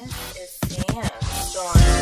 This is Sandstorm.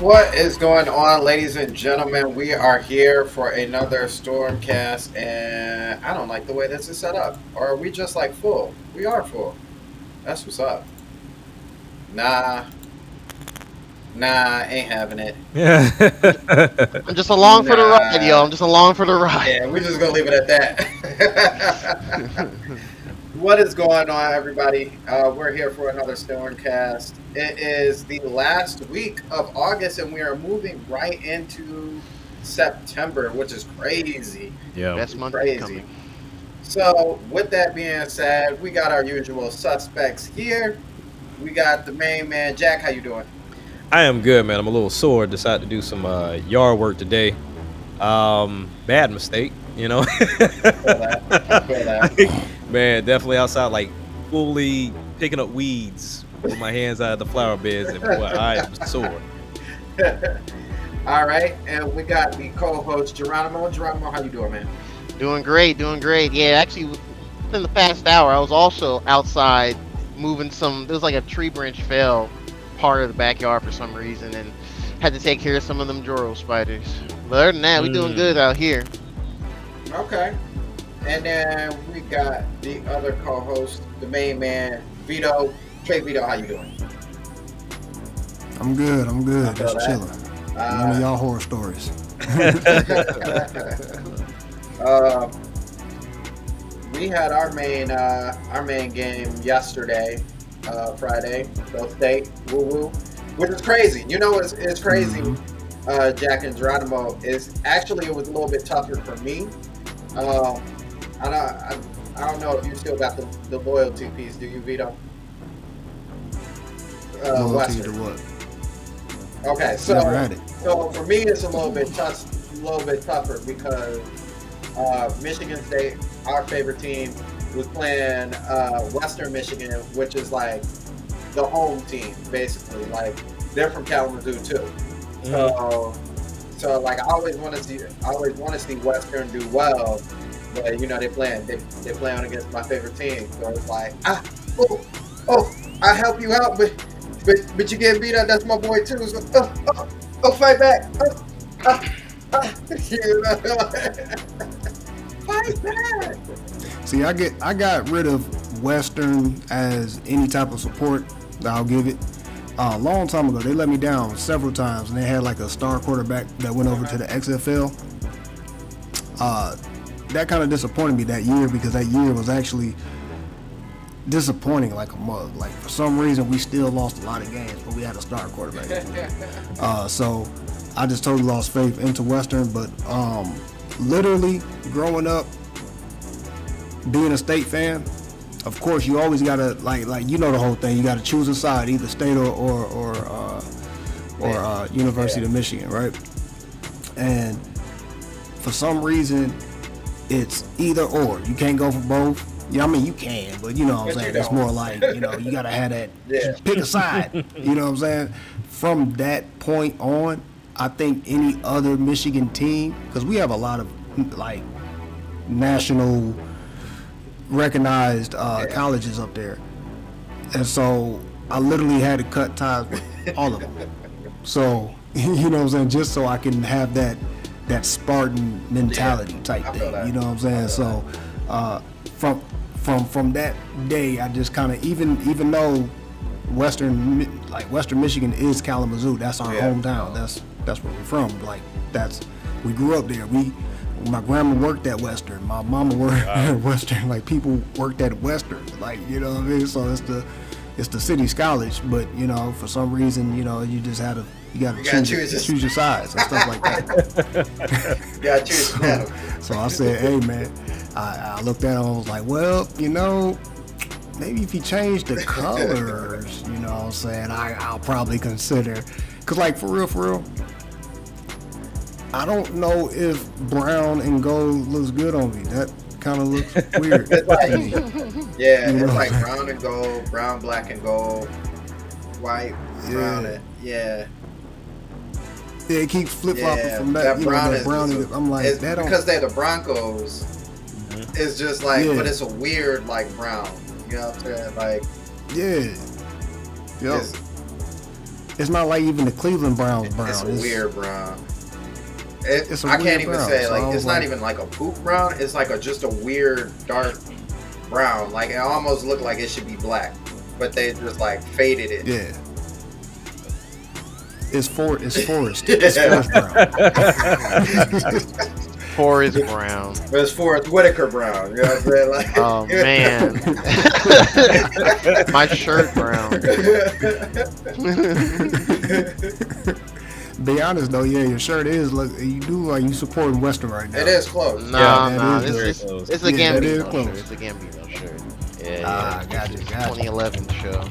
What is going on, ladies and gentlemen? We are here for another Stormcast, and I don't like the way this is set up. Or are we just like full? We are full. That's what's up. Nah, ain't having it. Yeah. I'm just along for the ride, yo. Nah, I'm just along for the ride. yeah, we're just gonna leave it at that. What is going on, everybody? We're here for another Stormcast. It is the last week of August, and we are moving right into September, which is crazy. Yeah. Best month is Crazy. coming. So, with that being said, we got our usual suspects here. We got the main man, Jack. How you doing? I am good, man. I'm a little sore. Decided to do some yard work today. Bad mistake, you know. Feel that. Man, definitely outside, like fully picking up weeds with my hands out of the flower beds, and boy, I am sore. All right, and we got the co-host Geronimo. Geronimo, how you doing, man? Doing great, doing great. Yeah, actually, within the past hour, I was also outside moving some. There was like a tree branch fell part of the backyard for some reason, and had to take care of some of them Joro spiders. But other than that, we doing good out here. Okay. And then we got the other co-host, the main man, Vito. Trey Vito, how you doing? I'm good. I feel Just that. chilling. None of y'all horror stories. We had our main game yesterday, Friday, Ghost State, woo woo, which is crazy. You know, it's crazy. Jack and Geronimo is actually it was a little bit tougher for me. I don't know if you still got the loyalty piece. Do you, Vito? Loyalty Western. to what? Okay, Never had it. so for me it's a little bit tougher because Michigan State, our favorite team, was playing Western Michigan, which is like the home team basically. Like they're from Kalamazoo too. So like I always want to see Western do well, but you know they playing against my favorite team. So it's like I help you out, but you get beat up. That's my boy too. So fight back. You know? Fight back. See, I got rid of Western as any type of support that I'll give it. A long time ago, they let me down several times, and they had like a star quarterback that went over to the XFL. That kind of disappointed me that year because that year was actually disappointing like a mug. Like for some reason, we still lost a lot of games, but we had a star quarterback. So I just totally lost faith into Western. But literally growing up, being a State fan, of course you always gotta like you know the whole thing. You gotta choose a side, either State or University of Michigan, right? And for some reason, it's either or. You can't go for both. Yeah, I mean you can, but you know what I'm saying. It's more like you gotta have that. Pick a side. You know what I'm saying. From that point on, I think any other Michigan team, because we have a lot of like national recognized colleges up there, and so I literally had to cut ties with all of them. So you know what I'm saying, just so I can have that Spartan mentality type thing. You know what I'm saying. So from that day, I just kind of even though Western Michigan is Kalamazoo, that's our hometown. That's where we're from. Like we grew up there. My grandma worked at Western. My mama worked at Western. Like people worked at Western. Like you know what I mean. So it's the city's college. But you know, for some reason, you know, you just had to you got to choose your sides and stuff like that. You gotta choose. So I said, hey man, I looked at him. I was like, well, you know, maybe if you change the colors, you know what I'm saying, I'll probably consider. Cause like for real. I don't know if brown and gold looks good on me. That kind of looks weird. It's like, it's like brown and gold, brown, black and gold, white, brown, and Yeah, it keeps flip flopping from that. That brown is. I'm like, that don't. Because they're the Broncos. It's just like, but it's a weird like brown. You know what I'm saying? Like, yeah, yep. It's not like even the Cleveland Browns brown. It's a weird brown. It's a I can't weird even brown, say so I like was it's not like- even like a poop brown. It's like just a weird dark brown. Like it almost looked like it should be black, but they just like faded it. Yeah. It's forest. It's forest brown. Forest brown. But it's Forrest Whitaker brown. You know what I'm saying? Like, Oh man. My shirt brown. Be honest though, yeah, your shirt is look. You do like you supporting Western right now. it is close. Nah, that nah. is very close. It's a Yeah, that is Gambino close. shirt. It's a Gambino shirt. Yeah. Ah, gotcha. 2011 show.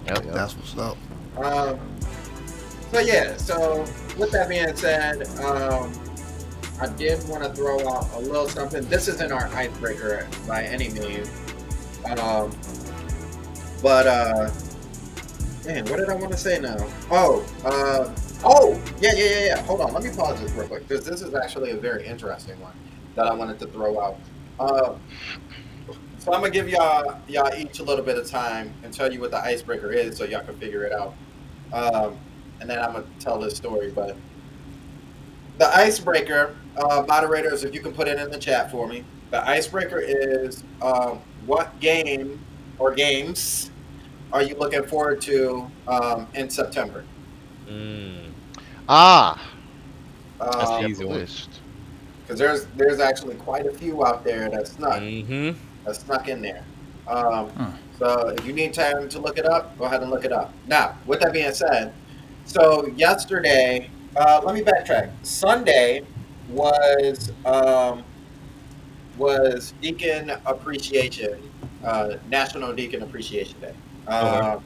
Yep. That's what's up. So yeah. So with that being said, I did want to throw out a little something. This isn't our icebreaker by any means. But man, what did I want to say now? Yeah. Hold on, let me pause this real quick because this is actually a very interesting one that I wanted to throw out. So I'm gonna give y'all each a little bit of time and tell you what the icebreaker is, so y'all can figure it out. And then I'm gonna tell this story. But the icebreaker, moderators, if you can put it in the chat for me. The icebreaker is what game or games are you looking forward to in September? Ah. That's the easy one. List. Because there's actually quite a few out there that snuck Mm-hmm. in there. So if you need time to look it up, go ahead and look it up. Now, with that being said, so yesterday, let me backtrack. Sunday was Deacon Appreciation, National Deacon Appreciation Day. Okay.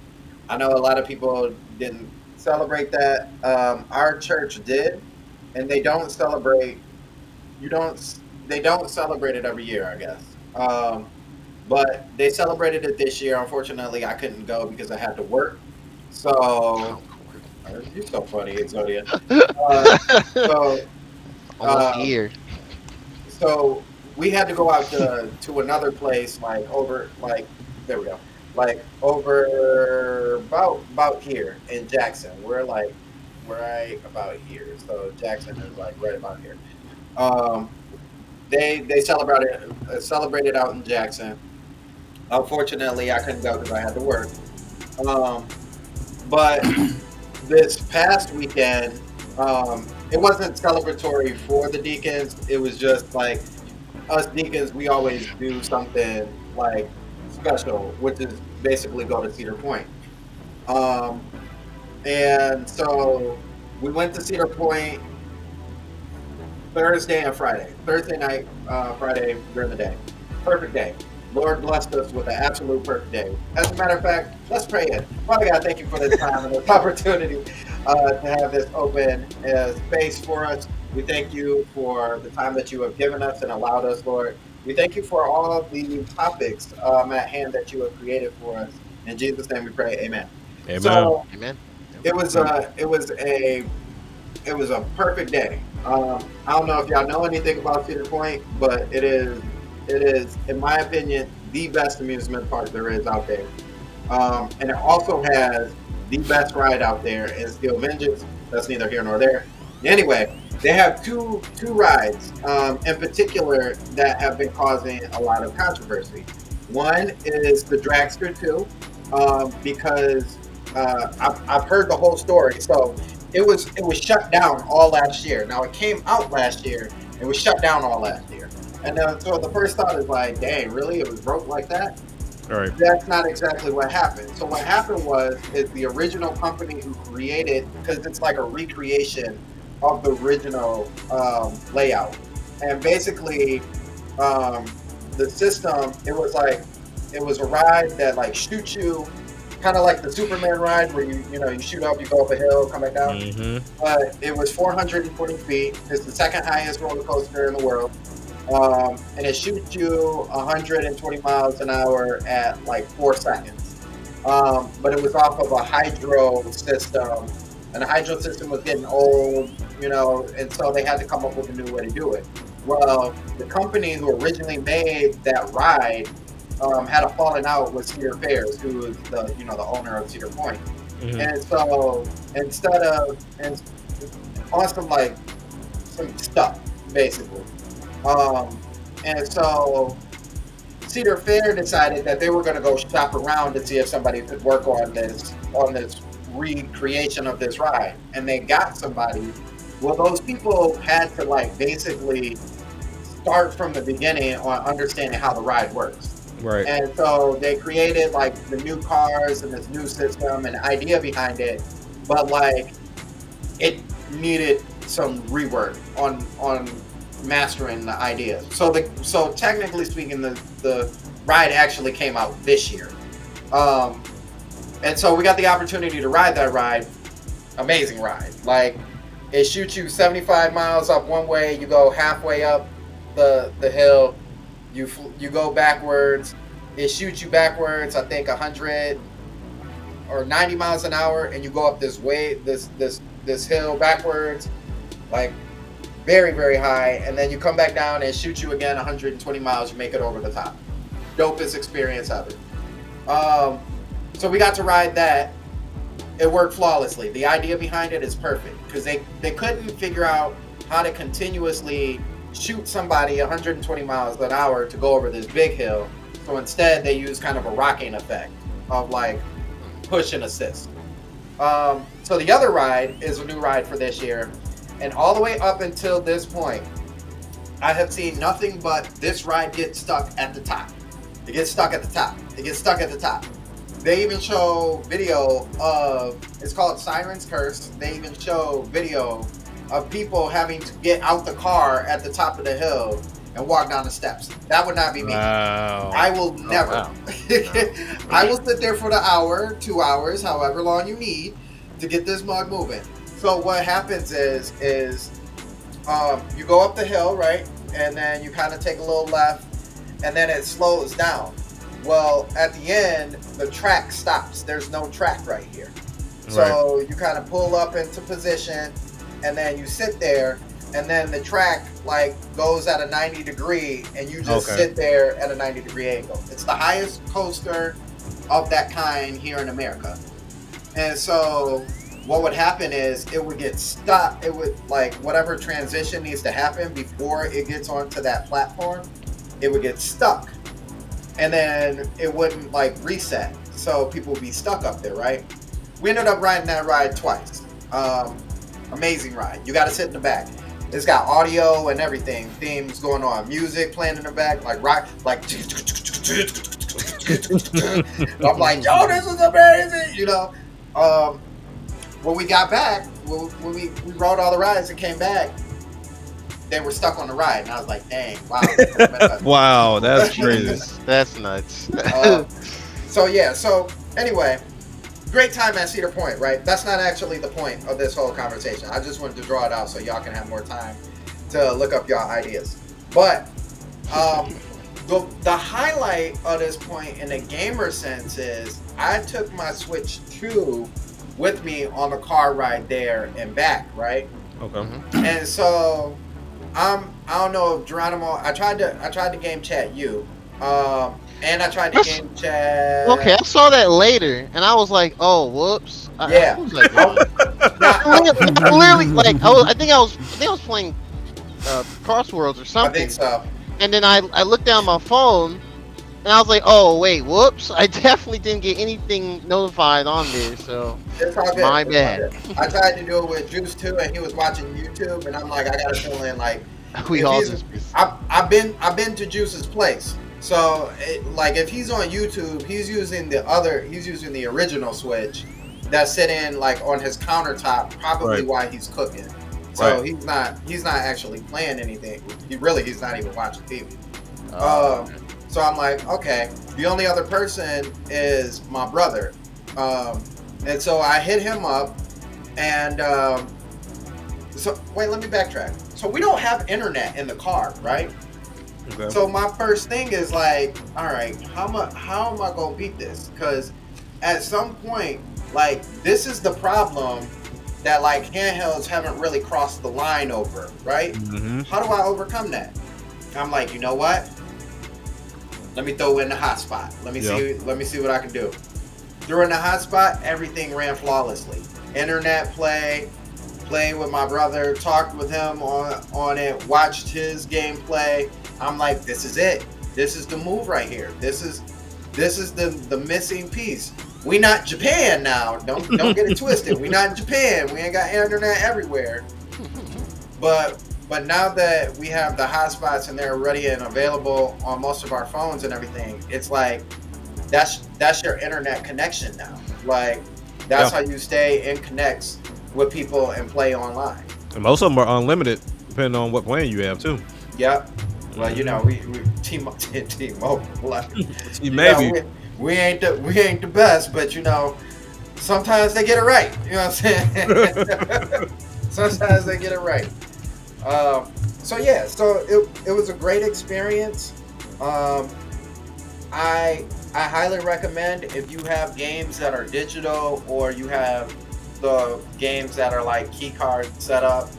I know a lot of people didn't celebrate that. Our church did, and they don't celebrate. They don't celebrate it every year, I guess. But they celebrated it this year. Unfortunately, I couldn't go because I had to work. So you're so funny, Exodia. Almost a year. So we had to go out to another place, there we go, over about here in Jackson. We're right about here. So Jackson is right about here. They celebrated out in Jackson. Unfortunately, I couldn't go because I had to work. But this past weekend, it wasn't celebratory for the deacons. It was just like us deacons, we always do something like special, which is basically go to Cedar Point. And so we went to Cedar Point Thursday and Friday. Thursday night, Friday during the day. Perfect day. Lord blessed us with an absolute perfect day. As a matter of fact, let's pray in. Father God, thank you for this time and this opportunity to have this open space for us. We thank you for the time that you have given us and allowed us, Lord. We thank you for all of the topics at hand that you have created for us. In Jesus' name we pray, amen. Amen. So, Amen. it was a perfect day. I don't know if y'all know anything about Cedar Point, but it is, in my opinion, the best amusement park there is out there. And it also has the best ride out there in Steel Vengeance. That's neither here nor there. Anyway, they have two rides in particular that have been causing a lot of controversy. One is the Dragster 2, because I've heard the whole story. So it was shut down all last year. Now it came out last year. It was shut down all last year. And then so the first thought is like, dang, really? It was broke like that? All right. That's not exactly what happened. So what happened is the original company who created, because it's like a recreation of the original layout. And basically, the system, it was a ride that like shoots you, kind of like the Superman ride where you shoot up, you go up a hill, come back down. Mm-hmm. But it was 420 feet. It's the second highest roller coaster in the world. And it shoots you 120 miles an hour at like 4 seconds. But it was off of a hydro system, and the hydro system was getting old, and so they had to come up with a new way to do it. Well, the company who originally made that ride had a falling out with Cedar Fares, who is the owner of Cedar Point. And so instead of and on some like some stuff basically, um, and so Cedar Fair decided that they were going to go shop around to see if somebody could work on this recreation of this ride, and they got somebody. Well, those people had to like basically start from the beginning on understanding how the ride works. Right. And so they created like the new cars and this new system and idea behind it, but like it needed some rework on mastering the idea. So technically speaking, the ride actually came out this year, and so we got the opportunity to ride that ride. Amazing ride. Like it shoots you 75 miles up one way, you go halfway up the hill, you go backwards, it shoots you backwards, I think 100 or 90 miles an hour, and you go up this hill backwards, like very, very high, and then you come back down and shoot you again 120 miles, you make it over the top. Dopest experience ever. So we got to ride that. It worked flawlessly. The idea behind it is perfect because they couldn't figure out how to continuously shoot somebody 120 miles an hour to go over this big hill. So instead they use kind of a rocking effect of like push and assist. So the other ride is a new ride for this year, and all the way up until this point I have seen nothing but this ride get stuck at the top. It gets stuck at the top. It gets stuck at the top. They even show video of, it's called Siren's Curse. They even show video of people having to get out the car at the top of the hill and walk down the steps. That would not be me. Wow. I will never. Wow. I will sit there for the hour, 2 hours, however long you need to get this mug moving. So what happens is you go up the hill, right? And then you kind of take a little left, and then it slows down. Well, at the end, the track stops. There's no track right here. So you kind of pull up into position, and then you sit there, and then the track like goes at a 90 degree, and you just sit there at a 90 degree angle. It's the highest coaster of that kind here in America. And so what would happen is it would get stuck. It would like whatever transition needs to happen before it gets onto that platform, it would get stuck. And then it wouldn't like reset, so people would be stuck up there, right? We ended up riding that ride twice. Amazing ride. You got to sit in the back. It's got audio and everything, themes going on, music playing in the back, like rock, like. I'm like, yo, this is amazing, you know. When we got back, when we rode all the rides and came back, they were stuck on the ride, and I was like, dang, wow. Wow, that's crazy. That's nuts. So anyway, great time at Cedar Point, right? That's not actually the point of this whole conversation. I just wanted to draw it out so y'all can have more time to look up y'all ideas. But the highlight of this point in a gamer sense is I took my Switch 2 with me on the car ride there and back, right? Okay. And so I don't know if Geronimo. I tried to game chat you, and I tried to game chat. Okay, I saw that later, and I was like, "Oh, whoops!" Yeah. I was like, literally, like I think I was playing Crossworlds or I something, think so. and then I looked down my phone, and I was like, "Oh, wait, whoops! I definitely didn't get anything notified on there, so It's all good. my bad." I tried to do it with Juice too, and he was watching YouTube, and I'm like, I got a feeling like We if all he's- just I've been to Juice's place. So like if he's on YouTube, he's using the original Switch that's sitting like on his countertop, probably while he's cooking. So he's not actually playing anything. He's not even watching TV. So I'm like, okay. The only other person is my brother, and so I hit him up, and so wait, let me backtrack. So we don't have internet in the car, right? Okay. So my first thing is like, all right, how am I gonna beat this? Because at some point, like this is the problem that like handhelds haven't really crossed the line over, right? Mm-hmm. How do I overcome that? I'm like, you know what? Let me throw in the hotspot. Let me see what I can do. During the hotspot, everything ran flawlessly. Internet played with my brother, talked with him on it, watched his gameplay. I'm like, this is it. This is the move right here. This is the missing piece. We not Japan now. Don't get it twisted. We not in Japan. We ain't got internet everywhere. But now that we have the hotspots and they're ready and available on most of our phones and everything, it's like that's your internet connection now. Like that's how you stay and connects with people and play online. And most of them are unlimited, depending on what plan you have too. Yep. Well, you know, we T-Mobile. Like, Maybe. you know, we ain't the best, but you know, sometimes they get it right. You know what I'm saying? Sometimes they get it right. So it was a great experience. I highly recommend if you have games that are digital or you have the games that are like key card setup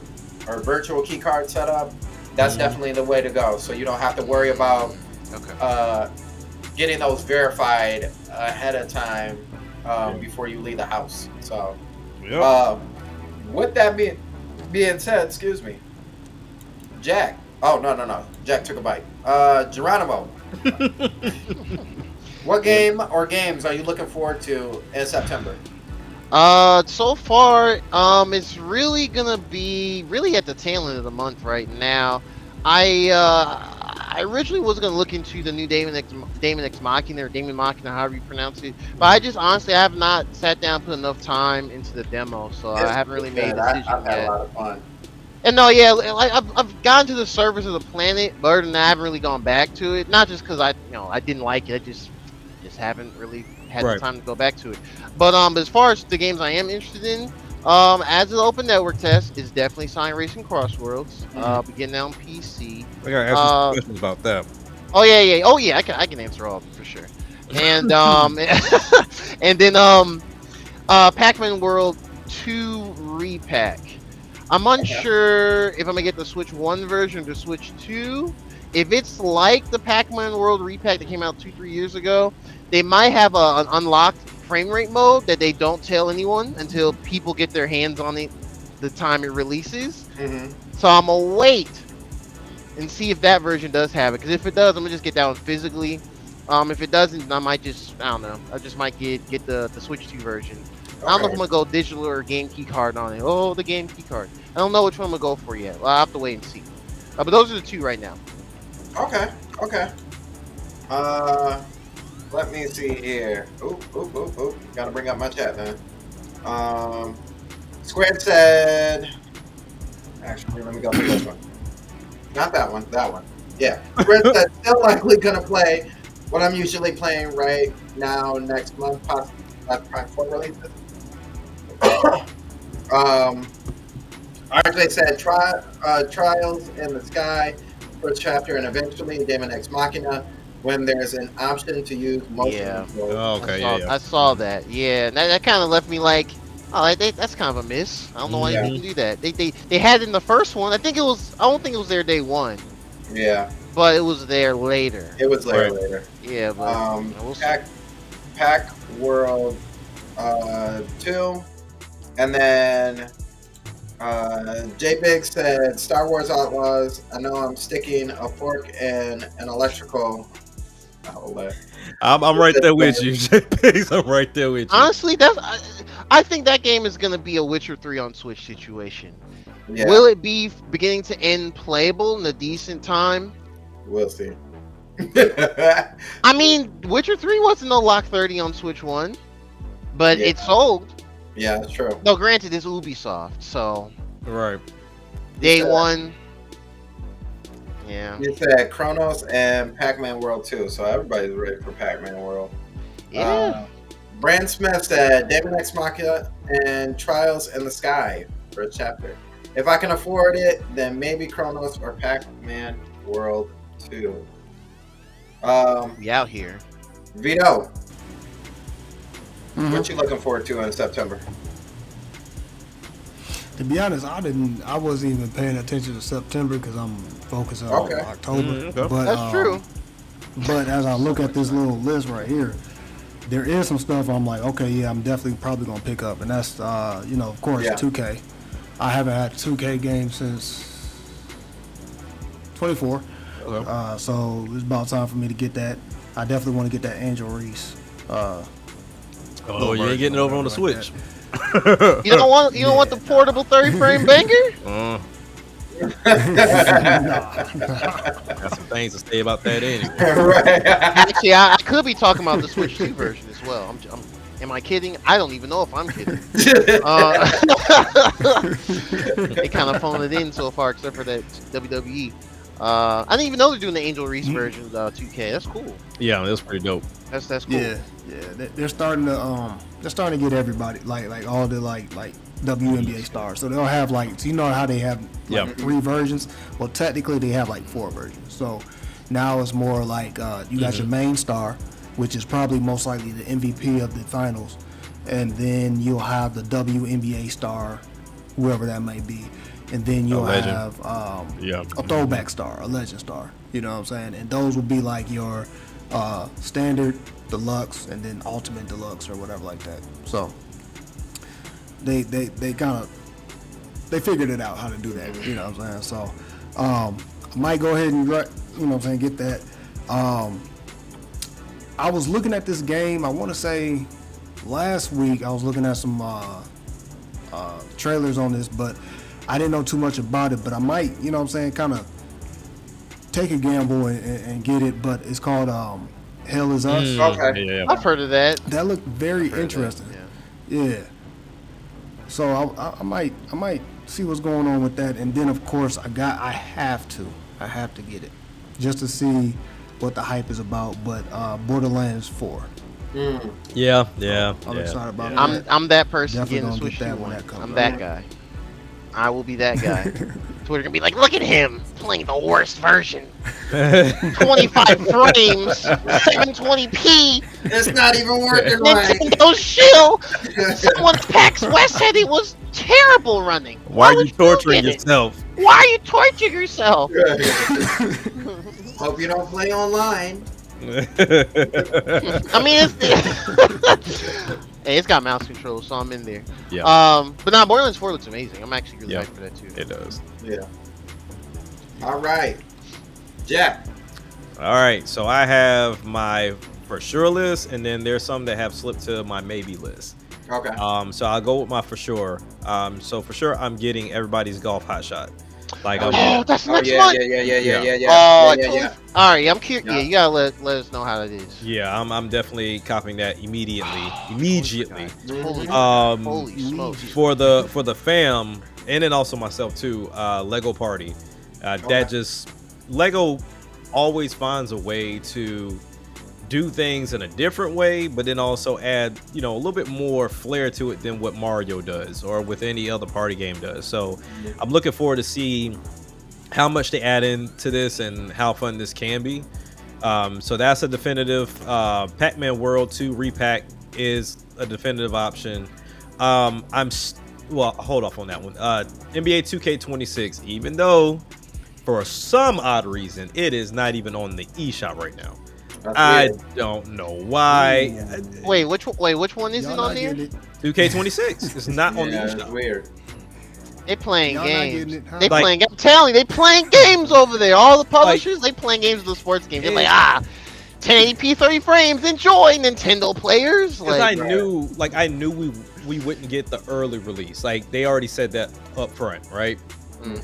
or virtual key card setup. That's definitely the way to go. So you don't have to worry about getting those verified ahead of time before you leave the house. So, with that being said, excuse me, Jack. Oh no. Jack took a bite. Geronimo. What game or games are you looking forward to in September? So far, it's really gonna be really at the tail end of the month right now. I originally was gonna look into the new Damon X Machina or Damon Machina, however you pronounce it. But I just honestly I have not sat down and put enough time into the demo, so I haven't really made a decision I've had yet. a lot of fun. And no, yeah, like I've gone to the surface of the planet, but other than that, I haven't really gone back to it. Not just because I didn't like it, I just haven't really had the time to go back to it. But as far as the games I am interested in, as an open network test, is definitely Sonic Racing Crossworlds. Beginning on PC. I gotta ask you some questions about that. Oh yeah, I can answer all of them for sure. And and then Pac-Man World 2 repack. I'm unsure if I'm gonna get the Switch 1 version or the Switch 2. If it's like the Pac-Man World repack that came out 2-3 years ago, they might have an unlocked frame rate mode that they don't tell anyone until people get their hands on it the time it releases. So I'm gonna wait and see if that version does have it. Because if it does, I'm gonna just get that one physically. If it doesn't, I might just I just might get the Switch 2 version. I don't know if I'm gonna go digital or game key card on it. Oh, the game key card. I don't know which one I'm gonna go for yet. I'll have to wait and see. But those are the two right now. Okay. Let me see here. Oop. Gotta bring up my chat, man. Squared said... Actually, let me go for this one. Not that one, that one. Yeah. Squared said, still likely gonna play what I'm usually playing right now next month, possibly Prime 4 releases. RJ said, Trials in the Sky, first chapter, and eventually Damon X Machina, when there's an option to use motion control. Oh, okay, I saw that. Yeah, that kind of left me like, oh, that's kind of a miss. I don't know why you can do that. They had it in the first one. I don't think it was there day one. Yeah. But it was there later. It was there later. Yeah, but we'll Pac World 2, and then J Big said Star Wars Outlaws. I know I'm sticking a fork in an electrical outlet. I'm right there with you, JP. I'm right there with you. Honestly, I think that game is gonna be a Witcher 3 on Switch situation. Yeah. Will it be beginning to end playable in a decent time? We'll see. I mean, Witcher 3 wasn't no lock 30 on Switch 1, but it sold. Yeah, that's true. No, granted, it's Ubisoft, so Right. day one. Yeah. You said Chronos and Pac-Man World 2, so everybody's ready for Pac-Man World. Yeah. Brand Smith said Damon X Machina and Trials in the Sky for a chapter. If I can afford it, then maybe Chronos or Pac-Man World 2. We out here. Vito, what you looking forward to in September? To be honest, I wasn't even paying attention to September because I'm focusing on October. Okay. But, That's true. But as I look at this little list right here, there is some stuff I'm like, okay, yeah, I'm definitely probably gonna pick up, and that's of course, Yeah. 2K. I haven't had a 2K game since 24, so it's about time for me to get that. I definitely want to get that Angel Reese. Oh, you ain't getting it over on the Switch. You don't want the portable 30 frame banger? Got some things to say about that anyway. Right. Actually, I could be talking about the Switch 2 version as well. Am I kidding? I don't even know if I'm kidding. They kind of phoned it in so far, except for that WWE. I didn't even know they're doing the Angel Reese version of 2K. That's cool. Yeah, that's pretty dope. That's cool. Yeah. They're starting to get everybody like all the like WNBA stars. So they'll have so you know how they have 3 versions. Well, technically they have 4 versions. So now it's more like you got your main star, which is probably most likely the MVP of the finals, and then you'll have the WNBA star, whoever that may be. And then you'll have a throwback star, a legend star. You know what I'm saying? And those will be like your standard, deluxe, and then ultimate deluxe or whatever like that. So they figured it out how to do that. You know what I'm saying? So I might go ahead and get that. I was looking at this game. I want to say last week I was looking at some trailers on this, but I didn't know too much about it, but I might, kind of take a gamble and get it. But it's called Hell Is Us. Okay. Yeah. I've heard of that. That looked very interesting. Yeah. So I might see what's going on with that, and then of course I have to get it just to see what the hype is about. But Borderlands 4. Yeah. I'm excited about it. I'm that person Definitely getting the gonna Switch get that 2 when one. that comes I'm out. that guy. I will be that guy. Twitter gonna be like, look at him playing the worst version. 25 frames, 720p. It's not even working right. Nintendo shill. Someone at PAX West said it was terrible running. Why are you would torturing get it? yourself? Why are you torturing yourself? Hope you don't play online. I mean, hey, it's got mouse control, so I'm in there. Yeah. But now Borderlands 4 looks amazing. I'm actually really hyped for that too. It does. Yeah. All right. Jack. All right, so I have my for sure list, and then there's some that have slipped to my maybe list. Okay. So I'll go with my for sure. So for sure, I'm getting everybody's golf hot shot. Like, Oh, that's Oh next yeah, month. yeah. Oh, Yeah. all right. I'm curious. Yeah, you gotta let us know how that is. yeah, I'm definitely copying that immediately. Holy smokes! For the fam, and then also myself too. Lego Party. That just Lego always finds a way to do things in a different way, but then also add, a little bit more flair to it than what Mario does or with any other party game does. So I'm looking forward to see how much they add into this and how fun this can be. So that's a definitive. Pac-Man World 2 repack is a definitive option. Hold off on that one. NBA 2K26, even though for some odd reason it is not even on the eShop right now. I don't know why. Wait, which one isn't Y'all on not there? getting it. 2K26 is not on the It's eShop. weird. They playing Y'all not games. getting it, huh? They Like- playing. I'm telling you, they playing games over there. All the publishers, they playing games of the sports games. They're like, 1080p, 30 frames. Enjoy, Nintendo players. Because Like, I knew we wouldn't get the early release. Like they already said that up front, right?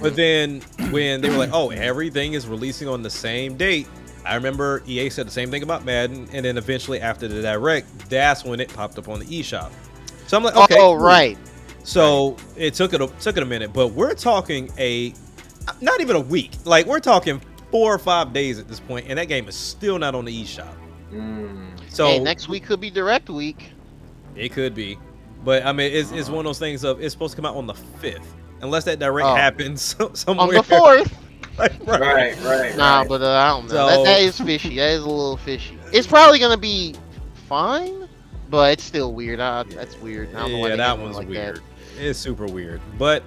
But then when they were like, "Oh, everything is releasing on the same date," I remember EA said the same thing about Madden, and then eventually after the Direct, that's when it popped up on the eShop. So I'm like, okay, oh cool. right. So it took it a minute, but we're talking not even a week. Like we're talking 4 or 5 days at this point, and that game is still not on the eShop. So Hey, next week could be Direct week. it could be, but I mean, it's one of those things of it's supposed to come out on the 5th, unless that Direct happens somewhere On the 4th. Like, Right. Nah, but I don't know. So- That is fishy. That is a little fishy. It's probably gonna be fine, but it's still weird. That's weird. I don't know why Yeah, they that did it one's like weird. that. It's super weird. But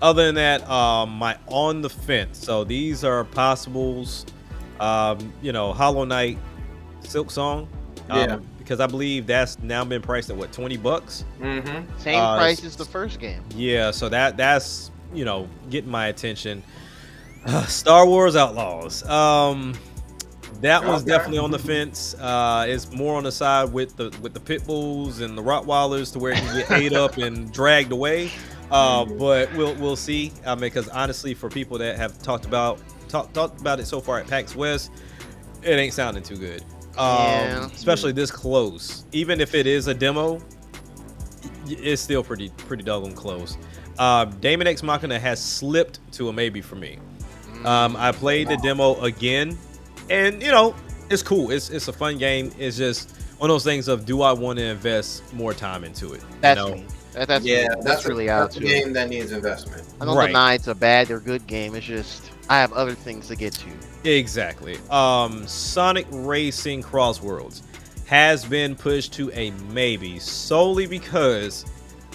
other than that, my on the fence. So these are possibles. Hollow Knight, Silk Song. Yeah. because I believe that's now been priced at what, $20. Mm-hmm. Same price as the first game. Yeah, so that's getting my attention. Star Wars Outlaws. That one's Okay. definitely on the fence. It's more on the side with the pit bulls and the Rottweilers to where it can get ate up and dragged away. But we'll see. I mean, because honestly, for people that have talked about it so far at PAX West, it ain't sounding too good. Especially this close. Even if it is a demo, it's still pretty doggone close. Damon X Machina has slipped to a maybe for me. I played the demo again, and it's cool. It's a fun game. It's just one of those things of, do I want to invest more time into it? That's me. That's really out that's a to game that needs investment. I don't deny it's a bad or good game. It's just I have other things to get to. Exactly. Sonic Racing Crossworlds has been pushed to a maybe solely because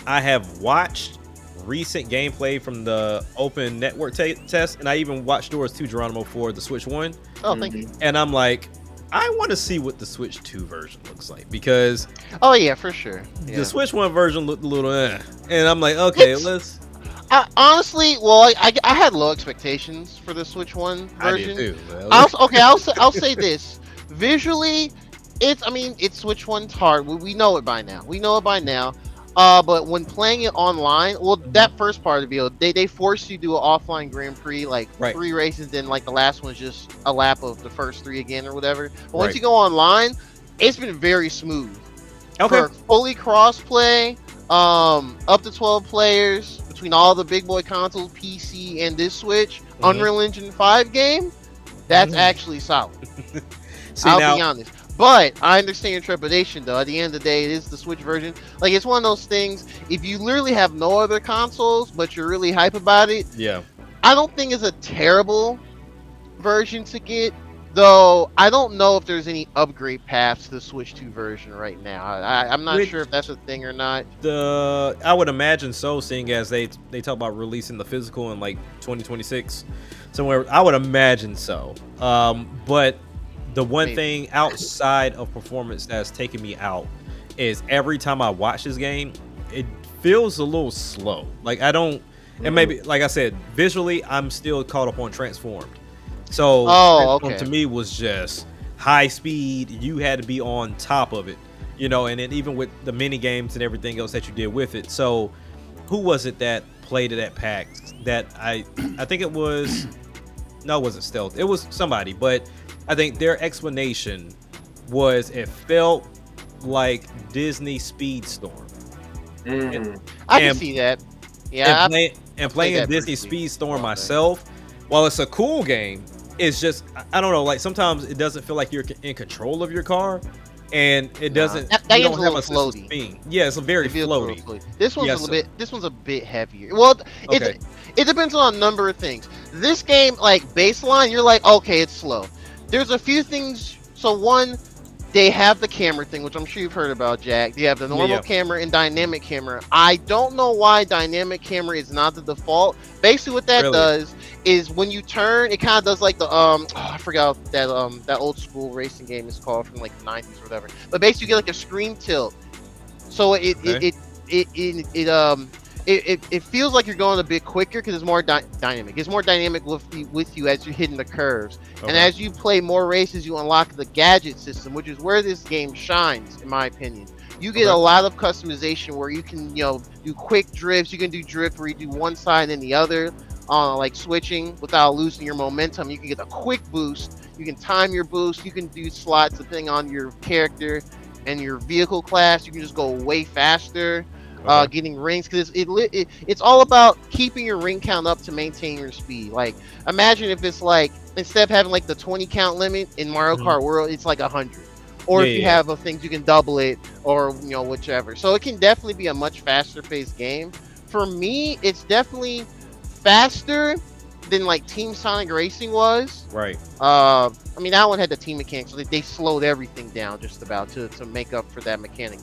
I have watched recent gameplay from the open network test, and I even watched yours too, Geronimo, for the Switch 1. Oh, thank you. And I'm like, I want to see what the Switch 2 version looks like, because Oh yeah, for sure. Yeah. the Switch 1 version looked a little and I'm like, okay, let's. Honestly, well, I had low expectations for the Switch 1 version. I did too. Man. I'll say this. Visually, it's Switch 1's hard. We know it by now. But when playing it online, well, that first part of the deal, they force you to do an offline Grand Prix, like 3 races, then like the last one's just a lap of the first 3 again or whatever. But once you go online, it's been very smooth. Okay. For fully cross-play, up to 12 players between all the big boy consoles, PC, and this Switch, Unreal Engine 5 game, that's actually solid. I'll be honest. But I understand your trepidation, though. At the end of the day, it is the Switch version. Like, it's one of those things, if you literally have no other consoles, but you're really hype about it, I don't think it's a terrible version to get. Though, I don't know if there's any upgrade paths to the Switch 2 version right now. I'm not sure if that's a thing or not. I would imagine so, seeing as they talk about releasing the physical in like 2026 somewhere. I would imagine so. But the one thing outside of performance that's taken me out is every time I watch this game, it feels a little slow. Like, I don't, and maybe, like I said, visually, I'm still caught up on Transformed. So Transformed to me was just high speed. You had to be on top of it, and then even with the mini games and everything else that you did with it. So who was it that played it at PAX? That I think it was, no, it wasn't Stealth. It was somebody, but I think their explanation was it felt like Disney Speedstorm. I can see that. Yeah. And playing Disney Speedstorm myself, while it's a cool game, it's just, I don't know, like sometimes it doesn't feel like you're in control of your car, and it doesn't. That game's a little floaty. Yeah, it's a very floaty. This one's a bit heavier. Well, it depends on a number of things. This game, like baseline, you're like, okay, it's slow. There's a few things. So one, they have the camera thing, which I'm sure you've heard about, Jack. You have the normal camera and dynamic camera. I don't know why dynamic camera is not the default. Basically, what that does is when you turn, it kind of does like the I forgot that old school racing game is called from like the 90s or whatever. But basically, you get like a screen tilt, so it feels like you're going a bit quicker because it's more dynamic. It's more dynamic with you as you're hitting the curves. Okay. And as you play more races, you unlock the gadget system, which is where this game shines, in my opinion. You get a lot of customization where you can, do quick drifts. You can do drift where you do one side and the other, like switching without losing your momentum. You can get a quick boost. You can time your boost. You can do slots depending on your character and your vehicle class. You can just go way faster. Getting rings, because it's all about keeping your ring count up to maintain your speed. Like, imagine if it's like, instead of having like the 20 count limit in Mario Kart World, it's like 100. Or if you have things, you can double it, or whichever. So it can definitely be a much faster paced game. For me, it's definitely faster than like Team Sonic Racing was. Right. That one had the team mechanics, so they slowed everything down just about to make up for that mechanic.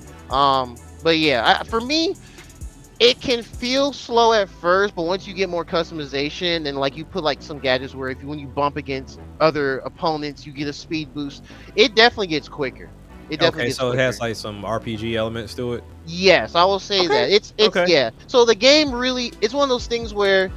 But yeah, for me, it can feel slow at first, but once you get more customization and like you put like some gadgets where when you bump against other opponents, you get a speed boost. It definitely gets quicker. It definitely Okay, gets so it quicker. has like some RPG elements to it. Yes, I will say Okay, that. It's okay. yeah. So the game really, it's one of those things where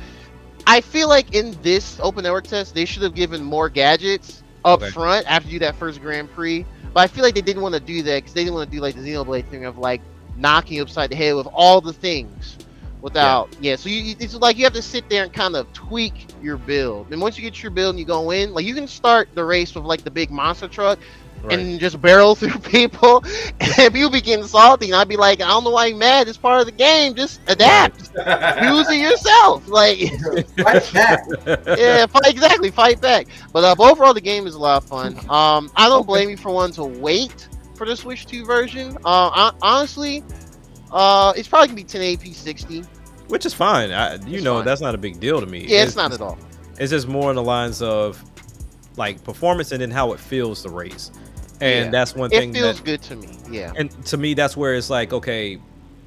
I feel like in this open network test, they should have given more gadgets up Okay. front after you do that first Grand Prix. But I feel like they didn't want to do that because they didn't want to do like the Xenoblade thing of like knocking you upside the head with all the things without. Yeah, so it's like you have to sit there and kind of tweak your build. And once you get your build and you go in, like you can start the race with like the big monster truck. Right. And just barrel through people, and people be getting salty, and I'd be like, I don't know why you're mad. It's part of the game. Just adapt. Use it yourself. Like, Fight back. yeah, exactly. Fight back. But overall, the game is a lot of fun. I don't blame you for wanting to wait for the Switch 2 version. Honestly, it's probably gonna be 1080p 60. Which is fine. It's fine. That's not a big deal to me. Yeah, it's not at all. It's just more in the lines of like performance and then how it feels to race. And Yeah. that's one thing It feels that, good to me. Yeah. and to me that's where it's like, okay,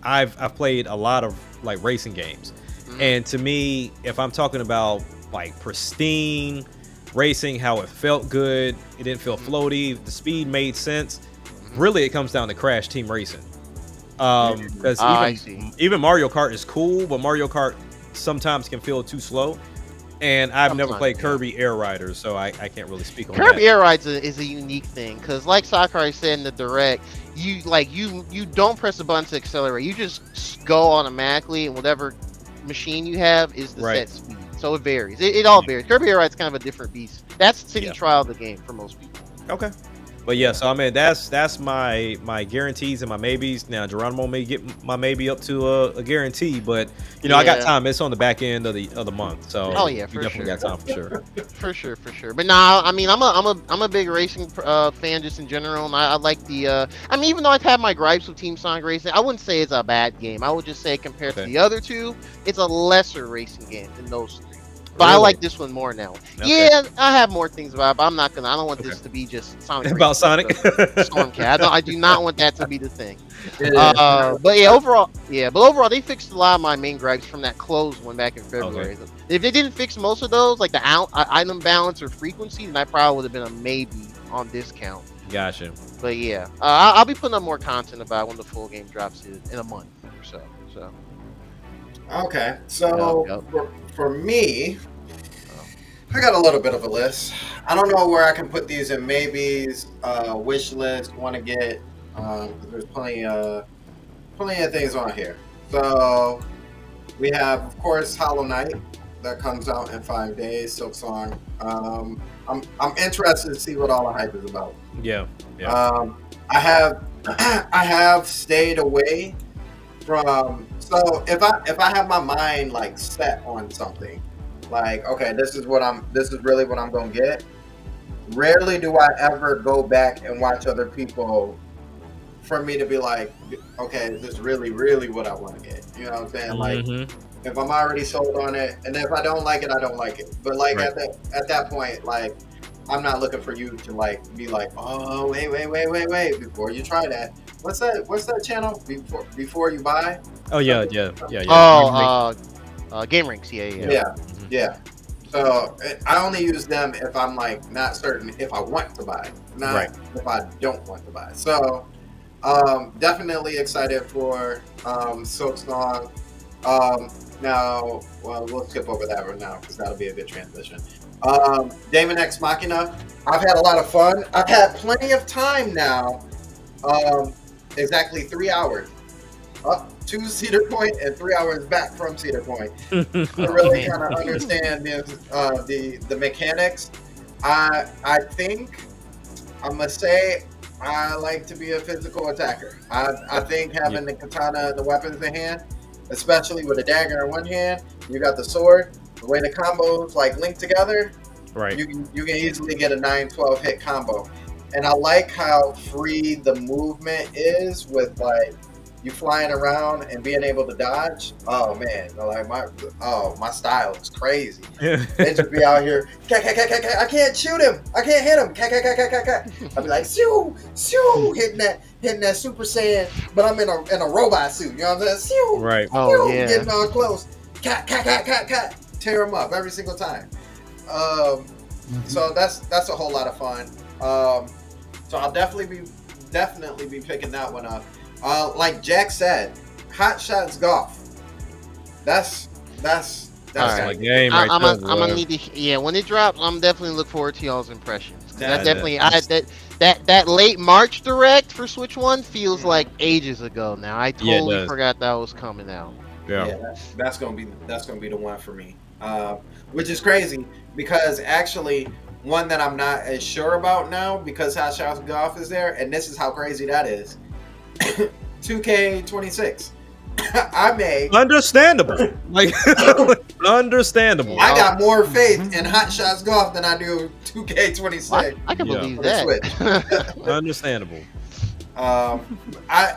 I've played a lot of like racing games. Mhm. And to me, if I'm talking about like pristine racing, how it felt good, it didn't feel floaty, the speed made sense. Really, it comes down to Crash Team Racing. Because I see. even Mario Kart is cool, but Mario Kart sometimes can feel too slow. And I've never Sometimes, played yeah. Kirby Air Riders, so I can't really speak on Kirby that. Air Rides is a unique thing because, like Sakurai said in the direct, you don't press a button to accelerate. You just go automatically, and whatever machine you have is the Right. set speed. So it varies. It all varies. Kirby Air Ride's kind of a different beast. That's the city Yeah. trial of the game for most people. Okay. But yeah, so I mean that's my guarantees and my maybes. Now Geronimo may get my maybe up to a guarantee, but you know I got Yeah. time. It's on the back end of the month, so Oh, yeah, you for definitely sure. got time for sure. For sure. But nah, I mean, I'm a big racing fan just in general, and I like the. I mean, even though I've had my gripes with Team Sonic Racing, I wouldn't say it's a bad game. I would just say compared to Okay. the other two, it's a lesser racing game than those three. But I Really? like this one more now. Okay. Yeah, I have more things about it, but I don't want this Okay. to be just Sonic About Racing, Sonic. Stormcat. I do not want that to be the thing. Yeah. But overall, they fixed a lot of my main gripes from that closed one back in February. If they didn't fix most of those, like the item balance or frequency, then I probably would have been a maybe on discount. Gotcha. But yeah, I'll be putting up more content about it when the full game drops in a month or so. So Okay, so Yep. for me, I got a little bit of a list. I don't know where I can put these in maybes, wish list, want to get. There's plenty of things on here. So we have, of course, Hollow Knight that comes out in 5 days. Silk Song. I'm interested to see what all the hype is about. Yeah. I have stayed away from. So if I have my mind like set on something, like okay, this is really what I'm gonna get. Rarely do I ever go back and watch other people for me to be like, okay, is this really what I want to get? You know what I'm saying? Like Mhm. if I'm already sold on it, and if I don't like it, I don't like it. But like Right. at that point, like I'm not looking for you to like be like, oh wait before you try that. What's that channel before you buy? Oh yeah. Game Rinks, yeah. Yeah. So I only use them if I'm like not certain if I want to buy, not Right. if I don't want to buy. So definitely excited for Silk Song. Now, well, we'll skip over that right now because that'll be a good transition. Damon X Machina. I've had a lot of fun. I've had plenty of time now. Exactly 3 hours up to Cedar Point and 3 hours back from Cedar Point. I really kind of understand the mechanics. I think I'm gonna say I like to be a physical attacker. I think having the katana and the weapons in hand, especially with a dagger in one hand, you got the sword. The way the combos like link together, Right. you can easily get a 9-12 hit combo. And I like how free the movement is with like you flying around and being able to dodge. Oh man, like my style is crazy. They just be out here, I can't shoot him, I can't hit him, I'd be like, shoo, hitting that Super Saiyan, but I'm in a robot suit. You know what I'm saying? Shoo, Right. Oh, yeah. getting on close, tear him up every single time. So that's a whole lot of fun. So I'll definitely definitely be picking that one up. Like Jack said, Hot Shots Golf. That's All That's right. my game right I'm there. gonna boy. need to. Yeah, when it drops, I'm definitely look forward to y'all's impressions. 'Cause Yeah, that definitely, that late March direct for Switch One feels like ages ago now. I Yeah, it totally does. forgot that was coming out. Yeah. that's gonna be the one for me. Which is crazy because actually one that I'm not as sure about now because Hot Shots Golf is there, and this is how crazy that is. 2K26. I may. Understandable. Like understandable. I got more faith in Hot Shots Golf than I do 2K26. I can Yeah. believe For the that. Understandable. I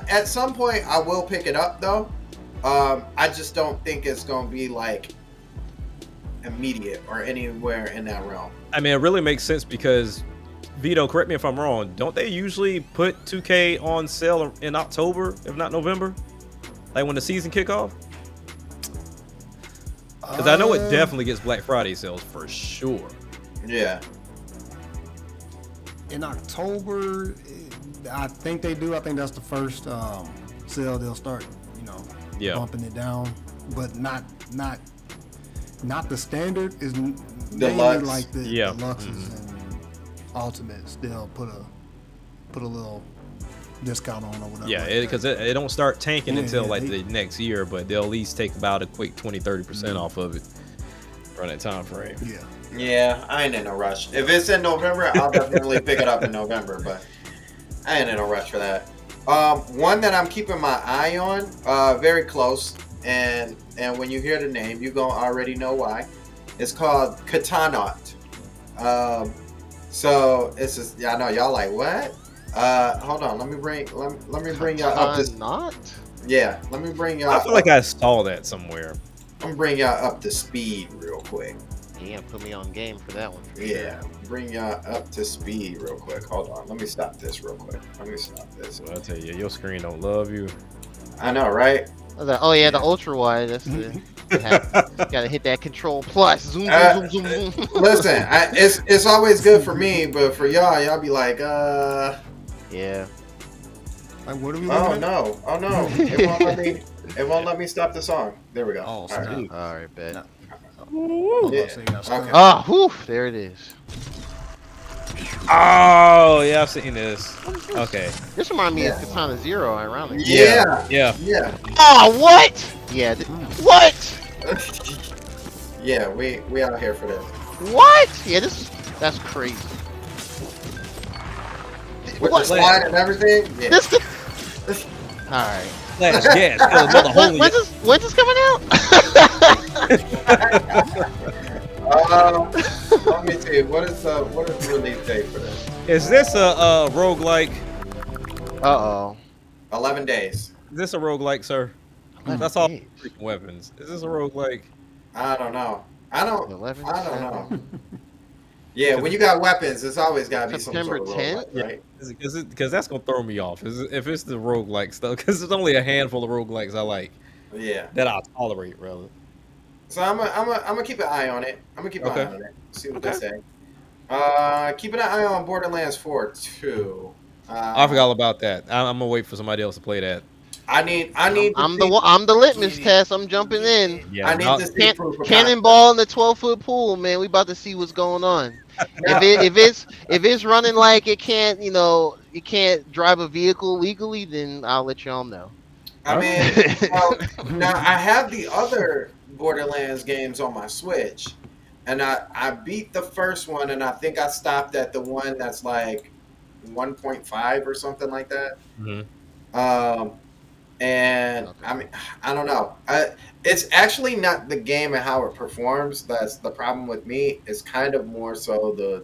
at some point I will pick it up though. I just don't think it's gonna be like immediate or anywhere in that realm. I mean, it really makes sense because Vito, correct me if I'm wrong. Don't they usually put 2K on sale in October, if not November? Like when the season kick off? Because I know it definitely gets Black Friday sales for sure. Yeah. In October, I think they do. I think that's the first sale they'll start, Yeah. bumping it down, but not the standard is mainly Deluxe. like the Yeah. deluxes and ultimates. They'll put a little discount on or whatever. Yeah, like because that. it don't start tanking Yeah, until yeah, like they- the next year, but they'll at least take about a quick 20-30% off of it for that time frame. Yeah. Yeah, I ain't in a rush. If it's in November, I'll definitely pick it up in November, but I ain't in a rush for that. One that I'm keeping my eye on, very close, and when you hear the name, you gonna already know why. It's called Katanaut. So it's just, yeah, I know y'all like what? Hold on, let me bring y'all up to Not. yeah, let me bring y'all. I feel like I saw that somewhere. I'm gonna bring y'all up to speed real quick. Yeah, put me on game for that one. For Yeah, bring y'all up to speed real quick. Hold on, let me stop this real quick. Let me stop this. Well, I tell you, your screen don't love you. I know, right? Sure. Oh yeah, the ultra wide. That's the. Gotta hit that control plus. Zoom, zoom, zoom, zoom, zoom. Listen, it's always good for me, but for y'all be like, Yeah. Like, what are we looking at? oh no, it won't let me stop the song. There we go. Oh, All snap. right. All right, bet. No. Yeah. So you got stuck. Okay. Oh, whew, there it is. Oh, yeah, I've seen this. Okay. This reminds me Yeah. of Katana Zero, ironically. Yeah, Yeah. yeah, Oh, what? Yeah. What? yeah. We out here for this. What? Yeah, that's crazy. With What? the slide and everything. Yeah. This. All right. Flash gas. Kill another holy. When's this coming out? Let me see. What is the release date for this? Is this a roguelike? Uh-oh. 11 days. Is this a roguelike, sir? 11 That's all days. freaking weapons. Is this a roguelike? I don't know. I don't 11, know. Yeah, when you got weapons, it's always got to be some September sort of 10th? roguelike, right? Because that's gonna throw me off. If it's the roguelike stuff, because there's only a handful of roguelikes I like Yeah. that I tolerate, rather. So I'm gonna keep an eye on it. I'm gonna keep an Okay. eye on it. See what Okay. they say. Keeping an eye on Borderlands 4 too. I forgot all about that. I'm gonna wait for somebody else to play that. I need. I'm to see, I'm the litmus test. I'm jumping in. Yeah, I need not- to see proof of Cannonball in the 12-foot pool, man. We about to see what's going on. If it's running like it can't, you can't drive a vehicle legally, then I'll let y'all know. I mean, now I have the other Borderlands games on my Switch, and I beat the first one, and I think I stopped at the one that's like 1.5 or something like that. Mhm. And I mean, I don't know. It's actually not the game and how it performs that's the problem with me. It's kind of more so the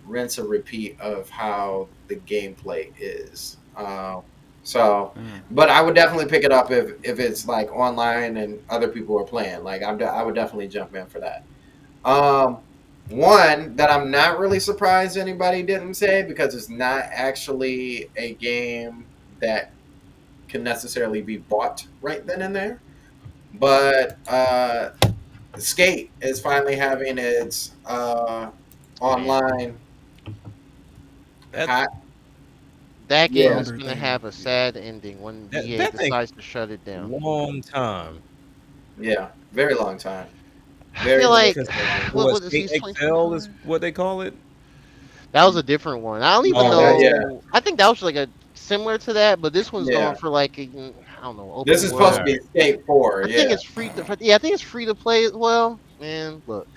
rinse and repeat of how the gameplay is. But I would definitely pick it up if it's like online and other people are playing. Like I would definitely jump in for that. One that I'm not really surprised anybody didn't say because it's not actually a game that can necessarily be bought right then and there. But Skate is finally having its online. That- hot. that game Yeah. is gonna have a sad ending when EA that thing- decides to shut it down. Long time. Yeah, very long time. I Very feel long like time. what is Skate he XL is what they call it. That was a different one. I don't even Oh, that- yeah. know. I think that was like a similar to that, but this one's Yeah. going for like I don't know. Open This is supposed to world. be Skate 4. I Yeah. think it's free to. Yeah, I think it's free to play as well. Man, look,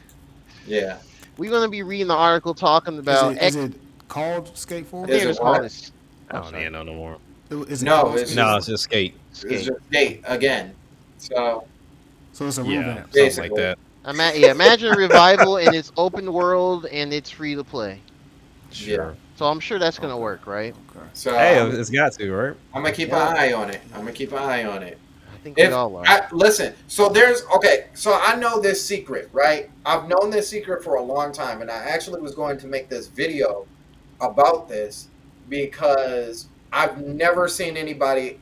Yeah. we're gonna be reading the article talking about. Is it called Skate 4? I Is think it it's called what? this. I don't even know no more. Is it No, called it's Skate No, 4? it's just skate. It's Skate. just Skate again. So, So it's a Yeah, revamp. something Basically. like that. Imagine a revival and it's open world and it's free to play. Sure. So I'm sure that's gonna Okay. work, right? Okay. so Hey, I'm it's got to, right? gonna keep Yeah. an eye on it. I'm gonna keep an eye on it. I think we If all are. listen, so there's okay, so I know this secret, right? I've known this secret for a long time, and I actually was going to make this video about this because I've never seen anybody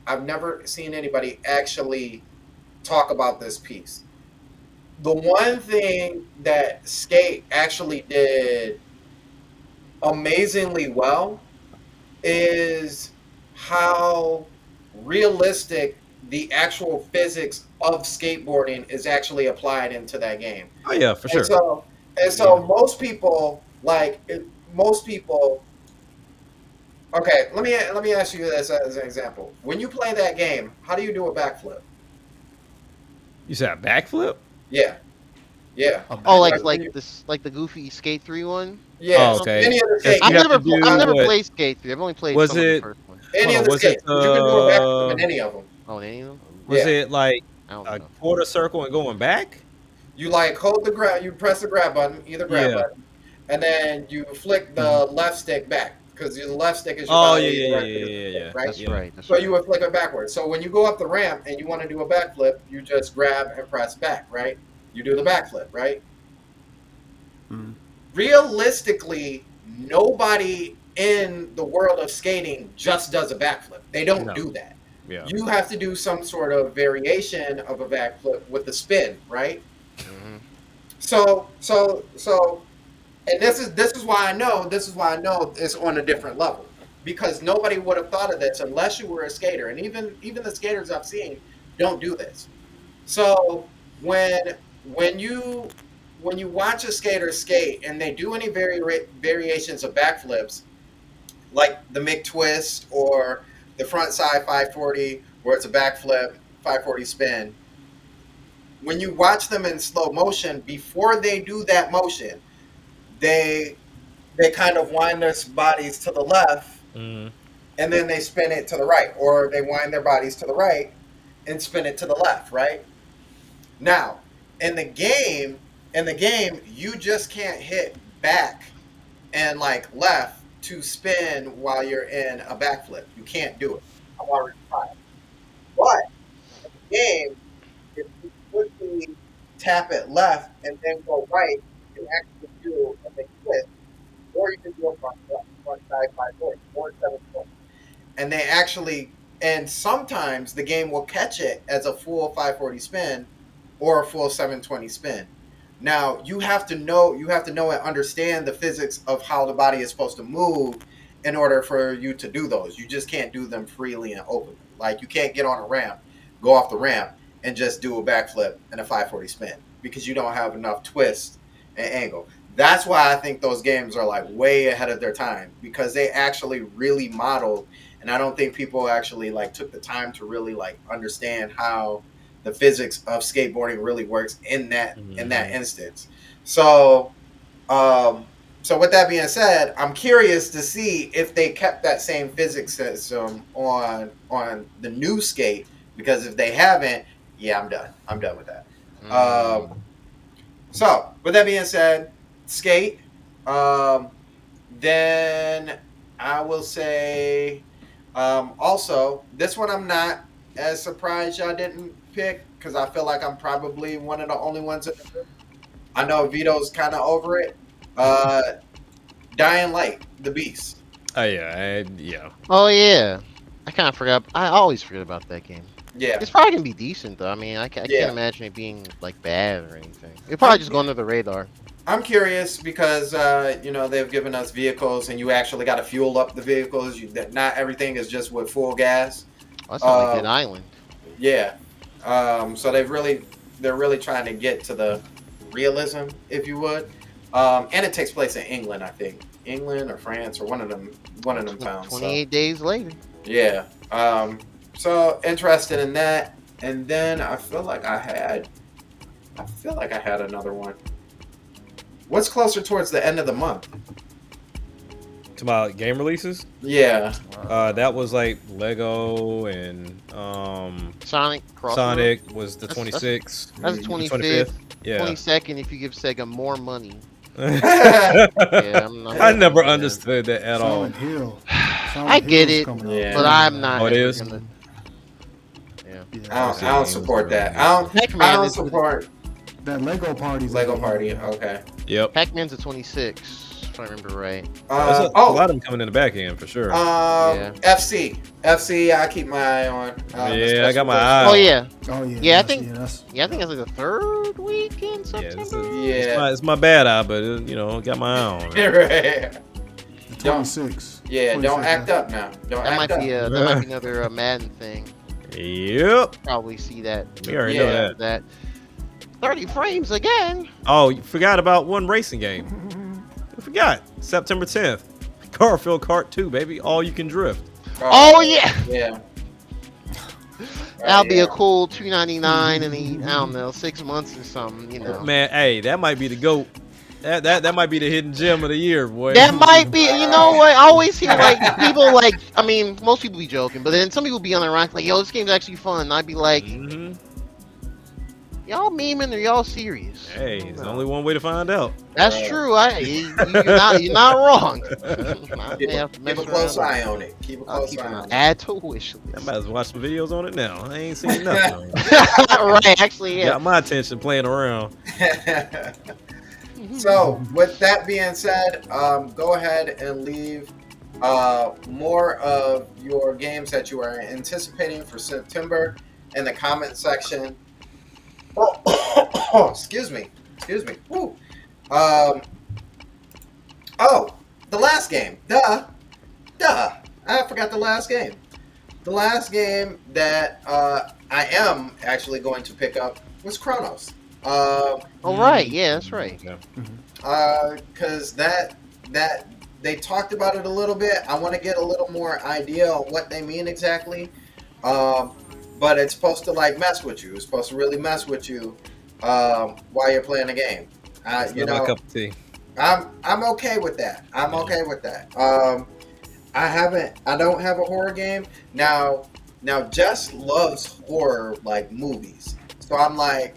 actually talk about this piece. The one thing that Skate actually did amazingly well is how realistic the actual physics of skateboarding is actually applied into that game. Oh yeah, for sure. And so most people okay, let me ask you this as an example. When you play that game, how do you do a backflip? You said a backflip? Yeah. Yeah. Oh, Right. like this, like the Goofy Skate 3 one. Yeah. Oh, okay. Any of the Yes, skate, you have to do I've never what- played Skate 3. I've only played Was some of it- the first one. any Hold of on, the was skates. it, You can do a backflip in any of them. Oh, any of them? Was Yeah. it like I don't a know. quarter circle and going back? You like hold the grab, you press the grab button, either grab Yeah. button, and then you flick the left stick back because the left stick is your Oh body, yeah, the yeah, right yeah, stick is yeah, your yeah, stick, right? That's yeah. right. That's So right. you would flick it backwards. So when you go up the ramp and you want to do a backflip, you just grab and press back, right? You do the backflip, right? Mhm. Realistically, nobody in the world of skating just does a backflip. They don't No. do that. Yeah. You have to do some sort of variation of a backflip with the spin, right? Mhm. So, and this is why I know it's on a different level because nobody would have thought of this unless you were a skater, and even the skaters I've seen don't do this. So when you watch a skater skate and they do any variations of backflips, like the Mick twist or the front side 540, where it's a backflip 540 spin. When you watch them in slow motion, before they do that motion, they kind of wind their bodies to the left Mhm. and then they spin it to the right, or they wind their bodies to the right and spin it to the left, right? Now, in the game, you just can't hit back and like left to spin while you're in a backflip. You can't do it. I've already tried. But in the game, if you quickly tap it left and then go right, you can actually do a big twist, or you can do a front side 540 or 740. And they actually, and sometimes the game will catch it as a full 540 spin or a full 720 spin. Now you have to know and understand the physics of how the body is supposed to move in order for you to do those. You just can't do them freely and openly. Like you can't get on a ramp, go off the ramp, and just do a backflip and a 540 spin because you don't have enough twist and angle. That's why I think those games are like way ahead of their time because they actually really modeled, and I don't think people actually like took the time to really like understand how the physics of skateboarding really works in that instance. So so with that being said, I'm curious to see if they kept that same physics system on the new skate, because if they haven't, yeah, I'm done with that. So with that being said, skate. Then I will say also this one I'm not as surprised y'all didn't pick because I feel like I'm probably one of the only ones in the group. I know Vito's kind of over it. Dying Light, the Beast. Oh yeah, yeah. Oh yeah, I kind of forgot. I always forget about that game. Yeah, It's probably gonna be decent though. I mean, I Yeah. can't imagine it being like bad or anything. It'll probably just go under the radar. I'm curious because they've given us vehicles, and you actually got to fuel up the vehicles. That not everything is just with full gas. Oh, that's not like Dead Island. Yeah. So they're really trying to get to the realism, if you would. And it takes place in England, I think, England or France or one of them towns. 28 days later. Yeah. So interested in that, and then I feel like I had another one. What's closer towards the end of the month? To my game releases, Yeah. that was like Lego and Sonic Crossroads. Sonic was the That's- 26th. That's the 25th. 25th. Yeah. 22nd if you give Sega more money. Yeah. Yeah, I'm not I never gonna- understood that at all. Silent Hill. I get it, Yeah. but I'm not. Oh, it ever is? gonna- Yeah. I don't support that. I Pac-Man don't is support That Lego Party's Lego Party. Okay. Yep. Pac-Man's a 26, if I remember right. There's a lot of them coming in the back end for sure. Yeah. FC. I keep my eye on. Yeah, I got my eye. Oh yeah, Oh yeah. Yeah, I that's- think- that's yeah. I think that's like the third week in Yeah, September. it's my bad eye, but got my eye on. it. Right. the 26. Yeah, don't 26, act up now. Don't That act might be up. another Madden thing. Yep. Probably see that. We already know Yeah. that. 30 frames again. Oh, you forgot about one racing game. I forgot. September 10th. Garfield Kart 2, baby. All you can drift. Oh yeah, Yeah. that'll be a cool $2.99 in I don't know 6 months or something. You know. Man, hey, that might be the GOAT. That might be the hidden gem of the year, boy. That might be, you know what? I always hear like people like, I mean, most people be joking, but then some people be on the rack like, yo, this game's actually fun. And I'd be like, hmm y'all memeing or y'all serious? Hey, it's only one way to find out. That's true. You're not wrong. I may have to mess Keep a close around. eye on it. Keep a I'll close keep eye an on it. add to wish I list. might as well watch some videos on it now. I ain't seen nothing. on it. Right, actually, yeah. Got my attention playing around. So, with that being said, go ahead and leave more of your games that you are anticipating for September in the comment section. Oh, excuse me. Woo. The last game. Duh. I forgot the last game. The last game that I am actually going to pick up was Chronos. Oh, right. Yeah, that's right. Yeah. Because that they talked about it a little bit. I want to get a little more idea on what they mean exactly. But it's supposed to like mess with you. It's supposed to really mess with you while you're playing the game. It's not my cup of tea. I'm okay with that. I'm okay with that. I don't have a horror game now. Jess loves horror like movies, so I'm like,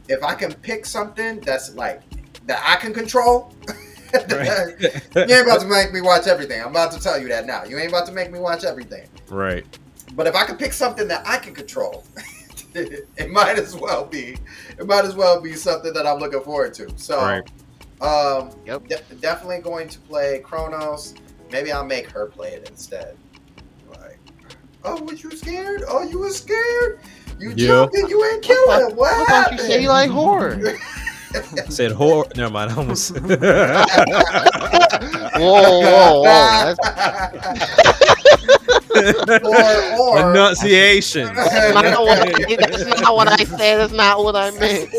if I can pick something that's like that I can control. Right. You ain't about to make me watch everything. I'm about to tell you that now. You ain't about to make me watch everything. Right. But if I can pick something that I can control, it might as well be something that I'm looking forward to. So, Right. Yep. Definitely going to play Chronos. Maybe I'll make her play it instead. Like, oh, was you scared? Oh, you was scared? You Yeah. jumping? You ain't killing? What I thought you happened? say you like horror. I said horror. Never mind. I almost. Whoa. That's or Enunciations. that's not what I said. That's not what I meant.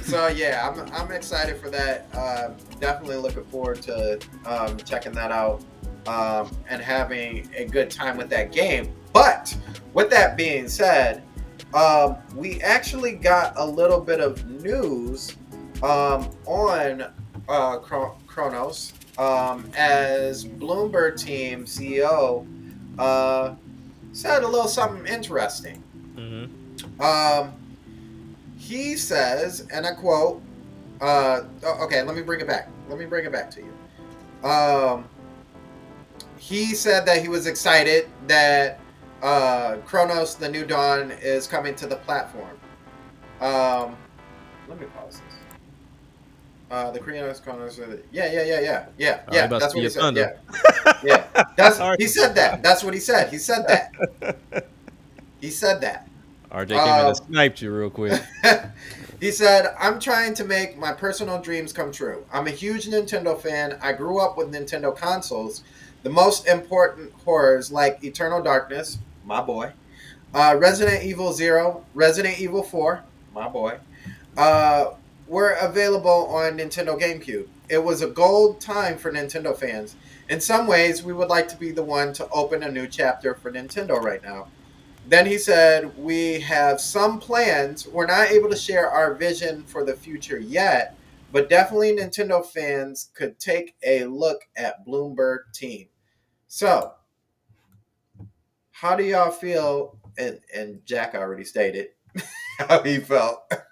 So yeah, I'm excited for that. Definitely looking forward to checking that out and having a good time with that game. But with that being said, we actually got a little bit of news on Chronos as Bloomberg team CEO said a little something interesting. Mhm. He says, and I quote, okay, let me bring it back to you. He said that he was excited that Chronos The New Dawn is coming to the platform. Let me pause this. The Chronos, yeah. That's what he said. Yeah. He said that. That's what he said. He said that. RJ came in and sniped you real quick. He said, I'm trying to make my personal dreams come true. I'm a huge Nintendo fan. I grew up with Nintendo consoles. The most important horrors like Eternal Darkness, my boy, Resident Evil 0, Resident Evil 4, my boy, were available on Nintendo GameCube. It was a gold time for Nintendo fans. In some ways, we would like to be the one to open a new chapter for Nintendo right now. Then he said, we have some plans. We're not able to share our vision for the future yet, but definitely Nintendo fans could take a look at Bloomberg Team. So, how do y'all feel? And Jack already stated how he felt. But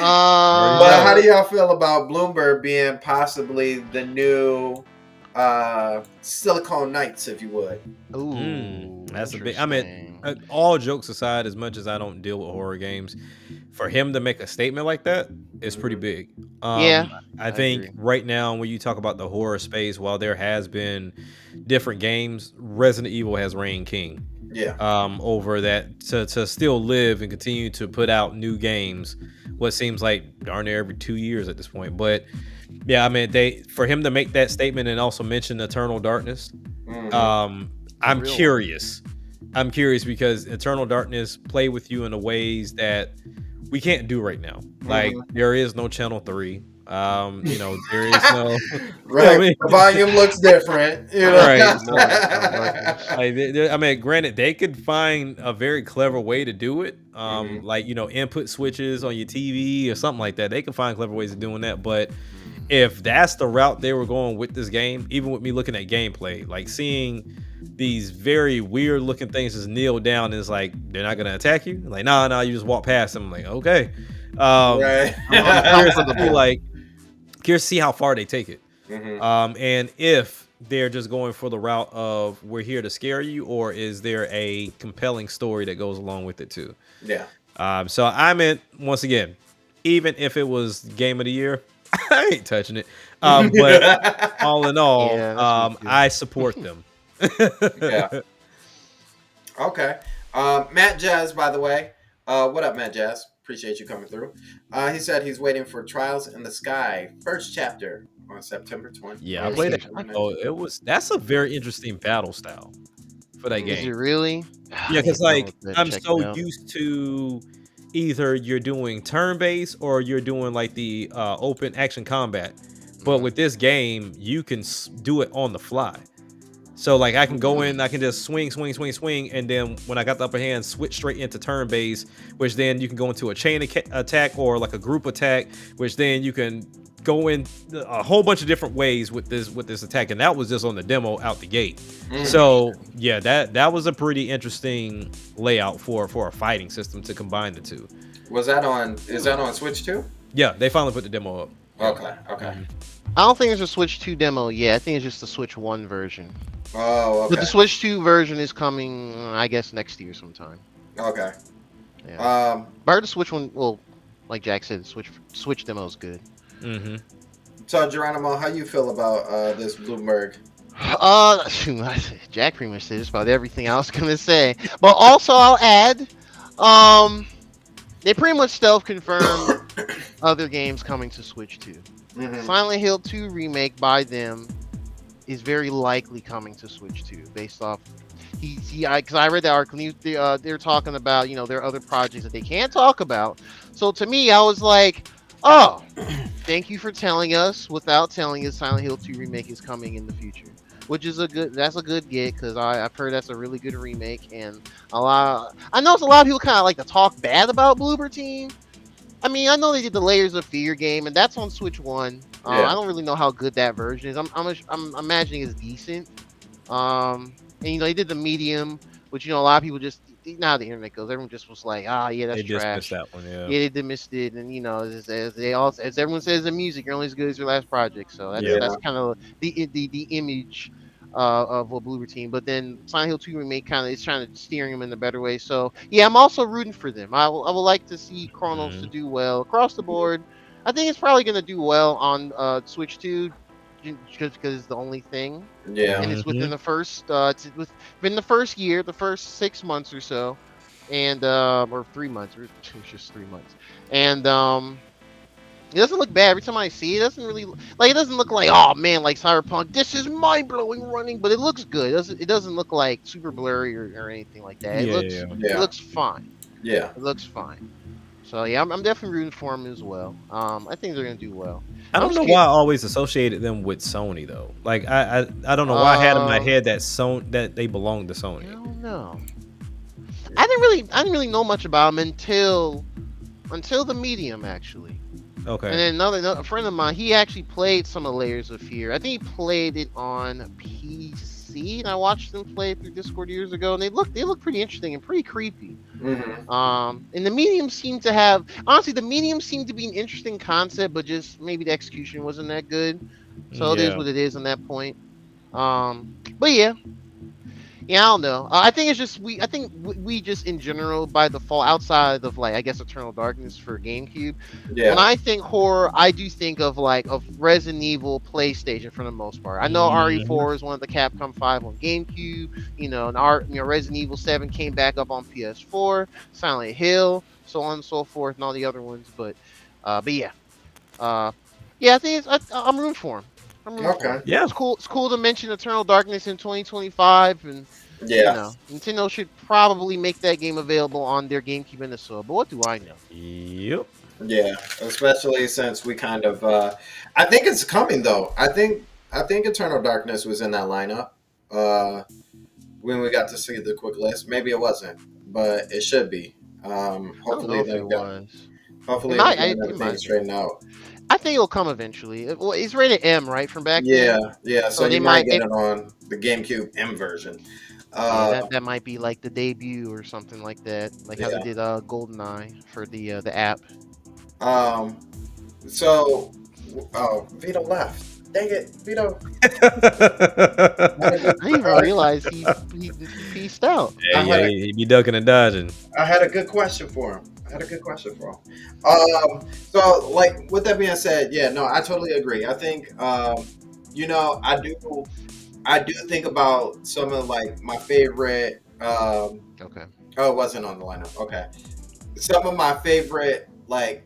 how do y'all feel about Bloomberg being possibly the new Silicon Knights, if you would? Ooh, that's a big. I mean, all jokes aside, as much as I don't deal with horror games, for him to make a statement like that is pretty big. Yeah, I think agree. right now when you talk about the horror space, while there has been different games, Resident Evil has reigned king. Yeah. Over that to still live and continue to put out new games, what seems like darn near every 2 years at this point. But yeah, I mean, for him to make that statement and also mention Eternal Darkness, I'm curious. I'm curious because Eternal Darkness play with you in the ways that we can't do right now. Like there is no Channel 3. You know, there is no right. I mean, the volume looks different. You know? Right. I mean, granted, they could find a very clever way to do it. Like, you know, input switches on your TV or something like that. They can find clever ways of doing that. But if that's the route they were going with this game, even with me looking at gameplay, like seeing these very weird looking things just kneel down and it's like, they're not going to attack you. Like, nah, you just walk past them. I'm like, okay. Right. I'm curious to see how far they take it. And if they're just going for the route of we're here to scare you, or is there a compelling story that goes along with it too? Yeah. So I meant, once again, even if it was game of the year, I ain't touching it. But all in all, I support them. Yeah. Okay. Matt Jazz, by the way. What up, Matt Jazz? Appreciate you coming through. He said he's waiting for Trials in the Sky, first chapter on September 20th. Yeah, I played it. That's a very interesting battle style for that game. Is it really? Yeah, because like I'm so used to either you're doing turn-based or you're doing like the open action combat. But with this game, you can do it on the fly. So like I can go in, I can just swing, and then when I got the upper hand, switch straight into turn base, which then you can go into a chain attack or like a group attack, which then you can go in a whole bunch of different ways with this attack, and that was just on the demo out the gate. So yeah, that was a pretty interesting layout for a fighting system to combine the two. Is that on Switch too? Yeah, they finally put the demo up. Okay. I don't think it's a Switch 2 demo yet. I think it's just the Switch 1 version. Oh, okay. But the Switch 2 version is coming, I guess, next year sometime. Okay. Yeah. But I heard the Switch one, well, like Jack said, the Switch demo is good. So, Geronimo, how you feel about this Bloomberg? Jack pretty much said just about everything I was gonna say. But also, I'll add, they pretty much stealth confirmed other games coming to Switch 2. Silent Hill 2 remake by them is very likely coming to Switch 2, based off because I read the article. They're talking about, you know, there are other projects that they can't talk about. So to me, I was like, oh, thank you for telling us without telling us Silent Hill 2 remake is coming in the future, which is a good get, because I've heard that's a really good remake, and I know it's a lot of people kind of like to talk bad about Bloober Team. I mean, I know they did the Layers of Fear game, and that's on Switch 1. I don't really know how good that version is. I'm imagining it's decent. And you know, they did the Medium, which, you know, a lot of people just, you know how the internet goes. Everyone just was like, yeah, that's trash. They just missed that one, yeah. Yeah, they missed it, and you know, as everyone says in music, you're only as good as your last project. So that's kind of the image of a Bloober Team. But then Silent Hill 2 remake kind of is trying to steer them in a better way. So yeah, I'm also rooting for them. I would like to see Chronos to do well across the board. I think it's probably going to do well on Switch 2. just because it's the only thing, Yeah. and it's within the first within the first year, the first 6 months or so, and or 3 months, or it's just 3 months, and it doesn't look bad. Every time I see it, it doesn't really like it doesn't look like, oh man, like Cyberpunk. This is mind blowing running, but it looks good. It doesn't look like super blurry or anything like that. It Yeah, looks yeah. it Yeah. looks fine. Yeah. It looks fine. So yeah, I'm definitely rooting for them as well. I think they're gonna do well. I I'm don't know scared. why I always associated them with Sony though. Like I don't know why I had in my head that that they belonged to I Sony. don't know. I didn't really know much about them until the Medium actually. Okay. And then another friend of mine, he actually played some of Layers of Fear. I think he played it on PC, and I watched them play it through Discord years ago, and they look pretty interesting and pretty creepy. Mm-hmm. And the Medium seemed to have honestly, the Medium seemed to be an interesting concept, but just maybe the execution wasn't that good. So it is Yeah. what it is on that point. But yeah. Yeah, I don't know. I think it's just I think we just in general by default, outside of like I guess Eternal Darkness for GameCube. Yeah. When I think horror, I do think of Resident Evil PlayStation for the most part. I know RE4 is one of the Capcom 5 on GameCube. And Resident Evil 7 came back up on PS4. Silent Hill, so on and so forth, and all the other ones. But yeah, yeah. I think I'm rooting for him. I'm rooting for him. Okay. Yeah. It's cool. It's cool to mention Eternal Darkness in 2025, and Yeah. Nintendo should probably make that game available on their GameCube and the so. But what do I know? Yep. Yeah. Especially since we kind of, I think it's coming though. I think Eternal Darkness was in that lineup when we got to see the quick list. Maybe it wasn't, but it should be. I don't know Hopefully if they it got was. hopefully It they might- got it everything might be. straightened out. I think it'll come eventually. Well, it's rated M, right, from back Yeah. then. Yeah. So So they you might might- get it on the GameCube M version. Yeah, that might be like the debut or something like that, like how Yeah. they did GoldenEye for the app. So, oh, Vito left. Dang it, Vito. I didn't even realize he pieced out. Yeah, he be ducking and dodging. I had a good question for him. So, like, with that being said, yeah, no, I totally agree. I think, I do think about some of like my favorite. Okay. Oh, it wasn't on the lineup. Okay, some of my favorite like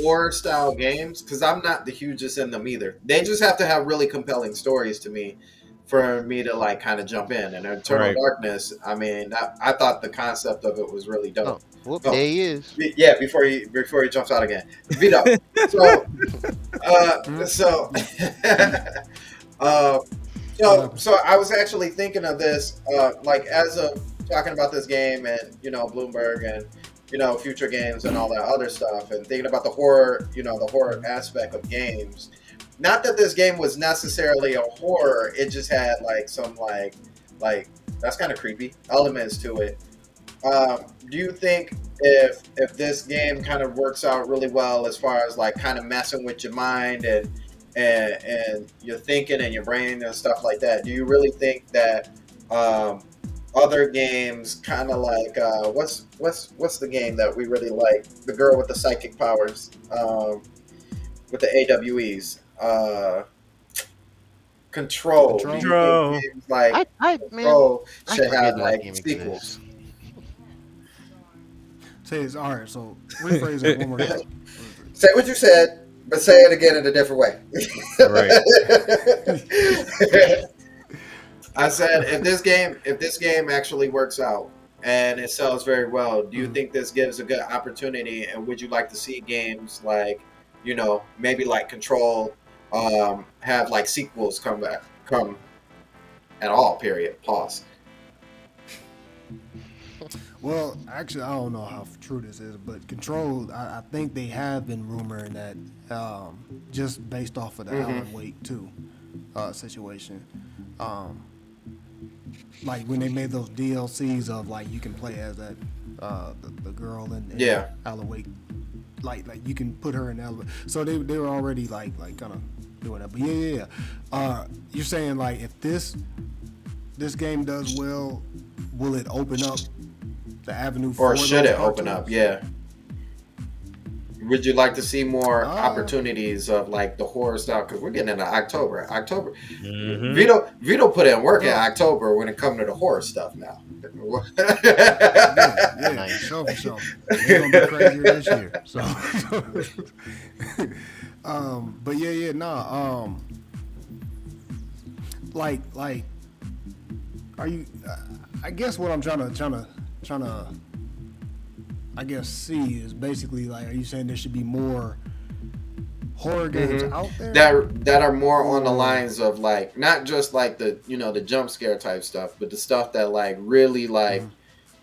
horror style games, because I'm not the hugest in them either. They just have to have really compelling stories to me for me to like kind of jump in. And Eternal Right. Darkness, I mean, I thought the concept of it was really dope. Whoop, Oh. there he is. Yeah, before he jumps out again, Vito. So, so I was actually thinking of this, like as of talking about this game and Bloomberg and future games and all that other stuff, and thinking about the horror aspect of games. Not that this game was necessarily a horror; it just had like some like that's kind of creepy elements to it. Do you think if this game kind of works out really well as far as like kind of messing with your mind and your thinking and your brain and stuff like that, do you really think that other games kind of like what's the game that we really like, the girl with the psychic powers with the AWEs, Control. Do you Control. think games like I Control I should forget have that like game sequels? exists. Say it's all right. So rephrase it one more time. Say what you said, but say it again in a different way. Right. I said if this game actually works out and it sells very well, do you think this gives a good opportunity? And would you like to see games like, maybe like Control, have like sequels come at all? Period. Pause. Well, actually, I don't know how true this is, but Control, I think they have been rumoring that just based off of the Alan Wake 2 situation. Like when they made those DLCs of like you can play as that the girl in Alan Wake, like you can put her in Alan. So they were already like kind of doing that. But yeah. You're saying like if this game does well, will it open up the avenue for Or should those it open up? cartoons? Would you like to see more Uh, opportunities of like the horror style? Because we're getting into October. Mhm. Vito put in work in Well- October when it comes to the horror stuff now. yeah, Nice. for sure, for sure. It's gonna be crazier this year. So, but yeah, nah. Like, are you? I guess what I'm trying to, I guess see is basically like, are you saying there should be more horror games out there? that are more on the lines of like not just like the the jump scare type stuff, but the stuff that like really like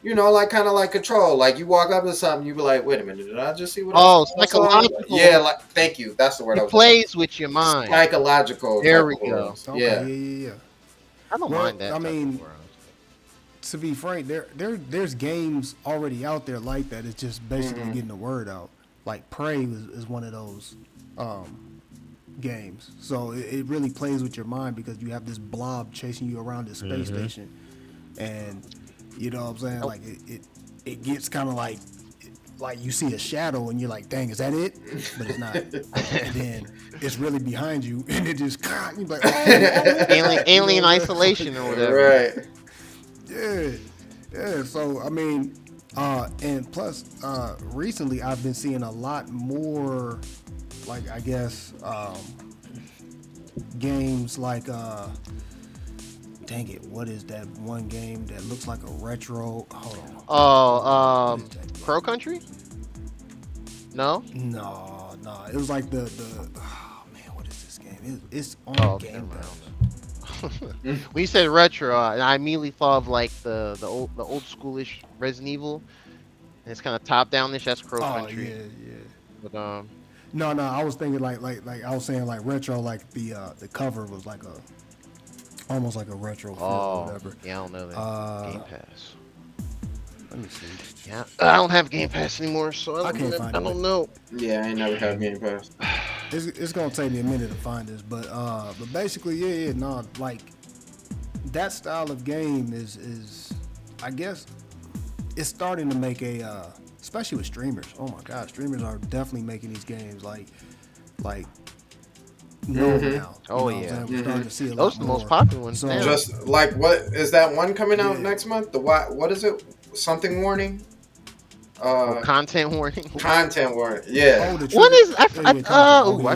like kind of like Control. Like you walk up to something, you be like, wait a minute, did I just see what Oh, I saw? psychological. Yeah, like thank you. That's the word I It was plays with your mind. psychological. There type we of go. horrors. Okay, Yeah. yeah. I don't Well, mind that. I type mean, of horror. To be frank, there's games already out there like that. It's just basically getting the word out. Like Prey is one of those games. So it really plays with your mind because you have this blob chasing you around this space station, and you know what I'm saying. Like it gets kind of like you see a shadow and you're like, dang, is that it? But it's not. And then it's really behind you, and it just you're like, oh, Alien isolation or whatever. Right. Yeah. So I mean, and plus, recently I've been seeing a lot more, like I guess, games like, dang it, what is that one game that looks like a retro? Hold on. Oh, What is that? Crow Country? No. No, it was like the. Oh man, what is this game? It's on Oh, Game never Pass. When you said retro, I immediately thought of like the old schoolish Resident Evil. And it's kind of top downish. That's Crow Oh Country. yeah. But No, I was thinking like I was saying like retro, like the cover was like almost like a retro feel or whatever. yeah, I don't know that. Game Pass. Let me see. Yeah, I don't have Game Pass anymore, so I can't find it. don't know. Yeah, I ain't never had Game Pass. It's gonna take me a minute to find this, but basically, like that style of game is I guess it's starting to make especially with streamers. Oh my god, streamers are definitely making these games like known now. Oh, You know what I'm yeah. saying? We're starting to see a lot Those are the most more. popular ones So- now. Just like what is that one coming out Yeah. next month? The what is it? Something warning? Content warning. Content warning. Yeah. Oh, the What is- I I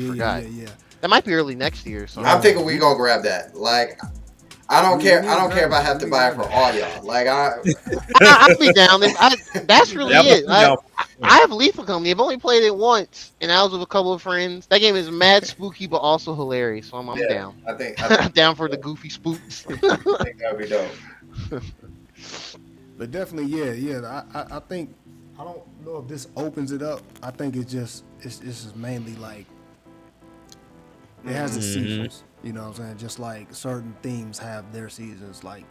forgot. Yeah. That might be early next year. So I'm thinking we gonna grab that. Like I don't We care. need I don't to care if I grab have it. to We buy it need for to all y'all. Like I'll be down. That's really That it. was- yeah. I have Lethal Company. I've only played it once, and I was with a couple of friends. That game is mad spooky, but also hilarious. So I'm yeah, down. I think I'm down for the goofy spooks. I think that'd be dope. But definitely, yeah. I think I don't know if this opens it up. I think it's just mainly like it has its seasons. You know what I'm saying? Just like certain themes have their seasons. Like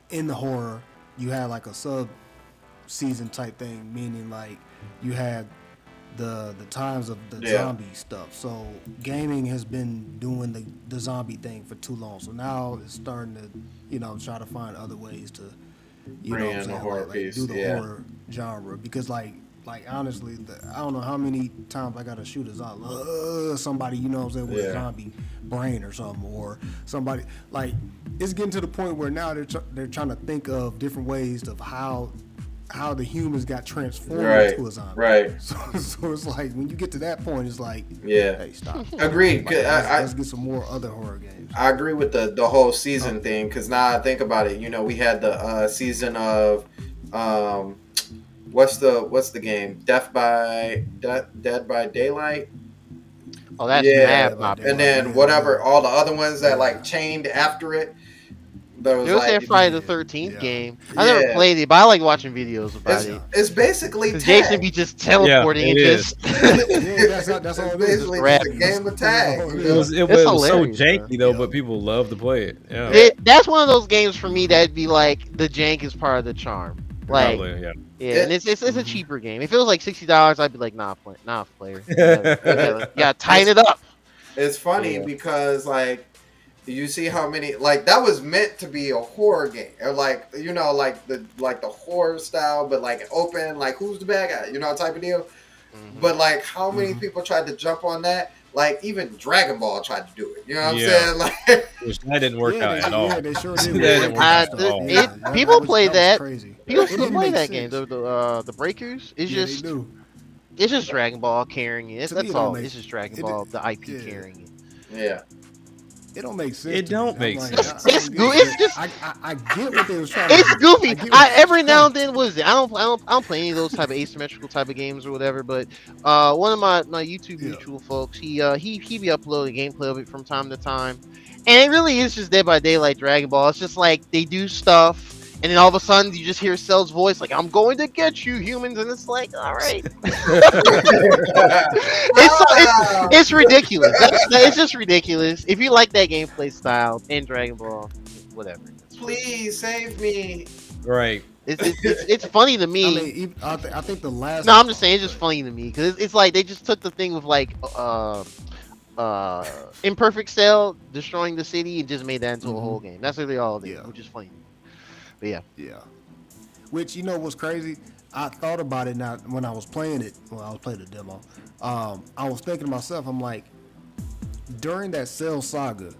in the horror, you have like a sub season type thing, meaning like you had the times of the zombie stuff. So gaming has been doing the zombie thing for too long. So now it's starting to, try to find other ways to, Bring in the horror piece, do the yeah. horror genre. Because like honestly, I don't know how many times I gotta shoot somebody, with a Yeah. zombie brain or something, or somebody like it's getting to the point where now they're trying to think of different ways of how the humans got transformed Right. into a zombie. Right. So it's like when you get to that point, it's like, Yeah. hey, stop. Agreed. Like, I let's get some more other horror games. I agree with the whole season thing because now I think about it. We had the season of what's the game? Dead by Daylight. Oh, that's Yeah. mad popular. And then whatever all the other ones that like chained after it. There was There was that like Friday the 13th Yeah. game. I never Yeah. played it, but I like watching videos about it. it's basically 'Cause tag. Jason be just teleporting Yeah, and it just. Yeah, that's all It's it is. basically grab just a it. game of tag. It was so hilarious, janky man. though, Yeah. but people love to play it. Yeah, That's one of those games for me that'd be like the jank is part of the charm. Like, probably. Yeah. yeah, and it's a cheaper game. If it was like $60, I'd be like, nah, player. You gotta tighten it up. It's funny Yeah. because like you see how many like that was meant to be a horror game or like like the horror style, but like open, like who's the bad guy, type of deal. But like, how many Mhm. people tried to jump on that? Like, even Dragon Ball tried to do it. You know what I'm Yeah. saying? Like, Which that didn't work Yeah, out they, at all. yeah, they sure did. That with didn't work out stuff. at all. Yeah, People was- play was that. crazy. People It still didn't play make that game. sense. The Breakers. It's Yeah, just they do. it's just Dragon Ball carrying it. To me, That's it don't all. make- It's just Dragon it- Ball, the IP yeah. carrying it. yeah. It don't make sense. It to me. don't I'm make like, sense. I It's don't goo- get it's it. just- I get what they was trying to It's do. goofy. I get what- Every now and then, what is it? I don't play any of those type of asymmetrical type of games or whatever. But one of my YouTube Yeah. mutual folks, he be uploading gameplay of it from time to time, and it really is just Dead by Daylight Dragon Ball. It's just like they do stuff, and then all of a sudden you just hear Cell's voice like, "I'm going to get you, humans," and it's like, all right, it's ridiculous. It's just ridiculous. If you like that gameplay style in Dragon Ball, whatever. Please save me. Right. It's funny to me. I mean, I think the last. No, I'm just saying it's just funny to me because it's like they just took the thing with like imperfect cell destroying the city and just made that into a Mhm. whole game. That's literally all it is, Yeah. which is funny. But yeah, Yeah. Which, you know what's crazy? I thought about it now when I was playing it. Well, I was playing the demo. I was thinking to myself, I'm like, during that Cell saga,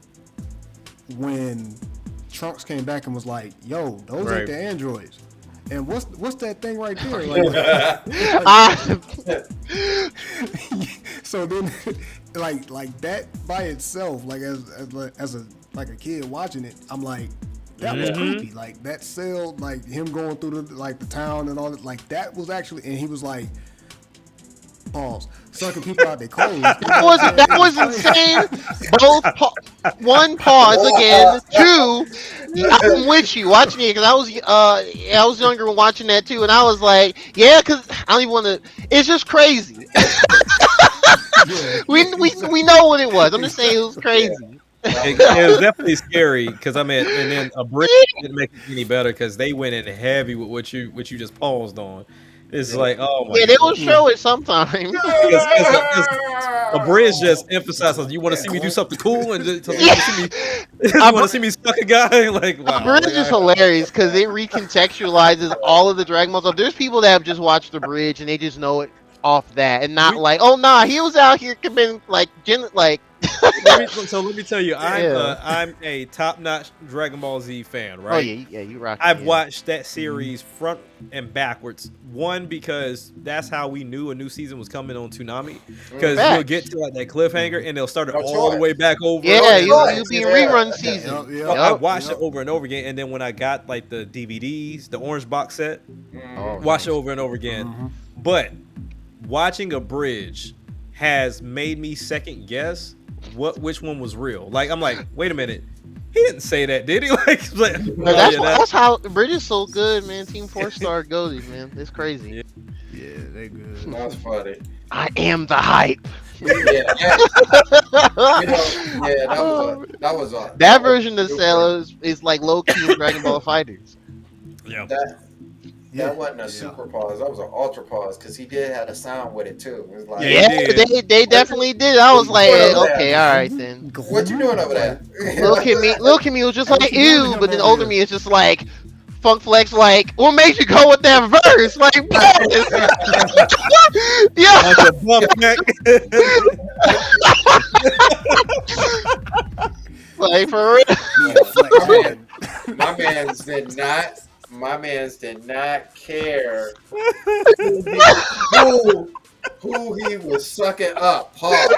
when Trunks came back and was like, "Yo, those Right. ain't the androids." And what's that thing right there? Like, Ah, so then, like that by itself, like as a like a kid watching it, I'm like, that was creepy. Like that Cell, like him going through the town and all that, like that was actually, and he was like, pause, sucking people out their clothes. that was insane. Both one pause again. Two, I'm with you watching it because I was younger when watching that too, and I was like, yeah, because I don't even want to. It's just crazy. Yeah. we know what it was. I'm just saying it was crazy. It was definitely scary because I mean, and then a break didn't make it any better because they went in heavy with what you just paused on. It's like, oh my Yeah, they will God. show it sometime. Because a bridge just emphasizes you want to see me do something cool and just, you want to see me stuck a guy like wow. The bridge is hilarious because it recontextualizes all of the Dragon Ball stuff. There's people that have just watched the bridge and they just know it off that and not like, oh nah, he was out here committing like Let me tell you, Yeah. I'm a top-notch Dragon Ball Z fan, right? Oh yeah, you rock. I've watched that series front and backwards. One, because that's how we knew a new season was coming on Toonami. Because Facts. you'll get to like that cliffhanger and they'll start it No all the choice. way back over. Yeah, and you'll be in rerun season. Yeah. I Yup. watched it over and over again, and then when I got like the DVDs, the orange box set, Oh, watch it over and over again. But watching a bridge has made me second guess which one was real. Like I'm like, wait a minute, he didn't say that, did he? No, that's how the bridge is so good, man. Team 4-star goated, man. It's crazy. Yeah, they good. That was funny. I am the hype. Yeah, that was a That version of Cell is like low key Dragon Ball Fighters. Yeah. That wasn't a super pause. That was an ultra pause because he did have a sound with it too. It was like, Yeah, Yeah, they definitely did. I was like, okay, all right then. what you doing over there? Little Kimmy was just like, ew, but then older me is just like, Funk Flex, like, what makes you go with that verse? Like, yeah. Like a buff neck. Like, for real. My man's did not care who he was sucking up. Pause.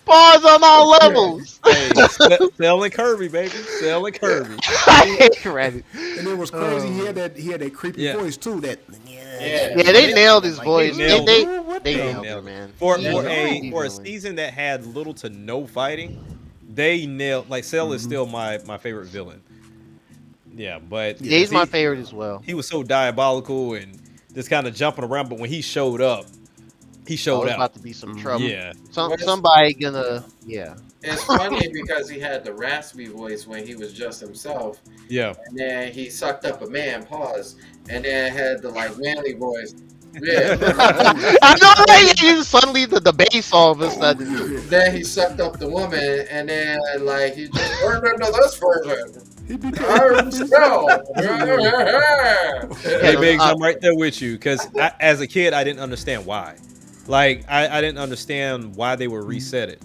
Pause on all levels. Hey, Cell and Kirby, baby. Cell and Kirby. I hate Reddit. And it was crazy. He had that creepy Yeah. voice too. That Yeah. Yeah, they nailed his voice. nailed They They nailed nailed it, man. For He- for he a villain. season that had little to no fighting, they nailed. Like Cell is still my favorite villain. Yeah, but Yeah, he's my favorite as well. He was so diabolical and just kind of jumping around. But when he showed up, he Oh, showed it's out. about to be some trouble. Yeah, Somebody gonna, yeah. It's funny because he had the raspy voice when he was just himself, yeah. and then he sucked up a man. Pause, and then had the like manly voice. Yeah. I know, right? You suddenly the bass all of a sudden. Then he sucked up the woman, and then like he just turned into this version. he be I'm Cell. Hey, Biggs, I'm right there with you because as a kid, I didn't understand why. Like I didn't understand why they would reset it.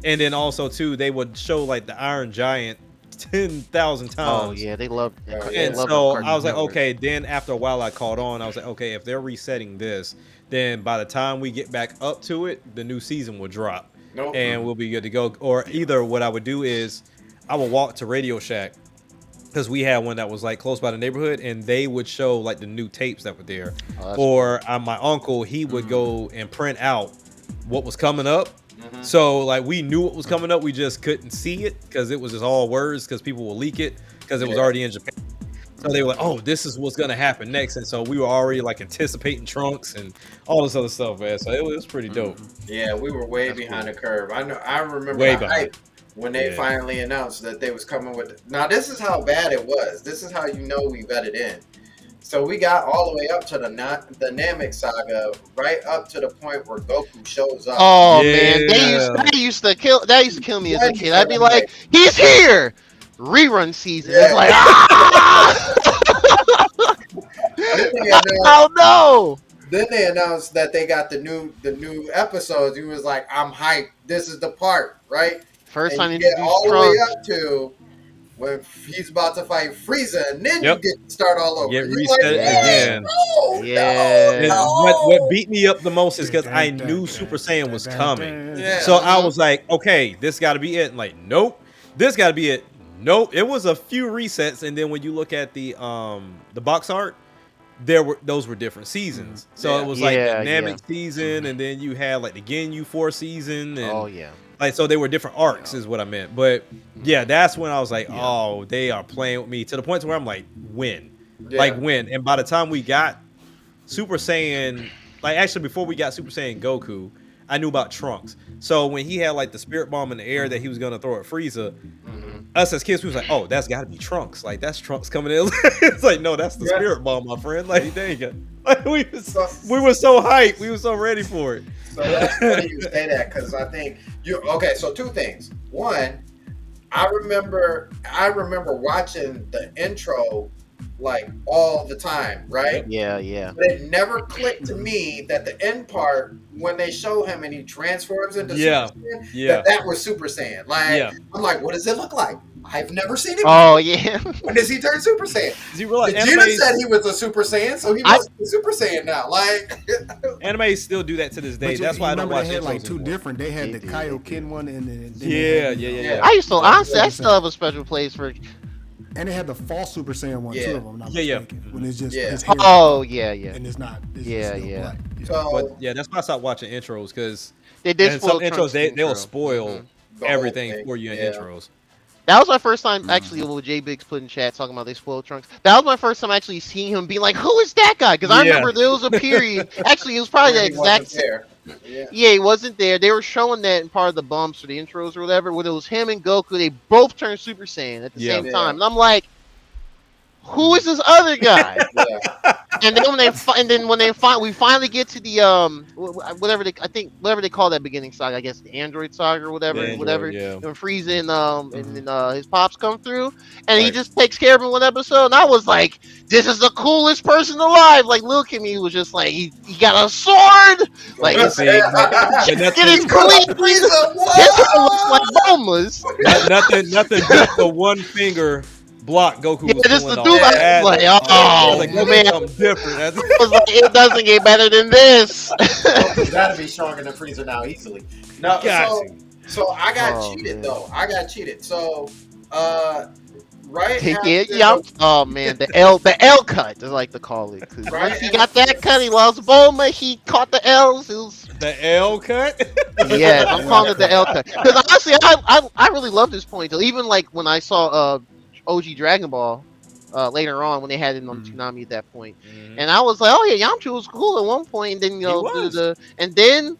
And then also too, they would show like the Iron Giant 10,000 times. Oh yeah, they love. Oh, They yeah. And love so Cartoon I was like, Network. okay. Then after a while, I caught on. I was like, okay, if they're resetting this, then by the time we get back up to it, the new season will drop, Nope. and we'll be good to go. Or either what I would do is I would walk to Radio Shack because we had one that was like close by the neighborhood, and they would show like the new tapes that were there. Oh, that's Or my uncle, he would go and print out what was coming up. Mm-hmm. So like we knew what was coming up, we just couldn't see it because it was just all words because people will leak it because it was already in Japan. So they were like, "Oh, this is what's gonna happen next," and so we were already like anticipating Trunks and all this other stuff, man. So it was pretty dope. Yeah, we were way behind the curve. I know. I remember Way the behind. hype when they Yeah. finally announced that they was coming with. Now this is how bad it was. This is how you know we vetted in. So we got all the way up to the Namek saga, right up to the point where Goku shows up. Oh Yeah. man, that used to kill me as a kid. I'd be like, he's here. Rerun season. Yeah. It's like, ah! Then they announced- Oh no! Then they announced that they got the new episodes. He was like, "I'm hyped. This is the part, right?" First And time you you get introduced all the way Trunks. up to when he's about to fight Frieza, and then Yep. you get to start all over. Get You're reset like, again. No, Yeah. And no, what beat me up the most is because I knew Super Saiyan was coming. Yeah. So I was like, okay, this got to be it. And like, nope, this got to be it. Nope. It was a few resets, and then when you look at the box art, those were different seasons. So Yeah. it was like the Yeah, Namek season, and then you had like the Ginyu 4 season, and Oh yeah. like so they were different arcs, is what I meant. But yeah, that's when I was like, oh, they are playing with me to the point to where I'm like, when, Yeah. like when. And by the time we got Super Saiyan, like actually before we got Super Saiyan Goku, I knew about Trunks. So when he had like the spirit bomb in the air that he was gonna throw at Frieza, us as kids, we was like, oh, that's got to be Trunks. Like that's Trunks coming in. It's like, no, that's the Yeah. spirit bomb, my friend. Like dang it. Like, we were so hyped. We were so ready for it. So that's funny you say that because I think you okay. So two things. One, I remember watching the intro like all the time, right? Yeah, yeah. But it never clicked to me that the end part when they show him and he transforms into Yeah. Super Saiyan, Yeah. that was Super Saiyan. Like Yeah. I'm like, what does it look like? I've never seen him. Oh yeah. When does he turn Super Saiyan? Do you realize Vegeta said he was a Super Saiyan, so he must be Super Saiyan now. Like, anime still do that to this day. But That's why I don't remember watch they had intros like two anymore. different. They had They the did, Kaioken one, and then they Yeah, had, yeah. I used to honestly, I still have a special place for. And they had the false Super Saiyan one Yeah. too. If I'm not Yeah. mistaken. When it's just Yeah. his hair, Oh yeah, yeah. and it's not. It's Yeah, still yeah. black. so But yeah, that's why I stopped watching intros because They did in spoil some intros Trunks' they'll intro. spoil Mhm. the whole everything thing, for you in yeah. intros. That was my first time actually. What J Biggs put in chat talking about they spoiled Trunks. That was my first time actually seeing him being like, "Who is that guy?" Because I Yeah. remember there was a period. Actually, it was probably the He wasn't exact. there. Yeah. Yeah, he wasn't there. They were showing that in part of the bumps or the intros or whatever, where it was him and Goku. They both turned Super Saiyan at the Yeah. same Yeah. time, and I'm like, "Who is this other guy?" Yeah. And then when we finally get to the whatever they call that beginning saga, I guess the Android saga or whatever, The Android, whatever. yeah. When Frieza and then his pops come through, and he just takes care of him one episode, and I was like, "This is the coolest person alive!" Like Lil Kimmy was just like, he got a sword, like his See, but skin nothing, is clean. Frieza, His hair looks like Bulma's. nothing beat the one finger block Goku Yeah, was just pulling the off. dude. I That- was like, I oh was like, that man, is something different. I was like, it doesn't get better than this. Goku's gotta be stronger than Frieza now easily. No, Got so, to. so I got Oh, cheated man. though. I got cheated. So, right Yeah, after, yeah. Oh man, the L cut, I like to call it. 'Cause Right once he after- got that cut, he lost Bulma. He caught the L's. It was, The L cut. yeah, I'm calling it the L cut. Because honestly, I really love this point. Even like when I saw OG Dragon Ball later on when they had it on Toonami at that point, and I was like, oh yeah, Yamcha was cool at one point, and then you know, was. and then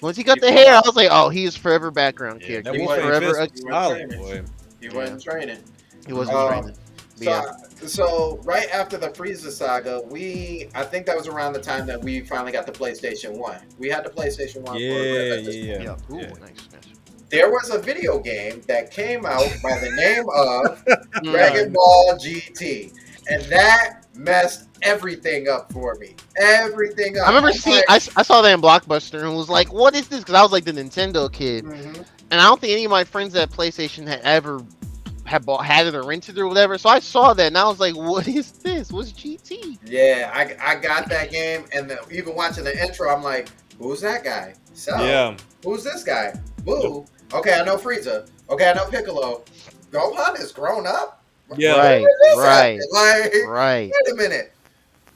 once he got the hair, I was like, oh, he is forever background character. that He's Wolfgang forever. Fist was solid, boy. he wasn't training. He wasn't training. But yeah. So right after the Frieza saga, I think that was around the time that we finally got the PlayStation 1. We had the PlayStation 1 for a grip at this point. Yeah. Ooh, Yeah. nice. There was a video game that came out by the name of Mm. Dragon Ball GT. And that messed everything up for me. Everything up. I remember I'm seeing. like, I saw that in Blockbuster and was like, "What is this?" Because I was like the Nintendo kid, mhm. and I don't think any of my friends at PlayStation had ever had it or rented or whatever. So I saw that and I was like, "What is this? What's GT?" Yeah, I got that game, and even watching the intro, I'm like, who's that guy? So, Yeah. who's this guy? Boo. Okay, I know Frieza. Okay, I know Piccolo. Gohan is grown up? Yeah. Right, Where is this right, at? Like, right. wait a minute.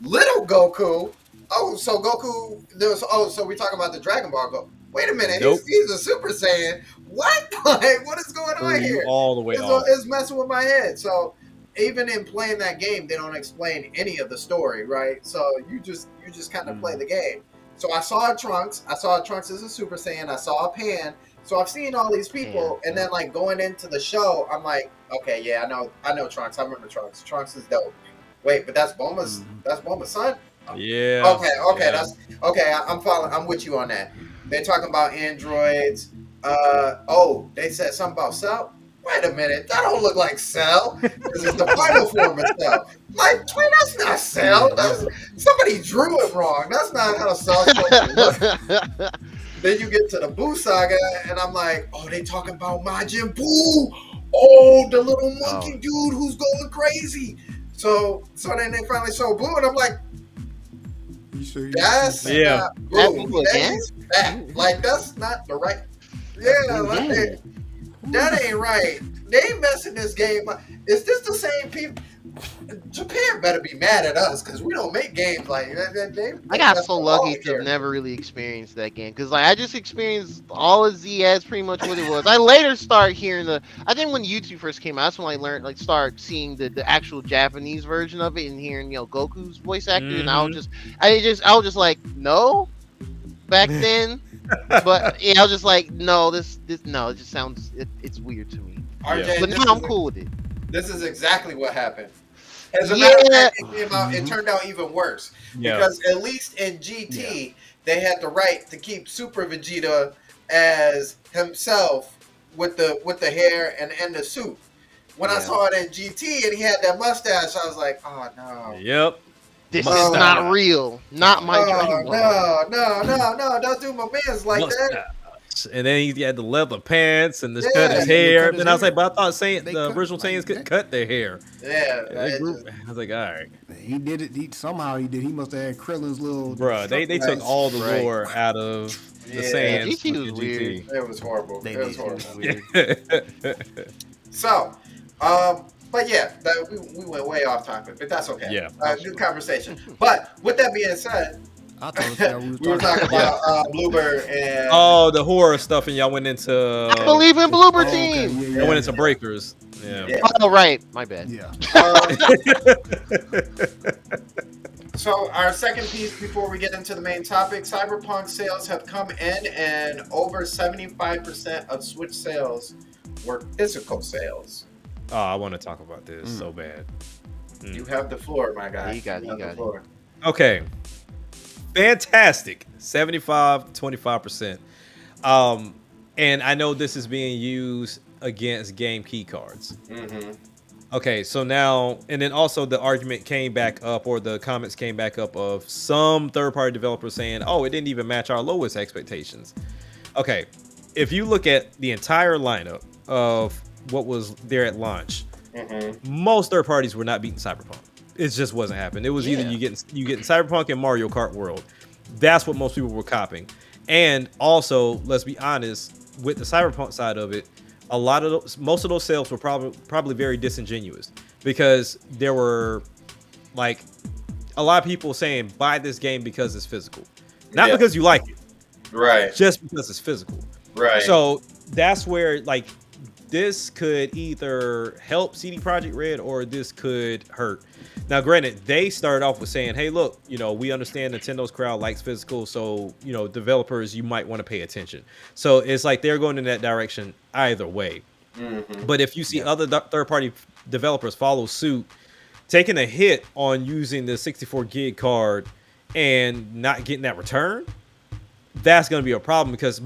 Little Goku. Oh, so Goku. So we talking about the Dragon Ball Go. Wait a minute. Nope. He's a Super Saiyan. What? Like, what is going Threw on you here? all the way off. It's messing with my head. So even in playing that game, they don't explain any of the story, right? So you just kind of play the game. So I saw Trunks. I saw Trunks as a Super Saiyan. I saw Pan. So I've seen all these people, and then like going into the show, I'm like, okay, yeah, I know Trunks. I remember Trunks. Trunks is dope. Wait, but that's Bulma's son. Yeah. Okay, Yeah. that's okay. I'm following. I'm with you on that. They're talking about androids. Oh, they said something about Cell. Wait a minute, that don't look like Cell. This is the final form of Cell. Like, wait, that's not Cell. Somebody drew it wrong. That's not how Cell's supposed to look. Then you get to the Buu saga, and I'm like, oh, they talking about Majin Buu. Oh, the little monkey dude who's going crazy. So then they finally show Buu, and I'm like, that's Yeah. not That Buu. Buu again? He's fat. Like, that's not the right. Yeah, like, that ain't right. They ain't messing this game up. Is this the same people? Japan better be mad at us because we don't make games like that. I got so lucky to have never really experienced that game because like I just experienced all of Z as pretty much what it was. I later start hearing I think when YouTube first came out, that's when I learned start seeing the actual Japanese version of it and hearing Goku's voice actor, and I was just like no back then, but yeah, I was just like no, this no, it just sounds it's weird to me. RJ, But now I'm cool with it. This is exactly what happened. As a matter of fact, it turned out even worse. Yeah. Because at least in GT, they had the right to keep Super Vegeta as himself with the hair and the suit. When I saw it in GT and he had that mustache, I was like, oh no. Yep. This is not real. Not my Dragon Ball. No, don't do my man's like that. And then he had the leather pants and cut his hair. And I was like, but I thought the original Saiyans could cut their hair. Yeah. I was like, all right. He did it. Somehow he did. He must have had Krillin's little. Bruh, they took all the lore out of the Saiyans. GT was weird. It was horrible. It was horrible. Weird. So, but yeah, we went way off topic, but that's okay. Yeah. Good conversation. But with that being said, I thought we were talking about Bluebird and the horror stuff, and y'all went into. I believe in Bloober Team. Y'all went into Breakers. Yeah. Oh right, my bad. Yeah. So our second piece before we get into the main topic, Cyberpunk sales have come in, and over 75% of Switch sales were physical sales. Oh, I want to talk about this so bad. You have the floor, my guy. You got it. Okay. Fantastic. 25%. And I know this is being used against game key cards. Mm-hmm. Okay, so now, and then also the argument came back up, or the comments came back up of some third-party developers saying, oh, it didn't even match our lowest expectations. Okay, if you look at the entire lineup of what was there at launch, most third parties were not beating Cyberpunk. It just wasn't happening. It was either you getting Cyberpunk and Mario Kart World. That's what most people were copying. And also, let's be honest, with the Cyberpunk side of it, most of those sales were probably very disingenuous, because there were like a lot of people saying buy this game because it's physical, not because you like it, right? Just because it's physical, right? So that's where like this could either help CD Projekt Red or this could hurt. Now, granted, they started off with saying, hey, look, we understand Nintendo's crowd likes physical, so, developers, you might want to pay attention. So it's like they're going in that direction either way. Mm-hmm. But if you see other third-party developers follow suit, taking a hit on using the 64 gig card and not getting that return, that's going to be a problem, because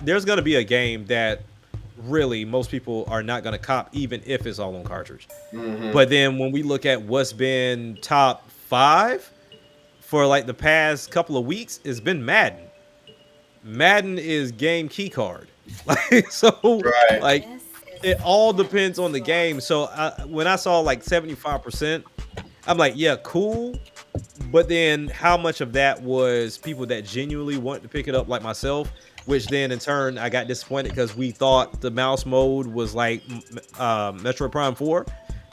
there's going to be a game that really most people are not going to cop, even if it's all on cartridge. But then when we look at what's been top PS5 for like the past couple of weeks has been Madden. Madden is game key card. Like so, Right. like This is it all fan depends on the sauce. game. So when I saw like 75%, I'm like, yeah, cool. But then how much of that was people that genuinely wanted to pick it up, like myself, which then in turn I got disappointed because we thought the mouse mode was like Metro Prime 4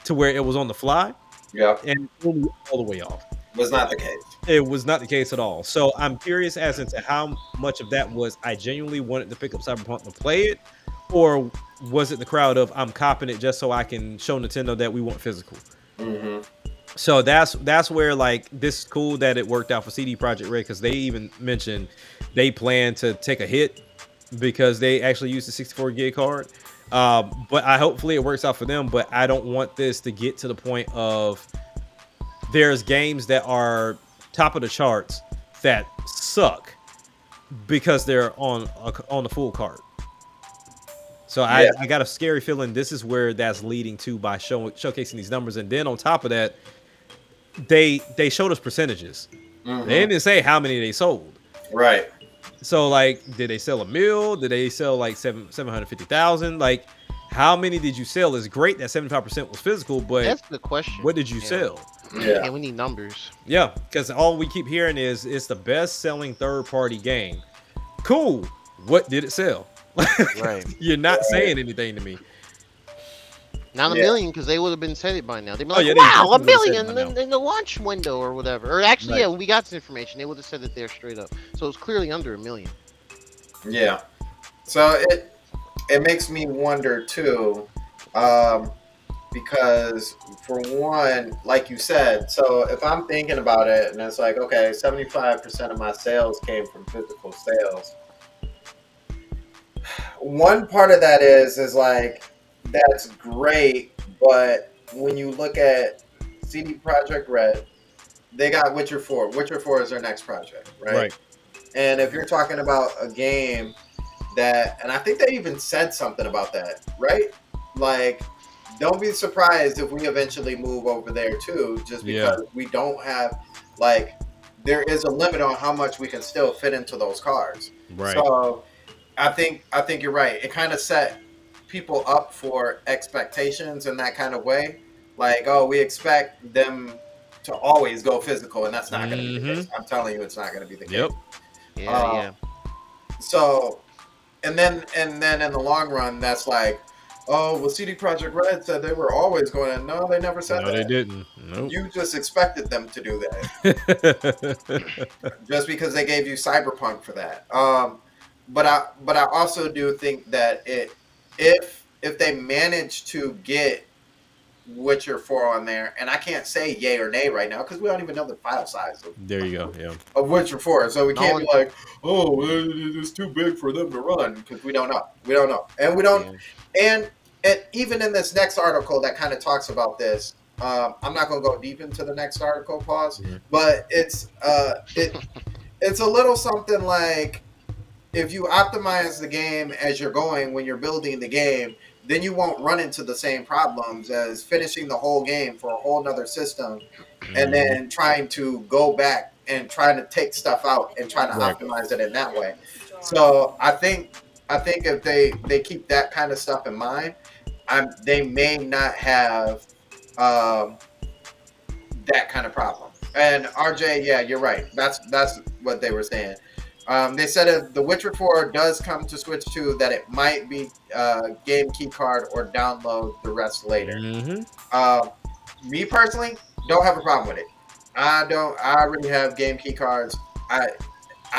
to where it was on the fly Yeah. and it threw me all the way off. Was not the case. It was not the case at all. So I'm curious as into how much of that was I genuinely wanted to pick up Cyberpunk to play it, or was it the crowd of I'm copping it just so I can show Nintendo that we want physical. Mm-hmm. So that's where like this is cool that it worked out for CD Projekt Red because they even mentioned they plan to take a hit because they actually used the 64 gig card. But hopefully it works out for them. But I don't want this to get to the point of there's games that are top of the charts that suck because they're on the full card. So Yeah. I got a scary feeling this is where that's leading to by showcasing these numbers, and then on top of that, they showed us percentages. Mm-hmm. They didn't say how many they sold. Right. So like, did they sell a mil? Did they sell like 750,000? Like, how many did you sell? It's great that 75% was physical, but That's the question. what did you Yeah. sell? Yeah. We need numbers. Yeah, because all we keep hearing is it's the best selling third party game. Cool. What did it sell? Right. You're not saying anything to me. Not a Yeah. million, because they would have been said it by now. They'd be Oh, like, yeah, they wow, a definitely would've said it million by now. in the launch window or whatever. Or actually, Right. yeah, when we got this information, they would have said it there straight up. So it's clearly under a million. Yeah. So it makes me wonder too, because for one, like you said, so if I'm thinking about it and it's like, okay, 75% of my sales came from physical sales. One part of that is like, that's great, but when you look at CD Projekt Red, they got Witcher 4. Witcher 4 is their next project, right? And if you're talking about a game that, and I think they even said something about that, right? Like, don't be surprised if we eventually move over there too, just because we don't have, like, there is a limit on how much we can still fit into those cars. Right. So I think you're right. It kind of set people up for expectations in that kind of way. Like, oh, we expect them to always go physical, and that's not going to be the case. I'm telling you, it's not going to be the case. Yep. Yeah, So, and then in the long run, that's like, oh, well, CD Projekt Red said they were always going to. No, they never said No, that. they didn't. Nope. You just expected them to do that just because they gave you Cyberpunk for that. But I also do think that if they manage to get Witcher 4 on there, and I can't say yay or nay right now because we don't even know the file size There you go. Yeah. of Witcher 4, so we can't No be like, oh, it's too big for them to run because we don't know. We don't know, and we don't. And even in this next article that kind of talks about this, I'm not going to go deep into the next article, pause, but it's a little something like, if you optimize the game as you're going when you're building the game, then you won't run into the same problems as finishing the whole game for a whole nother system and then trying to go back and trying to take stuff out and trying to optimize it in that way. So I think if they keep that kind of stuff in mind, they may not have that kind of problem. And RJ, yeah, you're right. That's what they were saying. They said if The Witcher 4 does come to Switch 2, that it might be game key card or download the rest later. Me personally, don't have a problem with it. I already have game key cards. I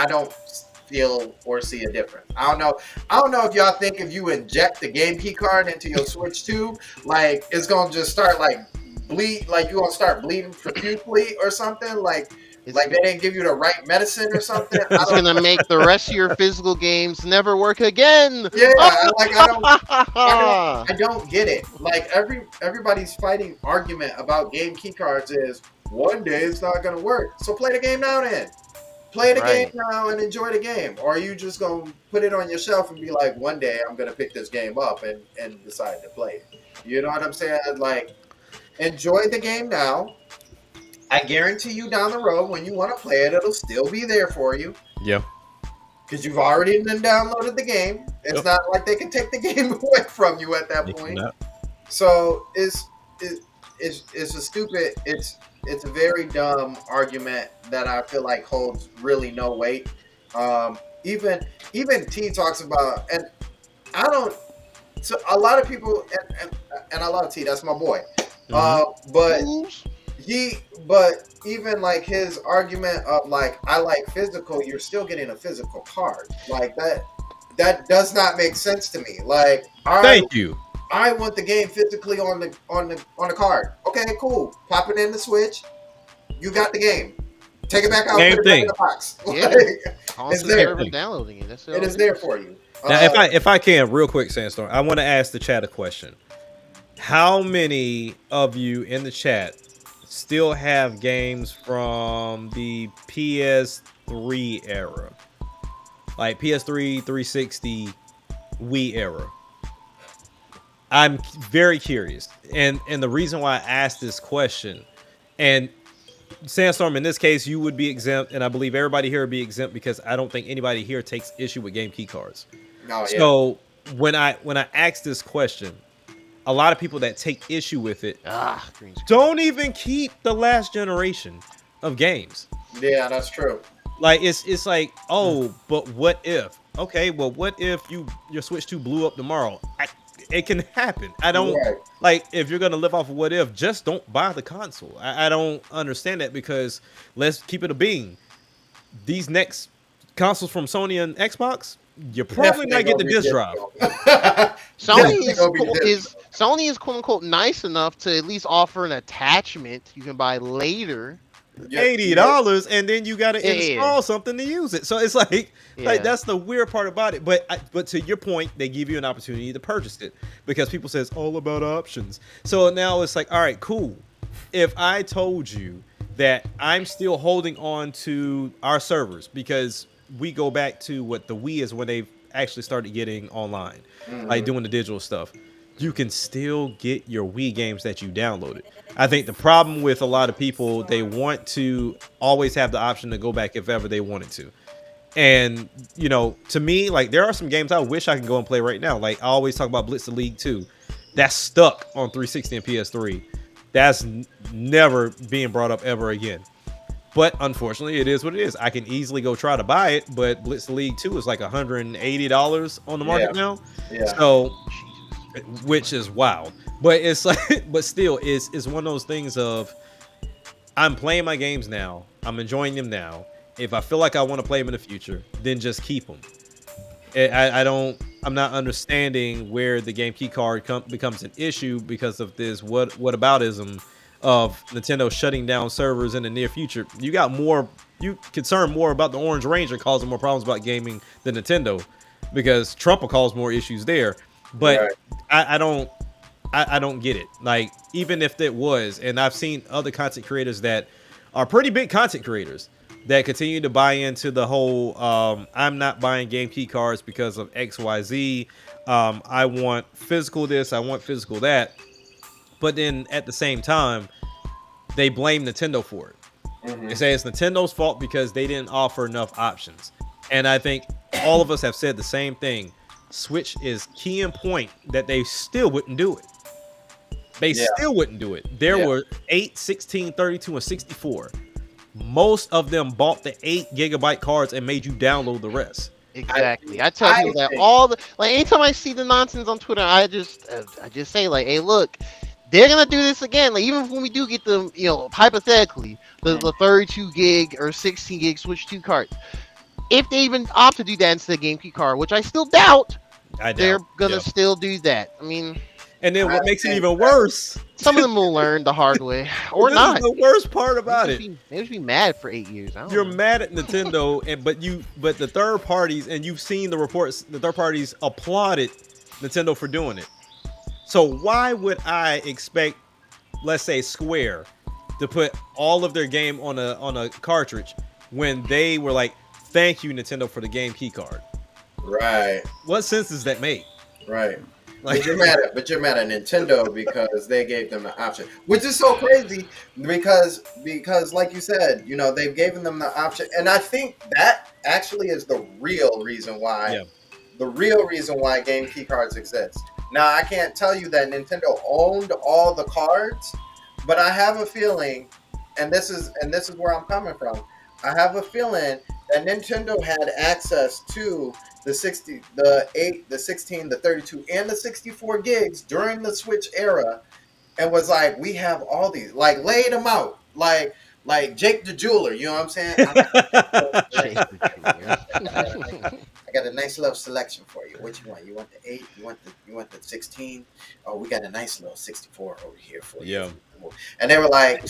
don't feel or see a difference. I don't know if y'all think if you inject the game key card into your Switch 2, like it's gonna just start like bleed, like you gonna start bleeding profusely or something, like they didn't give you the right medicine or something. It's gonna make the rest of your physical games never work again. Yeah, I don't get it. Like everybody's fighting argument about game key cards is one day it's not gonna work. So play the game now then. Play the game now and enjoy the game. Or are you just gonna put it on your shelf and be like, one day I'm gonna pick this game up and decide to play it. You know what I'm saying? Like, enjoy the game now. I guarantee you down the road when you want to play it, it'll still be there for you. Yeah. Because you've already been downloaded the game. It's not like they can take the game away from you at that point. So it's a stupid. It's a very dumb argument that I feel like holds really no weight. Even T talks about, and I don't. So a lot of people, and I love T. That's my boy. But even like his argument of like, I like physical, you're still getting a physical card. Like that does not make sense to me. Like, Thank you. I want the game physically on the card. Okay, cool. Pop it in the Switch. You got the game. Take it back out. Same put it thing. Back in the box. Yeah. It's there. Downloading it. That's it is there for you. Now, if I can, real quick, Sandstorm, I want to ask the chat a question. How many of you in the chat still have games from the PS3 era, like PS3, 360, Wii era? I'm very curious, and the reason why I asked this question, and Sandstorm, in this case, you would be exempt, and I believe everybody here would be exempt because I don't think anybody here takes issue with game key cards. So when I ask this question, a lot of people that take issue with it don't even keep the last generation of games. Yeah, that's true. Like it's like, oh, but what if? Okay, well, what if your Switch 2 blew up tomorrow? It can happen. I don't like, if you're gonna live off of what if, just don't buy the console. I don't understand that, because let's keep it a bean. These next consoles from Sony and Xbox, you're probably not getting the disc drive. Sony is quote unquote nice enough to at least offer an attachment you can buy later. $80, and then you got to install something to use it. So it's like that's the weird part about it. But to your point, they give you an opportunity to purchase it because people say it's all about options. So now it's like, all right, cool. If I told you that I'm still holding on to our servers because we go back to what the Wii is when they've actually started getting online, like doing the digital stuff, you can still get your Wii games that you downloaded. I think the problem with a lot of people, they want to always have the option to go back if ever they wanted to. And, you know, to me, like, there are some games I wish I can go and play right now. Like, I always talk about Blitz the League 2. That's stuck on 360 and PS3. That's never being brought up ever again. But unfortunately, it is what it is. I can easily go try to buy it, but Blitz the League 2 is like $180 on the market now. Yeah. So, which is wild. But it's like, but still, it's one of those things of, I'm playing my games now. I'm enjoying them now. If I feel like I want to play them in the future, then just keep them. I'm not understanding where the game key card becomes an issue because of this whataboutism of Nintendo shutting down servers in the near future. You concern more about the Orange Ranger causing more problems about gaming than Nintendo, because Trump will cause more issues there. But I don't get it. Like, even if it was, and I've seen other content creators that are pretty big content creators that continue to buy into the whole I'm not buying game key cards because of XYZ. I want physical this, I want physical that. But then at the same time, they blame Nintendo for it. They say it's Nintendo's fault because they didn't offer enough options. And I think all of us have said the same thing. Switch is key in point that they still wouldn't do it. They still wouldn't do it. There were 8, 16, 32, and 64. Most of them bought the 8 gigabyte cards and made you download the rest. Exactly. I tell you that all the, like, anytime I see the nonsense on Twitter, I just say, like, hey, look, they're gonna do this again. Like, even when we do get them, you know, hypothetically, the 32 gig or 16 gig Switch 2 cards, if they even opt to do that instead of GameCube card, which I still doubt, they're gonna still do that. I mean, and then what makes it even worse, some of them will learn the hard way, or this not. Is the worst part about it. They just be mad for 8 years. You're mad at Nintendo, but the third parties, and you've seen the reports, the third parties applauded Nintendo for doing it. So why would I expect, let's say, Square to put all of their game on a cartridge when they were like, "Thank you, Nintendo, for the game key card"? Right. What sense does that make? Right. Like, but you're mad at Nintendo because they gave them the option, which is so crazy because like you said, you know, they've given them the option, and I think that actually is yeah, the real reason why game key cards exist. Now I can't tell you that Nintendo owned all the cards, but I have a feeling, and this is where I'm coming from. I have a feeling that Nintendo had access to the 60, the 8, the 16, the 32, and the 64 gigs during the Switch era, and was like, we have all these, like laid them out, like Jake the Jeweler. You know what I'm saying? I got Jake the I got a nice little selection for you. What you want? You want the 8? You want the 16? Oh, we got a nice little 64 over here for you. yeah, And they were like,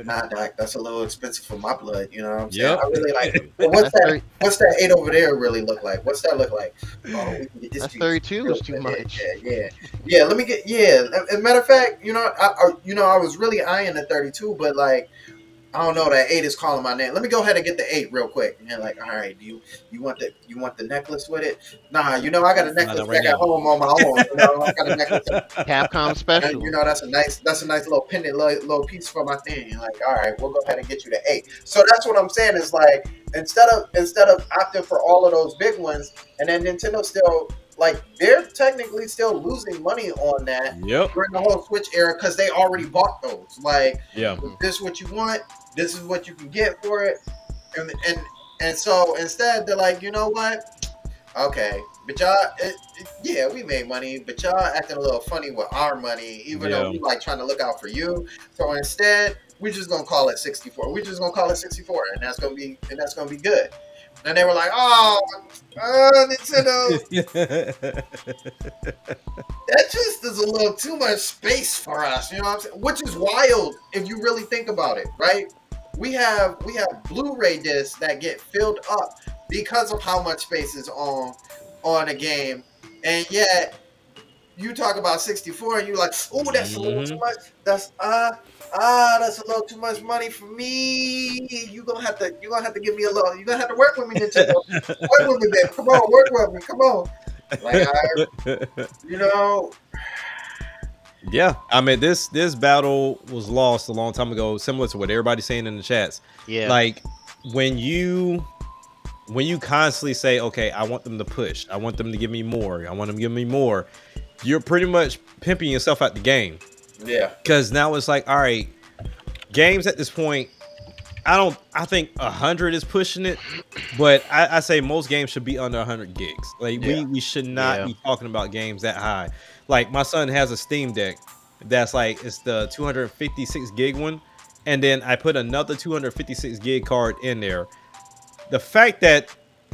nah, Doc, that's a little expensive for my blood. You know what I'm saying? yep. I really like it. But what's that 8 over there really look like? What's that look like? Oh, we can get this. That's juice 32 real is too quick. much. Yeah. Let me get. Yeah. As a matter of fact, I was really eyeing the 32, but like, I don't know, that 8 is calling my name. Let me go ahead and get the 8 real quick. And they're like, all right, do you want the necklace with it? Nah, I got a necklace right back at now. home on my own. I got a necklace. Capcom special. And, that's a nice little pendant, little piece for my thing. Like, all right, we'll go ahead and get you the 8. So that's what I'm saying is like, instead of opting for all of those big ones, and then Nintendo still, like, they're technically still losing money on that Yep. during the whole Switch era because they already bought those. Like, Yeah. if this is what you want, this is what you can get for it, and so instead they're like, you know what? Okay, but y'all, yeah, we made money, but y'all acting a little funny with our money, even though we like trying to look out for you. So instead, we're just gonna call it 64. We're just gonna call it 64, and that's gonna be good. And they were like, oh Nintendo, that just is a little too much space for us. You know what I'm saying? Which is wild if you really think about it, right? We have Blu-ray discs that get filled up because of how much space is on a game, and yet you talk about 64 and you're like, oh, that's a little too much. That's a little too much money for me. You're gonna have to give me a little. You're gonna have to work with me, Nintendo. Work with me, baby. Come on, work with me. Come on. Like, Yeah, I mean this battle was lost a long time ago, similar to what everybody's saying in the chats. Yeah. Like when you constantly say, okay, I want them to push, I want them to give me more, I want them to give me more, you're pretty much pimping yourself out the game. Yeah. Because now it's like, all right, games at this point, I think 100 is pushing it, but I say most games should be under 100 gigs. Like we should not be talking about games that high. Like my son has a Steam Deck that's like, it's the 256 gig one, and then I put another 256 gig card in there. The fact that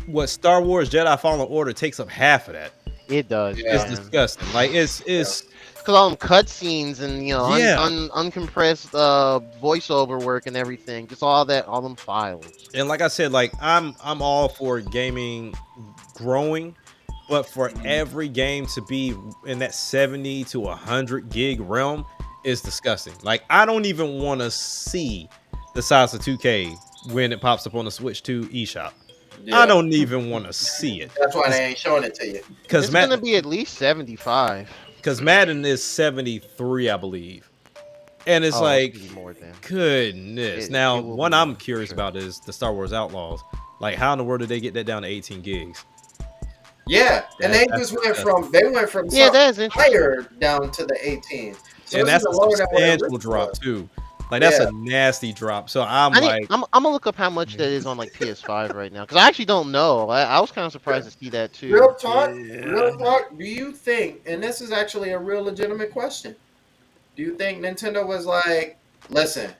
what Star Wars Jedi Fallen Order takes up half of that, it does. it's disgusting. Like it's because all them cutscenes and uncompressed voiceover work and everything, just all them files. And like I said, like I'm all for gaming growing, but for every game to be in that 70 to 100 gig realm is disgusting. Like I don't even want to see the size of 2K when it pops up on the Switch 2 eShop. Yeah. I don't even want to see it. That's why they ain't showing it to you. Because it's going to be at least 75. Because Madden is 73, I believe. And it's like, more than. Goodness. Now, one I'm curious about is the Star Wars Outlaws. Like, how in the world did they get that down to 18 gigs? Yeah, and they went from that's higher down to the 18. So and that's a substantial drop too. Like that's a nasty drop. So I'm gonna look up how much that is on like PS5 right now, because I actually don't know. I was kind of surprised to see that too. Real talk. Do you think? And this is actually a real legitimate question. Do you think Nintendo was like, "Listen,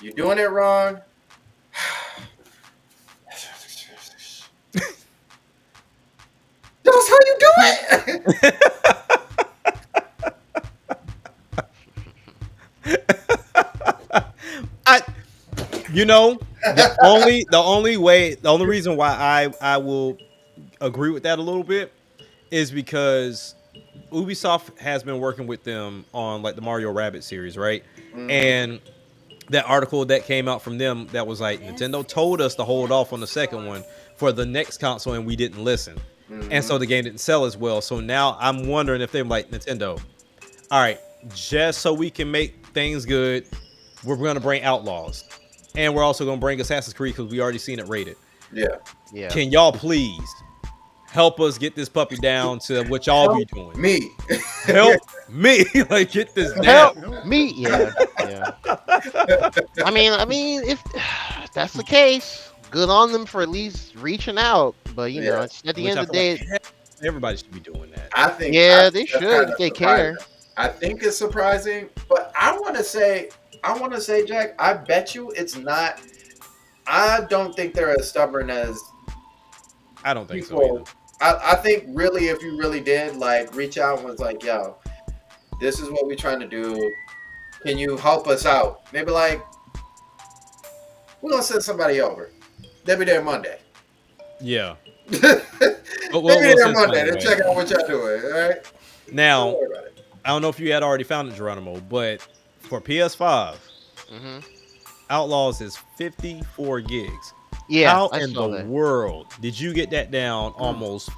you're doing it wrong. That's how you do it." The only reason why I will agree with that a little bit is because Ubisoft has been working with them on like the Mario Rabbids series, right? Mm. And that article that came out from them that was like, Nintendo told us to hold off on the second one for the next console and we didn't listen. and so the game didn't sell as well. So now I'm wondering if they're like, Nintendo, all right, just so we can make things good, we're going to bring Outlaws, and we're also going to bring Assassin's Creed because we already seen it rated. Yeah. Can y'all please help us get this puppy down to what y'all be doing? Me. Help me, like get this down. Help me, yeah. I mean, if that's the case, good on them for at least reaching out. But you know, it's at the end of the day, everybody should be doing that. I think. Yeah, they should if they care. I think it's surprising, but I want to say, Jack, I bet you it's not. I don't think they're as stubborn as. I don't think people, so either. I think really, if you really did like reach out and was like, "Yo, this is what we're trying to do. Can you help us out?" Maybe like, we're gonna send somebody over. They'll be there Monday. Yeah. They'll be there Monday to check out what y'all doing. All right. Now, I don't know if you had already found it, Geronimo, but for PS5, Outlaws is 54 gigs. Yeah. How in the world did you get that down almost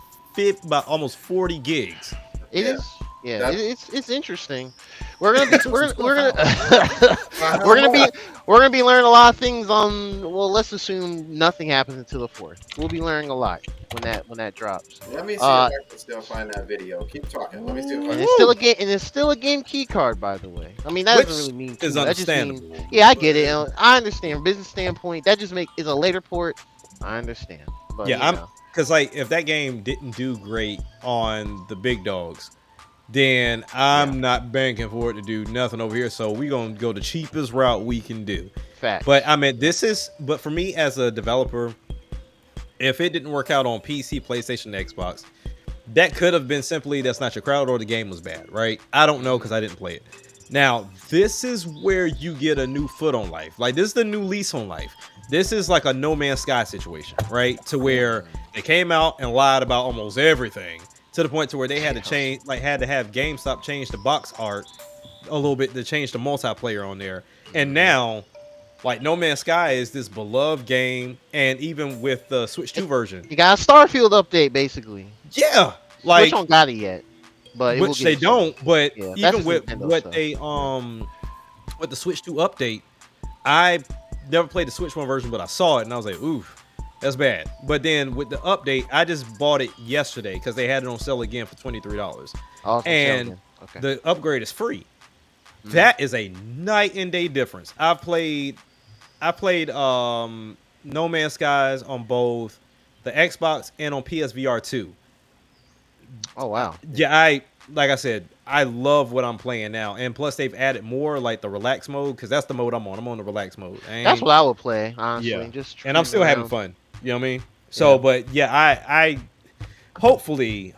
40 gigs? It is. Yeah, it's interesting. We're gonna be we're gonna be learning a lot of things on. Well, let's assume nothing happens until the 4th. We'll be learning a lot when that drops. Let me see if I can still find that video. Keep talking. Let me see if I can. It's still a game, and it's still a game key card, by the way. I mean, that doesn't really mean is understandable. Yeah, I get it. I understand. From a business standpoint, that just is a later port. I understand. But, yeah, because like if that game didn't do great on the big dogs, then I'm not banking for it to do nothing over here. So we're gonna go the cheapest route we can do. Fact. But I mean, but for me as a developer, if it didn't work out on PC, PlayStation, Xbox, that could have been simply that's not your crowd or the game was bad, right? I don't know because I didn't play it. Now, this is where you get a new foot on life. Like, this is the new lease on life. This is like a No Man's Sky situation, right? To where they came out and lied about almost everything to the point to where they had to change, like had to have GameStop change the box art a little bit to change the multiplayer on there. And now, like, No Man's Sky is this beloved game, and even with the Switch 2 version, you got a Starfield update, basically. Yeah, like Switch don't got it yet, but which they don't. But yeah, even with what stuff. they with the Switch 2 update, I never played the Switch 1 version, but I saw it and I was like, ooh, that's bad. But then with the update, I just bought it yesterday because they had it on sale again for $23. And the upgrade is free. That is a night and day difference. I played No Man's Skies on both the Xbox and on PSVR 2. Oh wow. Yeah, like I said, I love what I'm playing now, and plus they've added more like the relax mode because that's the mode I'm on. I'm on the relax mode. That's what I would play, honestly. Yeah, and I'm still having fun. You know what I mean? So, but yeah, I hopefully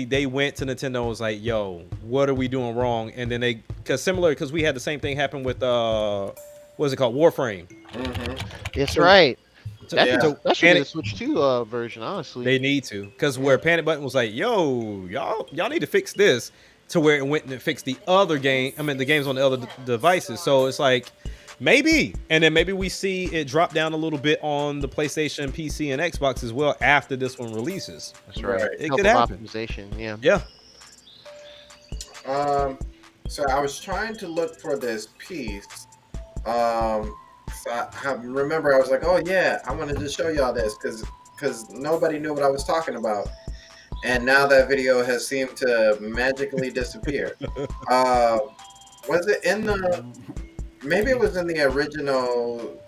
they went to Nintendo and was like, "Yo, what are we doing wrong?" And then because we had the same thing happen with what's it called, Warframe. That's right. That should be the Switch 2 version, honestly. They need to, because where Panic Button was like, "Yo, y'all need to fix this," to where it went and fixed the other game. I mean, the games on the other devices. So it's like maybe, and then maybe we see it drop down a little bit on the PlayStation, PC, and Xbox as well after this one releases. That's right. It could happen. Optimization, yeah. Yeah. So I was trying to look for this piece. So I remember I was like, oh yeah, I wanted to show y'all this because nobody knew what I was talking about. And now that video has seemed to magically disappear. Was it in maybe it was in the original,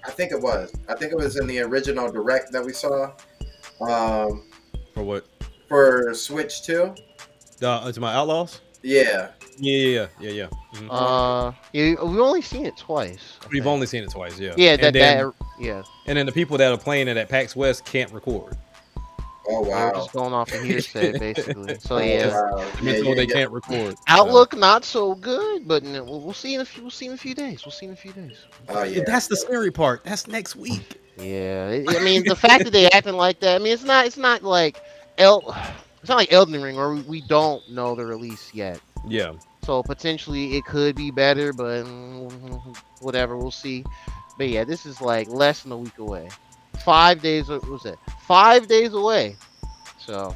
I think it was in the original direct that we saw. For what? For Switch 2? To my Outlaws? Yeah. Yeah. We've only seen it twice. We've only seen it twice, yeah. Yeah, yeah. And then the people that are playing it at PAX West can't record. Oh wow! We're just going off of hearsay, basically. So yeah, they can't record. Outlook not so good, but we'll see in a few days. Oh yeah, that's the scary part. That's next week. Yeah, I mean the fact that they acting like that. I mean it's not like Elden Ring where we don't know the release yet. Yeah. So potentially it could be better, but whatever, we'll see. But yeah, this is like less than a week away. 5 days. What was it? 5 days away. So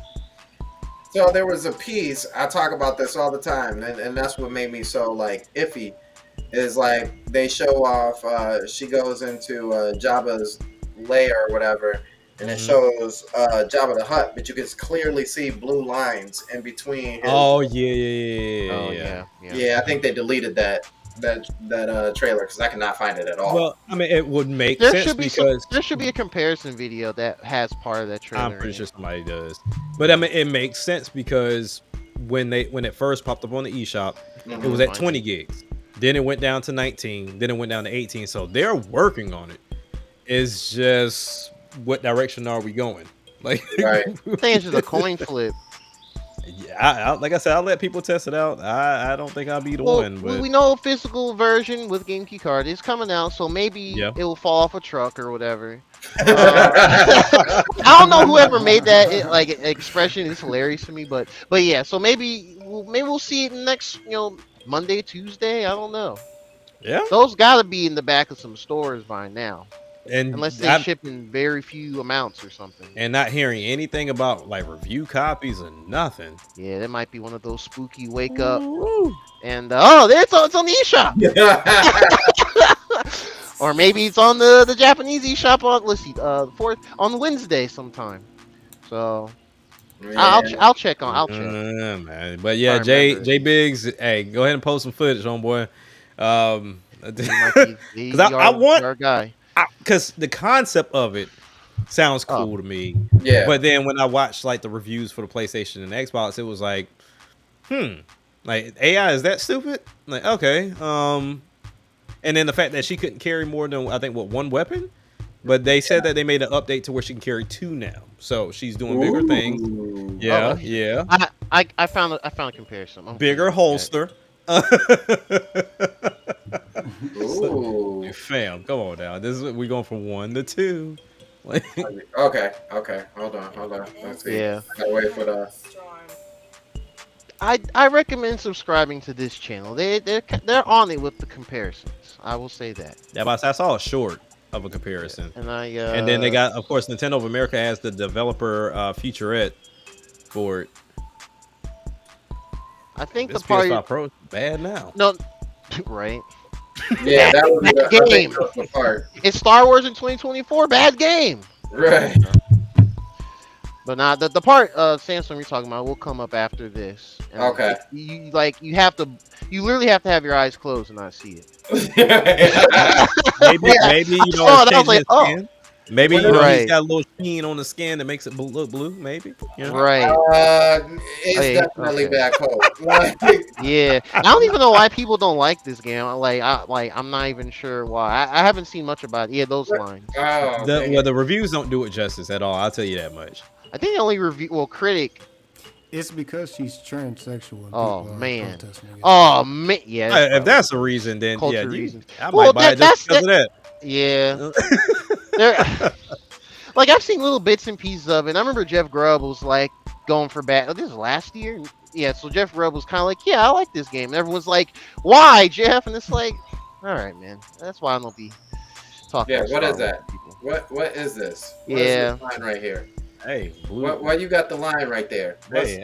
So there was a piece, I talk about this all the time, and that's what made me so like iffy. Is like they show off. She goes into Jabba's lair or whatever, and it Mhm. shows Jabba the Hutt, but you can clearly see blue lines in between his. Oh yeah. oh yeah. Yeah, I think they deleted that trailer because I cannot find it at all. Well, I mean, it would make There sense should be because there should be a comparison video that has part of that trailer. I'm pretty in sure it. somebody does. But I mean, it makes sense because when it first popped up on the eShop, it was at 20 gigs. Then it went down to 19. Then it went down to 18. So they're working on it. It's just what direction are we going? Like, Right. I think it's just a coin flip. yeah, like I said, I'll let people test it out. I don't think I'll be the Well, one, but we know a physical version with GameCube card is coming out, so maybe Yeah. it will fall off a truck or whatever. I don't know whoever made that like expression is hilarious to me, but yeah. So maybe we'll see it next Monday, Tuesday. I don't know. yeah. Those gotta be in the back of some stores by now, And unless they I'm- ship in very few amounts or something. and not hearing anything about like review copies or nothing. Yeah, that might be one of those spooky wake up and it's on the eShop. Or maybe it's on the Japanese eShop on on Wednesday sometime. So I'll check. Man. But yeah, I remember J Biggs, hey, go ahead and post some footage, homeboy. Because I want our guy. because the concept of it sounds Oh. cool to me. Yeah. But then when I watched like the reviews for the PlayStation and Xbox, it was like, like AI is that stupid? Like, okay. And then the fact that she couldn't carry more than I think one weapon, but they said that they made an update to where she can carry 2 now, so she's doing bigger things. Ooh. Yeah, Oh. yeah, I found a comparison. bigger holster. Ooh. Fam, come on now. This is we going from 1 to 2. Like, Okay. Hold on. Let's see. Yeah. I gotta wait for the. Storm. I recommend subscribing to this channel. They're on it with the comparisons. I will say that. yeah, but I saw a short of a comparison, And and then they got, of course, Nintendo of America has the developer featurette for it. I think This the part PS5 Pro is bad now. no right. Yeah, that was That the, I think game. that was the part. It's Star Wars in 2024. Bad game. Right. But now the part Samsung you're talking about will come up after this. And Okay. You literally have to have your eyes closed and not see it. Maybe you I know, saw it, I it's was like, changing the skin. Maybe you know Right. he's got a little sheen on the skin that makes it look blue. Maybe, you know? Right. It's Hey, definitely okay. back home. Like, Yeah. I don't even know why people don't like this game. I'm not even sure why. I haven't seen much about it. Yeah, those lines. oh, dang Well, it. the reviews don't do it justice at all. I'll tell you that much. I think the only critic. It's because she's transsexual. And Oh, people are man. protesting against Oh man, yeah. If that's the reason, then Culture yeah, reasons. I Well, might buy it just because of that. Yeah. There, like I've seen little bits and pieces of it. I remember Jeff Grubb was like going for bad. Oh, this was last year. Yeah, so Jeff Grubb was kind of like, "Yeah, I like this game." And everyone's like, "Why, Jeff?" And it's like, "All right, man. That's why I don't be talking." Yeah, about what Star is that? Wars with people." What is this? What Yeah. is this line right here? Hey, blue. Why you got the line right there? What's- Hey,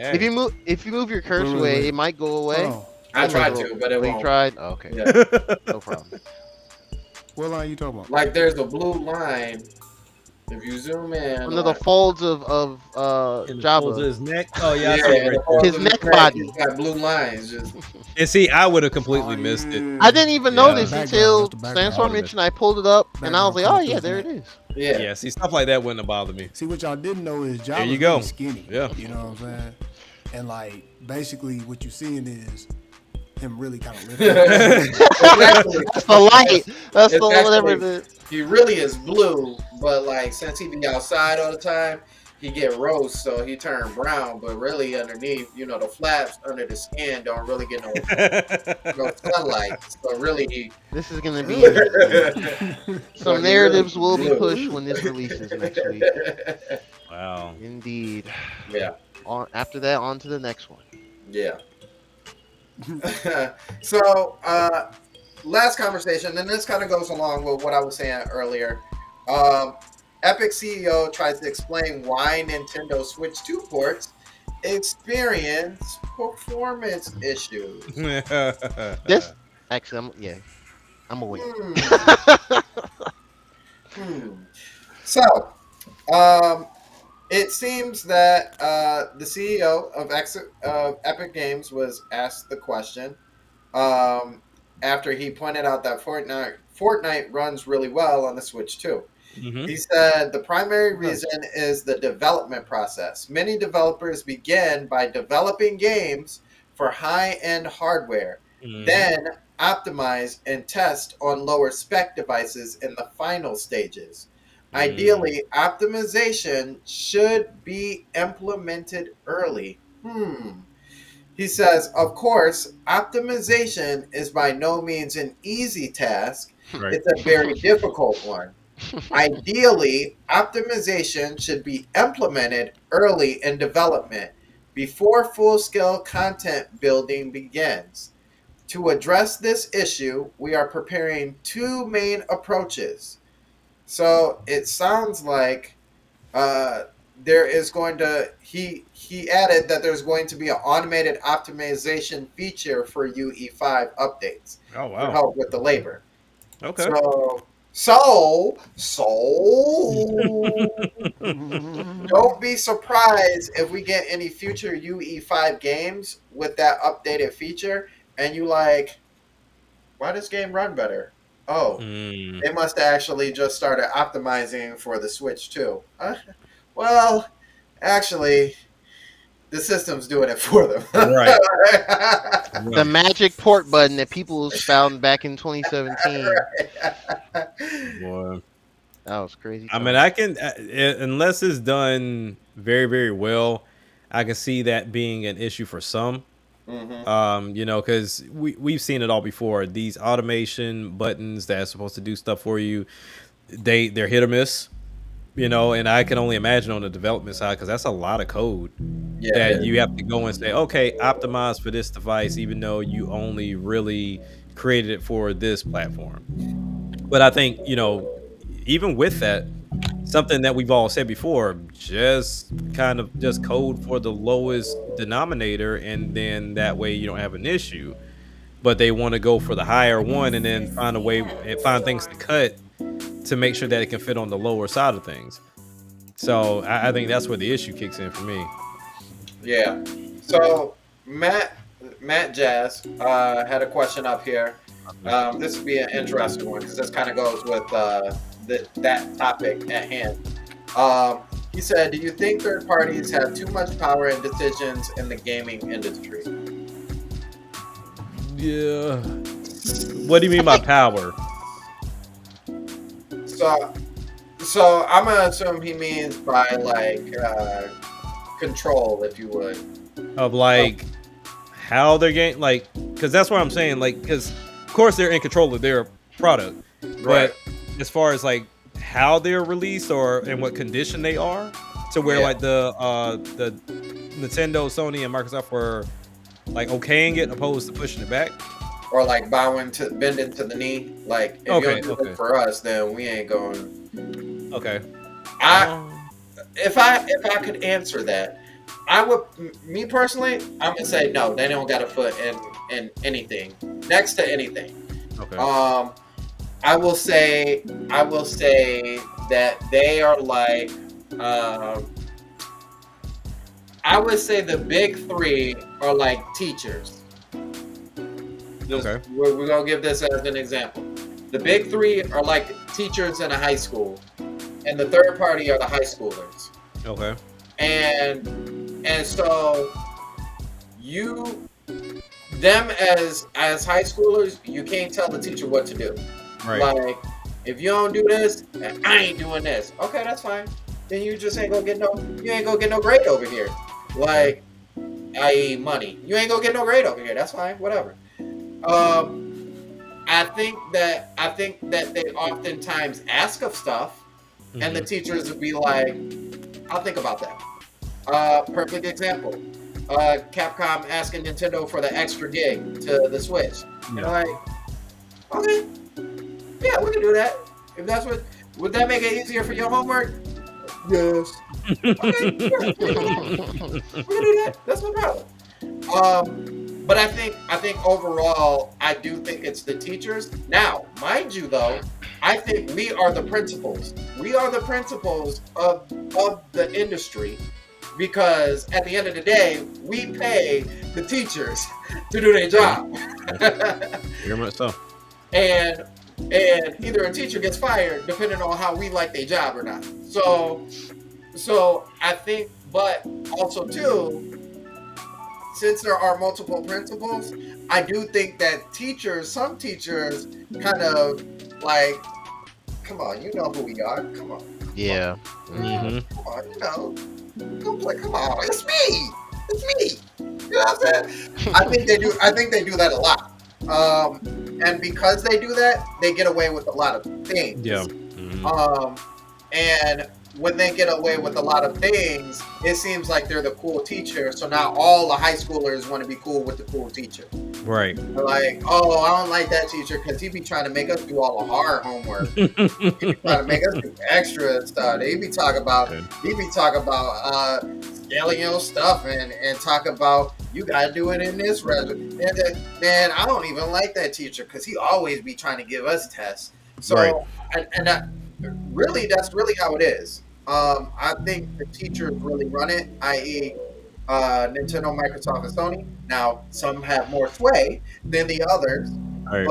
If you move your cursor Wait, away, wait. it might go away. Oh, I tried to, but it Oh, you won't. tried? Oh, okay, Yeah. no problem. what line you talking about? Like there's a blue line. If you zoom in, Under the folds of in the folds of Jabba. his neck. Oh yeah, I yeah, see it in the right folds there. His of neck neck, body. it's got blue lines. Just And see, I would have completely missed it. Mm. I didn't even Yeah. notice Background, until that's the background. Sandstorm mentioned. I pulled it up and I was like, "Oh Background yeah, color there it through is." yeah. Yeah, see, stuff like that wouldn't have bothered me. See, what y'all didn't know is Jabba's There you go. really skinny. Yeah. You know what I'm saying? And like, basically, what you're seeing is him really kind of lifting. Exactly. That's the light. That's It's the whatever actually- it is. He really is blue, but like since he be outside all the time, he get roast, so he turn brown. But really underneath, the flaps under the skin don't really get no sunlight. So really, he This is gonna be So some he narratives really will be blue. pushed when this releases next week. Wow. Indeed. Yeah, After that, on to the next one. yeah. So, last conversation, and this kind of goes along with what I was saying earlier. Epic CEO tries to explain why Nintendo Switch 2 ports experience performance issues. This actually, I'm gonna wait. Hmm. So, um, it seems that the CEO of Epic Games was asked the question after he pointed out that Fortnite runs really well on the Switch too. Hmm. He said the primary Nice. reason is the development process. Many developers begin by developing games for high-end hardware, Hmm. then optimize and test on lower spec devices in the final stages. Mm. Ideally, optimization should be implemented early. He says, of course, optimization is by no means an easy task. Right. It's a very difficult one. Ideally, optimization should be implemented early in development before full scale content building begins. To address this issue, we are preparing two main approaches. So it sounds like there is going to he added that there's going to be an automated optimization feature for UE5 updates Oh to wow. help with the labor. Okay. So don't be surprised if we get any future UE5 games with that updated feature and you like, why does game run better? Oh, Mm. they must have actually just started optimizing for the Switch too. Well, actually, the system's doing it for them. Right. The Right. magic port button that people found back in 2017. Boy. That was crazy I mean, time. I can unless it's done very, very well, I can see that being an issue for some. Hmm. Because we've seen it all before. These automation buttons that are supposed to do stuff for you, they're hit or miss. And I can only imagine on the development side because that's a lot of code Yeah, that you have to go and say, okay, optimize for this device, even though you only really created it for this platform. But I think, even with that, something that we've all said before, just kind of just code for the lowest denominator, and then that way you don't have an issue. But they want to go for the higher one and then find a way, find things to cut to make sure that it can fit on the lower side of things. So I think that's where the issue kicks in for me. yeah. So Matt Jazz had a question up here. This would be an interesting one because this kind of goes with that topic at hand. Um, he said, "Do you think third parties have too much power in decisions in the gaming industry?" Yeah. What do you mean by power? So, so I'm gonna assume he means by like control, if you would. Of like how they're getting, like, because that's what I'm saying, like, because of course they're in control of their product, Right. but as far as like how they're released or in what condition they are, to where Yeah. like the Nintendo, Sony, and Microsoft were like okaying it opposed to pushing it back. Or like bending to the knee. Like if Okay, you don't do okay, it for us, then we ain't going. okay. I Um, if I could answer that, I would. Me personally, I'm gonna say no. They don't got a foot in anything next to anything. Okay. I will say that they are like. I would say the big three are like teachers. Okay. We're gonna give this as an example. The big three are like teachers in a high school, and the third party are the high schoolers. Okay. And so you them as high schoolers, you can't tell the teacher what to do. Right. Like if you don't do this, then I ain't doing this. Okay, that's fine. Then you just ain't gonna get no grade over here. Like, i.e. money. You ain't gonna get no grade over here. That's fine. Whatever. I think that they oftentimes ask of stuff, and the Mhm. teachers would be like, "I'll think about that." Perfect example. Capcom asking Nintendo for the extra gig to the Switch. And Yeah. like, okay, yeah, we can do that. If that's what Would that make it easier for your homework? Yes. Okay, sure. We can do that. That's no problem. But I think overall, I do think it's the teachers. Now, mind you, though, I think we are the principals. We are the principals of the industry, because at the end of the day, we pay the teachers to do their job. Very much so. and either a teacher gets fired depending on how we like their job or not. So I think, but also too, since there are multiple principals, I do think that some teachers kind of like, come on, you know who we are. Come on. Yeah. Mm-hmm. Come on, you know. Don't play, come on. It's me. You know what I'm saying? I think they do that a lot. And because they do that, they get away with a lot of things. Yeah. Mm-hmm. And when they get away with a lot of things, it seems like they're the cool teacher. So now all the high schoolers want to be cool with the cool teacher. Right. They're like, oh, I don't like that teacher because he be trying to make us do all the hard homework. He be trying to make us do extra stuff. He be talking about scaling your stuff and talk about you gotta do it in this resume. And man, I don't even like that teacher because he always be trying to give us tests. So Right. and that, really, that's really how it is. I think the teachers really run it, i.e., Nintendo, Microsoft, and Sony. Now, some have more sway than the others, Right.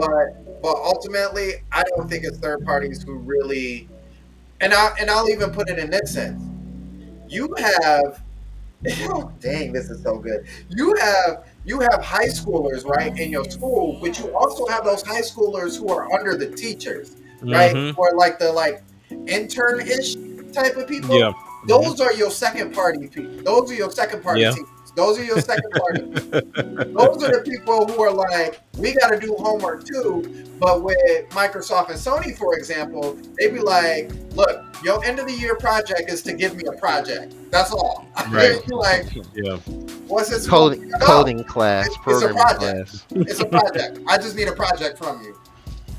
but ultimately, I don't think it's third parties who really. And I'll even put it in this sense: you have, oh, dang, this is so good. You have high schoolers, right, in your school, but you also have those high schoolers who are under the teachers, right, Mhm. or like the intern-ish type of people. Yeah. Those are your second party people. Those are your second party Yeah. teachers. Those are your second party. Those are the people who are like, we got to do homework too. But with Microsoft and Sony, for example, they be like, look, your end of the year project is to give me a project. That's all. Right. Like, Yeah. what's this? Coding class, It's a programming project. class. It's a project. I just need a project from you.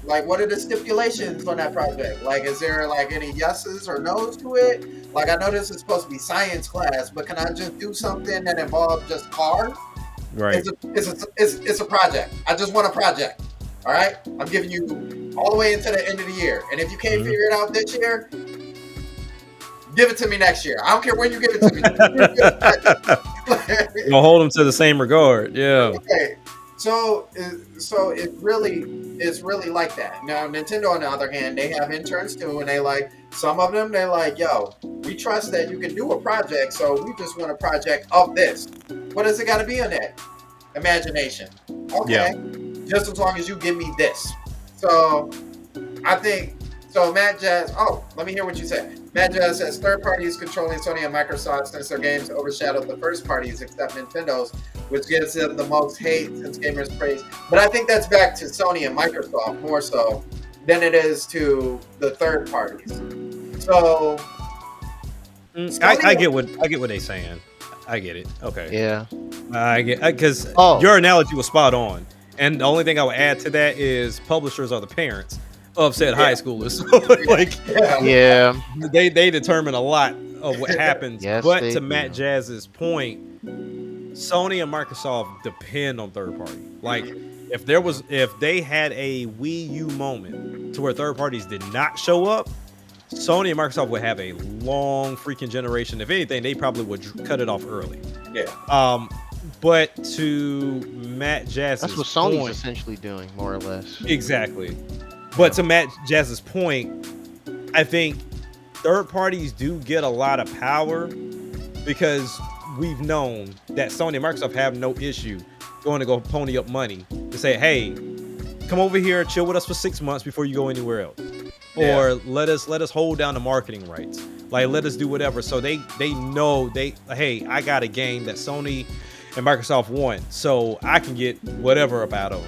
Like, what are the stipulations on that project? Like, is there like any yeses or nos to it? Like, I know this is supposed to be science class, but can I just do something that involves just cars? Right. It's a project. I just want a project. All right? I'm giving you all the way into the end of the year. And if you can't Mhm. figure it out this year, give it to me next year. I don't care when you give it to me. We'll hold them to the same regard. Yeah. Okay. So it really is really like that. Now Nintendo, on the other hand, they have interns too, and they like some of them. They're like, yo, we trust that you can do a project, so we just want a project of this. What does it got to be on that? Imagination. Okay. Yeah. Just as long as you give me this. So I think so. Matt Jazz. Oh, let me hear what you said. Matt Jazz says third parties controlling Sony and Microsoft since their games overshadow the first parties except Nintendo's, which gives them the most hate since gamers praise. But I think that's back to Sony and Microsoft more so than it is to the third parties. So I get what they're saying. I get it. Okay. Yeah. I get because Oh. your analogy was spot on. And the only thing I would add to that is publishers are the parents of said high schoolers. So, like, Yeah. they determine a lot of what happens. Yes, but they to do. Matt Jazz's point, Sony and Microsoft depend on third party. Like, if they had a Wii U moment to where third parties did not show up, Sony and Microsoft would have a long freaking generation. If anything, they probably would cut it off early. Yeah. But to Matt Jazz's That's what Sony's point, essentially doing, more or less. exactly. But to Matt Jazz's point, I think third parties do get a lot of power because we've known that Sony and Microsoft have no issue going to go pony up money to say, hey, come over here, chill with us for 6 months before you go anywhere else. Yeah. Or let us hold down the marketing rights. Like, let us do whatever. So they know hey, I got a game that Sony and Microsoft want, so I can get whatever about them.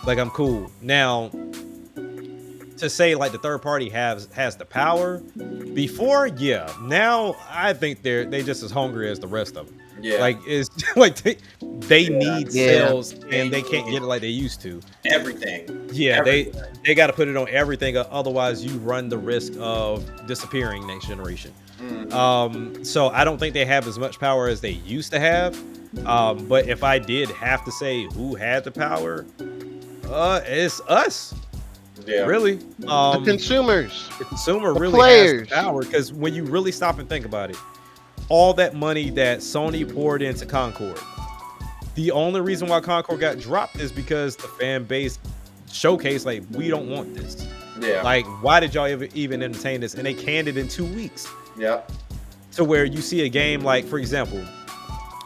Like, I'm cool. Now, to say like the third party has the power before, yeah. Now I think they just as hungry as the rest of them. Yeah. Like it's like they need Yeah. sales and they can't get it like they used to. Everything. Yeah, Everything. they got to put it on everything, otherwise you run the risk of disappearing next generation. So I don't think they have as much power as they used to have. But if I did have to say who had the power, it's us. Yeah. Really. The consumers. The consumer the really players. has the power, because when you really stop and think about it, all that money that Sony poured into Concord, the only reason why Concord got dropped is because the fan base showcased like, we don't want this. Yeah. Like, why did y'all even entertain this? And they canned it in 2 weeks. Yep. To where you see a game like, for example,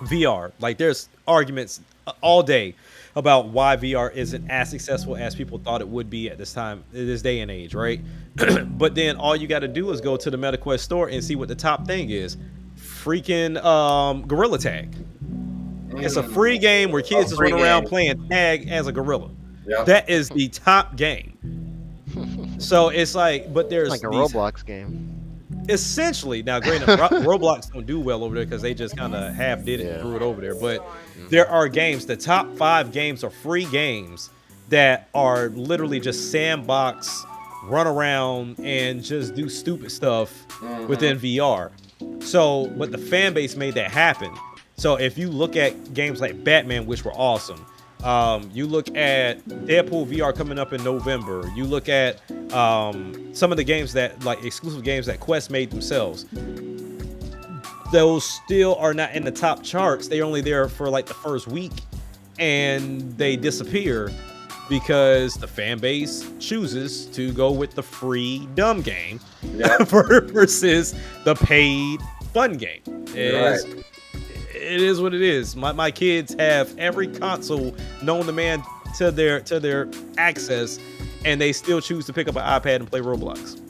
VR. Like, there's arguments all day about why VR isn't as successful as people thought it would be at this time, this day and age, right? But then all you got to do is go to the MetaQuest store and see what the top thing is. Freaking Gorilla Tag. It's a free game where kids just run around playing tag as a gorilla. Yep. That is the top game. So it's like, but there's Like a these, Roblox game. essentially. Now, granted, Roblox don't do well over there because they just kind of half did it and threw it over there. But there are games. The top 5 games are free games that are literally just sandbox, run around and just do stupid stuff within VR. So, but the fan base made that happen. So if you look at games like Batman, which were awesome, you look at Deadpool VR coming up in November, you look at some of the games that, like, exclusive games that Quest made themselves, those still are not in the top charts. They're only there for like the first week and they disappear because the fan base chooses to go with the free dumb game versus the paid fun game. It is what it is. My kids have every console known to man to their access, and they still choose to pick up an iPad and play Roblox.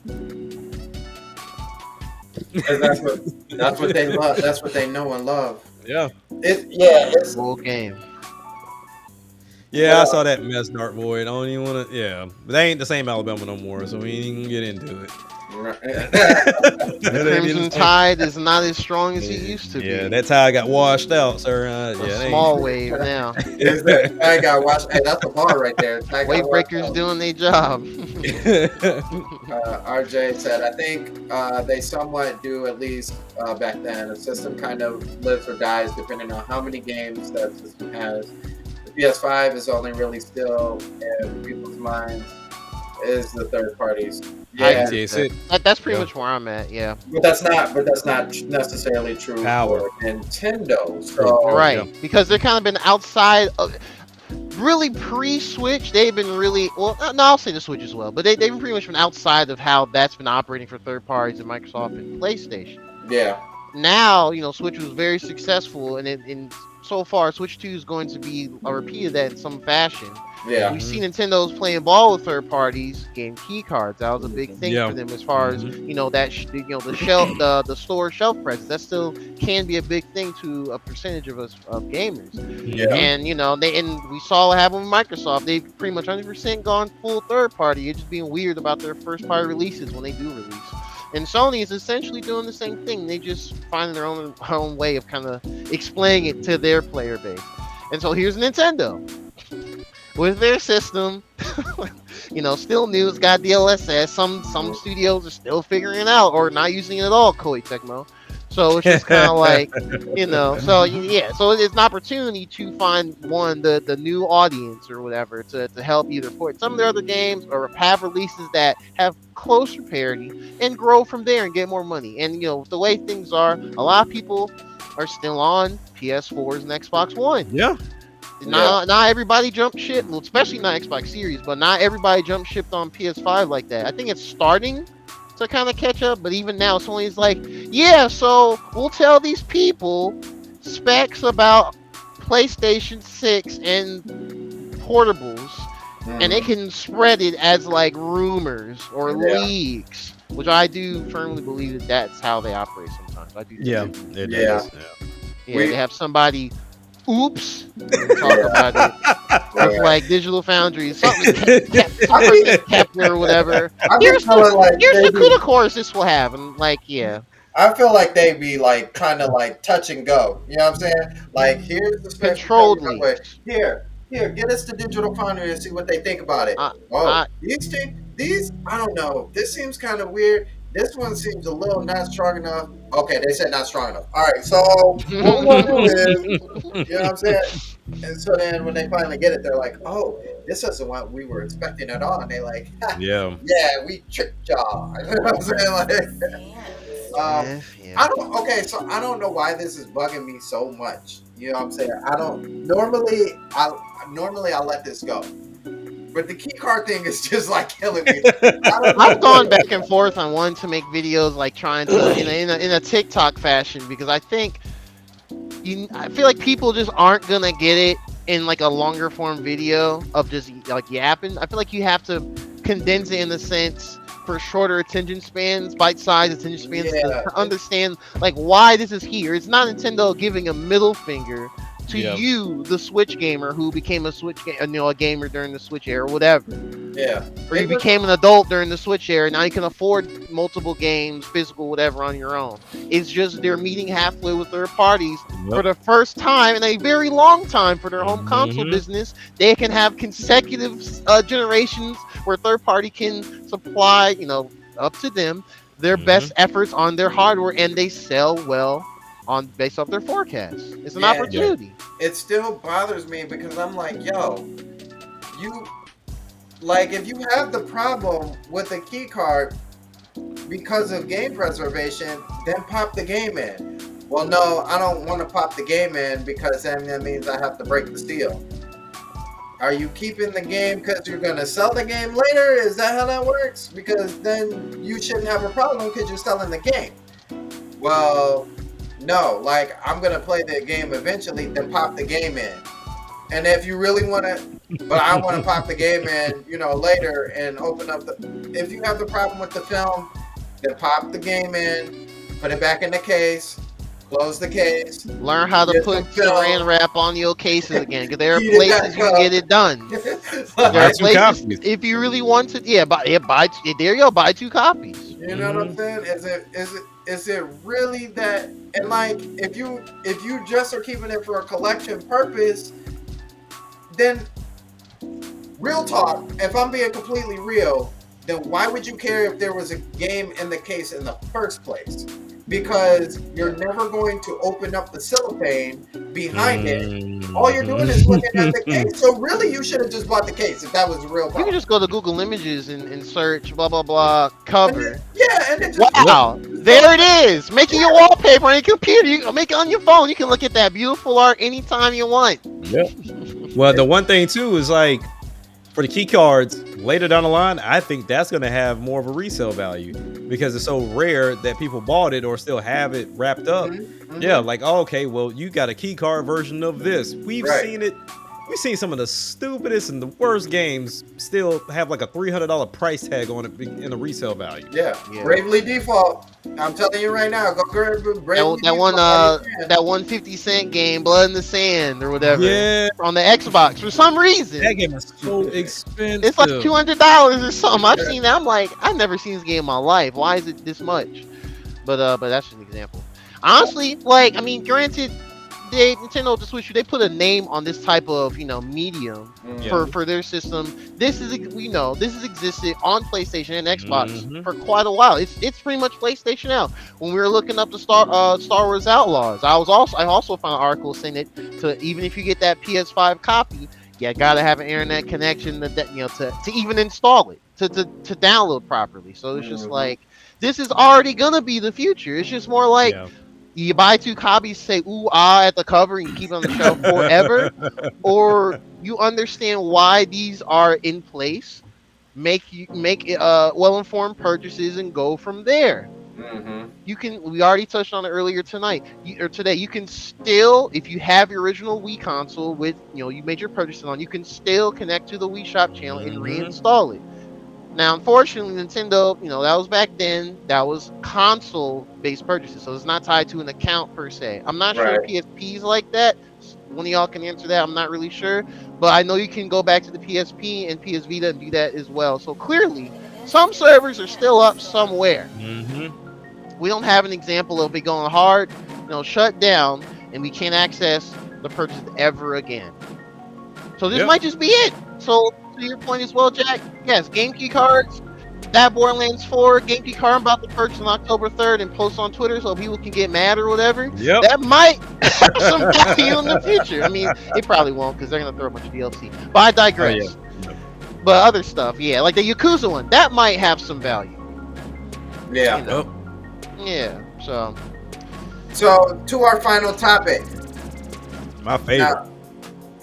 That's what they love. That's what they know and love. Yeah. It's Full game. Yeah, I saw that mess, Dark Void. I don't even want to. Yeah, but they ain't the same Alabama no more, so we ain't even get into it. The Crimson Tide is not as strong as it used to be. Yeah, that tide got washed out, sir. Small wave now. I got watched. Hey, that's the bar right there. Wave breakers doing their job. RJ said, I think they somewhat do, at least back then. The system kind of lives or dies depending on how many games that system has. The PS5 is only really still in people's minds is the third parties. Yeah, that's pretty much where I'm at. Yeah, but that's not necessarily true for Nintendo. So, right, because they're kind of been outside of really pre-Switch. They've been really no, I'll say the Switch as well, but they've pretty much been outside of how that's been operating for third parties at Microsoft and PlayStation. Yeah. Now, Switch was very successful, and so far, Switch 2 is going to be a repeat of that in some fashion. Yeah. We see Nintendo's playing ball with third parties, game key cards. That was a big thing for them as far as the store shelf presence. That still can be a big thing to a percentage of us of gamers. Yeah. And we saw what happened with Microsoft. They've pretty much 100% gone full third party. It's just being weird about their first party releases when they do release. And Sony is essentially doing the same thing. They just find their own way of kind of explaining it to their player base. And so here's Nintendo with their system, still new. It's got DLSS. Some studios are still figuring it out or not using it at all. Koei Tecmo. So it's just kind of like, So it's an opportunity to find the new audience or whatever to help either port some of their other games or have releases that have closer parity and grow from there and get more money. And the way things are, a lot of people are still on PS4s and Xbox One. Yeah. Not everybody jumped ship, well, especially not Xbox Series, but not everybody jumped shipped on PS5 like that. I think it's starting to kind of catch up, but even now, Sony's like, so we'll tell these people specs about PlayStation 6 and portables, and they can spread it as like rumors or leaks, which I do firmly believe that that's how they operate sometimes. I do. It is. They have somebody. Oops, talk about it. It's like Digital Foundry, something Kepler or whatever. Here's the CUDA course this will have, and I feel like they be like kind of like touch and go. You know what I'm saying? Like here's the spec we Controlled coming up with. leaks. Here, get us the Digital Foundry and see what they think about it. I, Oh, I, these, I don't know. This seems kind of weird. This one seems a little not strong enough. Okay, they said not strong enough. All right, so what we're gonna do is, you know what I'm saying? And so then when they finally get it, they're like, oh, this isn't what we were expecting at all. And they like, Yeah. yeah, we tricked y'all. You know what I'm saying? Like, yeah, yeah. I don't. Okay, so I don't know why this is bugging me so much. You know what I'm saying? I don't. Normally I let this go, but the key card thing is just like killing me. I've gone back and forth on wanting to make videos like trying to in a TikTok fashion because I think I feel like people just aren't gonna get it in like a longer form video of just like yapping. I feel like you have to condense it in a sense for shorter attention spans, bite-sized attention spans to understand like why this is here. It's not Nintendo giving a middle finger to you, the Switch gamer who became a a gamer during the Switch era, or whatever. Yeah. Or you became an adult during the Switch era. Now you can afford multiple games, physical, whatever, on your own. It's just they're meeting halfway with third parties for the first time in a very long time for their home console business. They can have consecutive generations where third party can supply, up to them their best efforts on their hardware, and they sell well on based off their forecast. It's an opportunity. It still bothers me because I'm like, yo, you like if you have the problem with the key card because of game preservation, then pop the game in. Well, no, I don't want to pop the game in because then that means I have to break the seal. Are you keeping the game because you're going to sell the game later? Is that how that works? Because then you shouldn't have a problem because you're selling the game. Well, no, like I'm gonna play the game eventually, then pop the game in. And if you really want to, but I want to pop the game in, later and open up the. If you have the problem with the film, then pop the game in, put it back in the case, close the case. Learn how to put saran wrap on your cases again, because there are places you can get it done. There are places, if you really want to, buy. There you go, buy 2 copies. You know what I'm saying? Is it really that? And like, if you just are keeping it for a collection purpose, then real talk. If I'm being completely real, then why would you care if there was a game in the case in the first place? Because you're never going to open up the cellophane behind it. All you're doing is looking at the case. So really, you should have just bought the case if that was the real problem. You can just go to Google Images and search blah blah blah cover. And then just, wow, there it is. Making your wallpaper on your computer. You can make it on your phone. You can look at that beautiful art anytime you want. Yep. Well, the one thing too is like for the key cards later down the line, I think that's going to have more of a resale value because it's so rare that people bought it or still have it wrapped up. Yeah, like, oh, okay, well, you got a key card version of this. We've seen it. We've seen some of the stupidest and the worst games still have like a $300 price tag on it in a resale value. Yeah. Bravely Default. I'm telling you right now, go grab Bravely that one, that 150-cent game, Blood in the Sand or whatever, on the Xbox. For some reason, that game is so expensive. It's like $200 or something. I've seen that. I'm like, I've never seen this game in my life. Why is it this much? But that's just an example. Honestly, like, I mean, granted, Nintendo to Switch, they put a name on this type of medium for their system. This is this has existed on PlayStation and Xbox for quite a while. It's pretty much PlayStation now. When we were looking up the Star Wars Outlaws, I also found an article saying that to even if you get that PS5 copy, you gotta have an internet connection to even install it to download properly. So it's just like this is already gonna be the future. It's just more like. You buy 2 copies, say ooh ah at the cover, and you keep it on the shelf forever, or you understand why these are in place, make well-informed purchases and go from there. We already touched on it earlier tonight or today. You can still, if you have your original Wii console with you made your purchase on, you can still connect to the Wii Shop channel and reinstall it. Now, unfortunately, Nintendo, that was back then. That was console-based purchases, so it's not tied to an account per se. I'm not sure if PSP's like that. One of y'all can answer that. I'm not really sure, but I know you can go back to the PSP and PS Vita and do that as well. So clearly, some servers are still up somewhere. we don't have an example of it going hard, shut down, and we can't access the purchase ever again. So this Yep. might just be it. So to your point as well, Jack, yes, GameKey cards, that Borderlands 4 GameKey card I'm about to purchase on October 3rd and post on Twitter so people can get mad or whatever. Yep. That might have some value in the future. I mean, it probably won't because they're going to throw a bunch of DLC. But I digress. Oh, But other stuff, yeah, like the Yakuza one, that might have some value. Yeah. You know? Oh, Yeah, so. So to our final topic. my favorite. Now,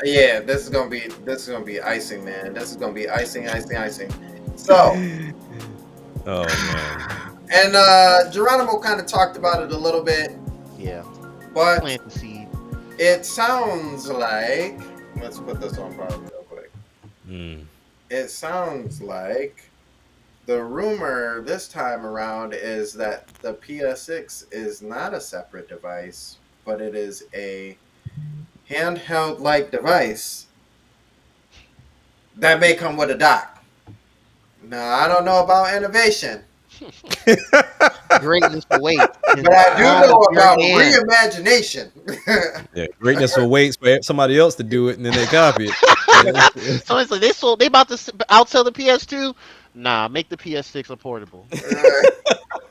yeah, this is gonna be icing, man. This is gonna be icing. So, Oh man. and Geronimo kind of talked about it a little bit, Yeah, but plant the seed. it sounds like, let's put this on pause real quick. Mm. It sounds like the rumor this time around is that the PS6 is not a separate device, but it is a handheld-like device that may come with a dock. Now, I don't know about innovation, Greatness awaits. but I do know about reimagination. Yeah, greatness awaits for somebody else to do it, and then they copy it. So it's like they about to outsell the PS2. Nah, make the PS6 a portable.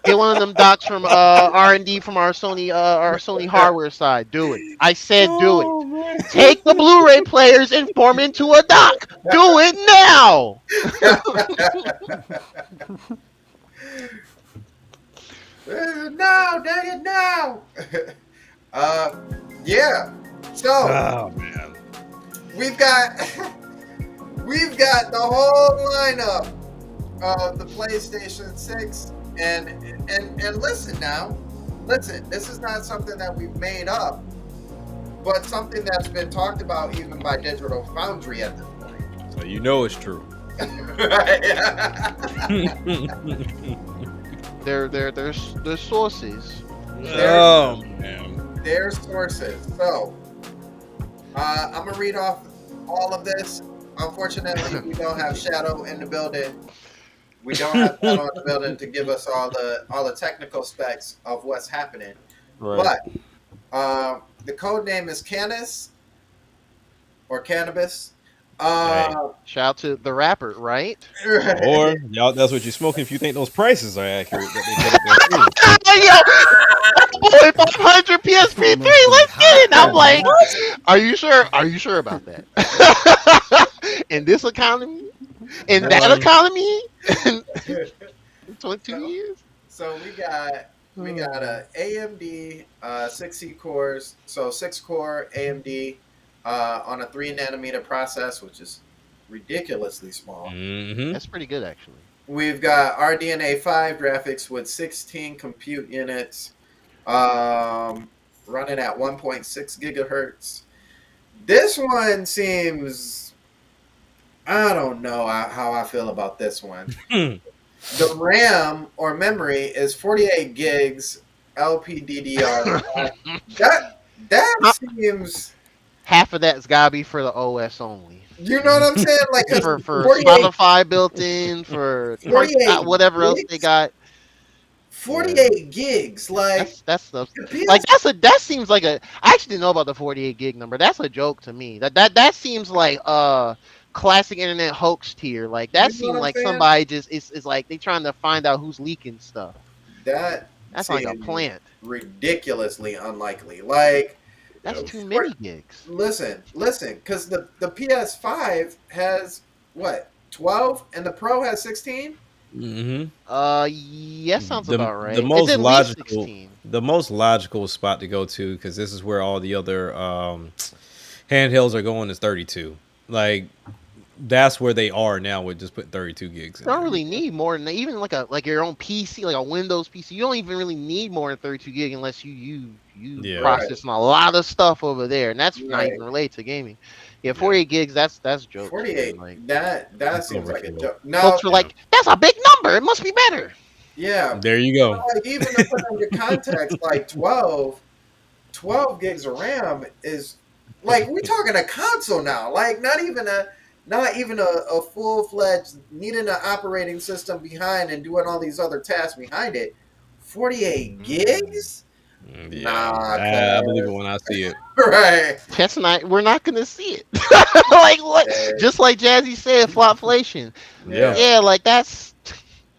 Get one of them docks from R&D from our Sony hardware side. Do it. I said do it. Man. Take the Blu-ray players and form into a dock. Do it now. No, dang it, no. Yeah. So Oh man. we've got the whole lineup of the PlayStation 6, and listen now, listen. This is not something that we've made up, but something that's been talked about even by Digital Foundry at this point. So you know it's true. Their sources. Oh man. Their sources. So, I'm gonna read off all of this. Unfortunately, we don't have Shadow in the building. We don't have Shadow in the building to give us all the technical specs of what's happening. Right. But the code name is Canis or Cannabis. Shout out to the rapper, right? Or y'all, that's what you're smoking if you think those prices are accurate. That they get Boy, up there too. 500 PSP3. Let's get it. I'm like, are you sure? Are you sure about that? In this economy, in that economy, in 22 years. So we got a AMD 6 cores, so 6-core AMD on a 3 nanometer process, which is ridiculously small. Mm-hmm. That's pretty good, actually. We've got RDNA 5 graphics with 16 compute units, running at 1.6 gigahertz. This one seems, I don't know how I feel about this one. The RAM or memory is 48 gigs LPDDR. that seems, Half of that's gotta be for the OS only. you know what I'm saying? Like For 48, Spotify built in, for 48 whatever else gigs? they got. 48 gigs, like That's stuff. the PS Like that seems like a. I actually didn't know about the 48 gig number. That's a joke to me. That seems like classic internet hoax tier. Like that You know what seems I'm like saying? somebody just is like they trying to find out who's leaking stuff. that That's like a seems plant. ridiculously unlikely. Like, That's too many gigs. listen, because the PS5 has what, 12, and the Pro has 16. Mm-hmm. Yeah, sounds about right. The It's most at least logical, 16. the most logical spot to go to, because this is where all the other handhelds are going, is 32. Like that's where they are now with just putting 32 gigs. You don't really need more than even like your own PC, like a Windows PC. You don't even really need more than 32 gig unless you Yeah. processing a lot of stuff over there, and that's not Right. even related to gaming. Yeah, 48 gigs. That's jokes. 48. Like, That seems like a joke. No, folks were like, "That's a big number. It must be better." yeah. There you go. Like, even to put into context, like 12 gigs of RAM is like, we're talking a console now. Like not even a full-fledged needing an operating system behind and doing all these other tasks behind it. 48 gigs? Yeah, Nah, I believe it when I see it. right. That's not. We're not gonna see it. Like what? Yeah. Just like Jazzy said, flopflation. Yeah. Yeah, like that's.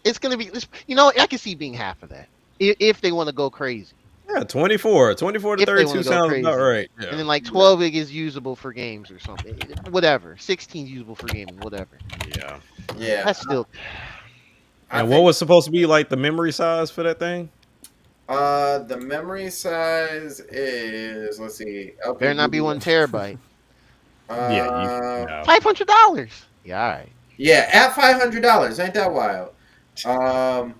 It's gonna be. You know, I can see being half of that if they want to go crazy. Yeah, 24 to If they want 32 to go sounds crazy. about right. And Yeah. then like 12 gig is usable for games or something. Whatever. 16 usable for gaming. Whatever. Yeah. Yeah. That's still. And what was supposed to be like the memory size for that thing? The memory size is, let's see. Okay, Better not be 1 terabyte. Yeah. No. $500. Yeah, all right. Yeah, at $500. Ain't that wild? All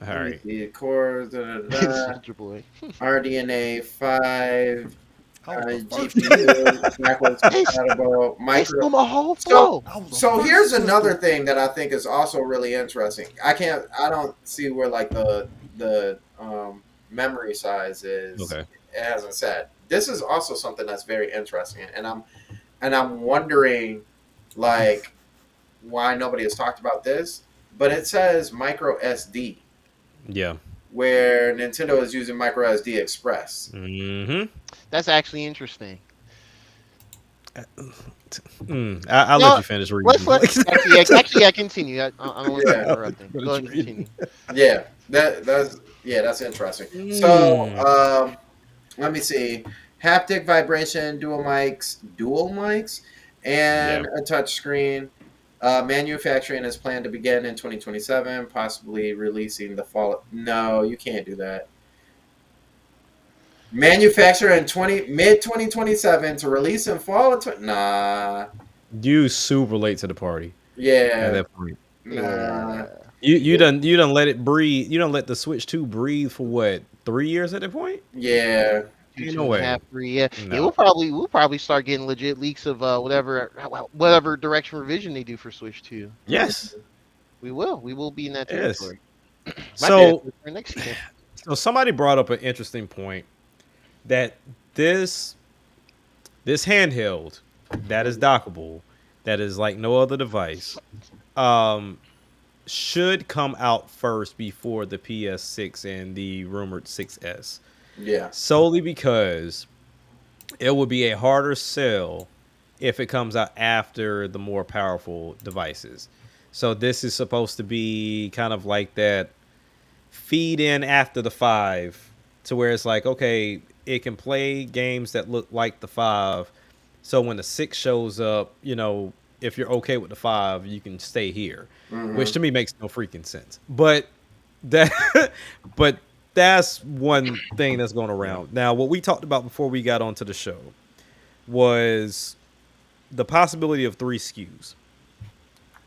Let me right. see. Core, Soldier Boy. RDNA 5, How the fuck? GPU, backwards compatible, I micro. stole my whole flow. I was the So first here's system. another thing that I think is also really interesting. I don't see where like the memory size is. Okay. It hasn't said. This is also something that's very interesting, and I'm wondering like why nobody has talked about this. But it says micro SD, Yeah. where Nintendo is using micro SD Express. Mm-hmm. That's actually interesting. I'll No, let you finish reading. Actually, yeah, continue. I don't want to Yeah. interrupt. Go ahead and continue. Yeah, that's interesting. So let me see. Haptic vibration, dual mics, and a touch screen. Manufacturing is planned to begin in 2027, possibly releasing the fall. No, you can't do that. Manufacture in mid 2027 to release in fall of nah. You super late to the party at Yeah, that point. nah. You done let it breathe. You don't let the Switch 2 breathe for what, 3 years at that point? Yeah, Ain't Two no and a way. half, 3. Yeah, No. we'll probably start getting legit leaks of whatever direction revision they do for Switch 2. Yes. We will be in that Yes. territory. My So bad, for next year. somebody brought up an interesting point that this handheld that is dockable, that is like no other device, should come out first before the PS6 and the rumored 6S. yeah. Solely because it would be a harder sell if it comes out after the more powerful devices. So this is supposed to be kind of like that feed in after the 5, to where it's like, okay, it can play games that look like the 5. So when the 6 shows up, if you're okay with the 5, you can stay here, which to me makes no freaking sense. But that's one thing that's going around. Now, what we talked about before we got onto the show was the possibility of 3 SKUs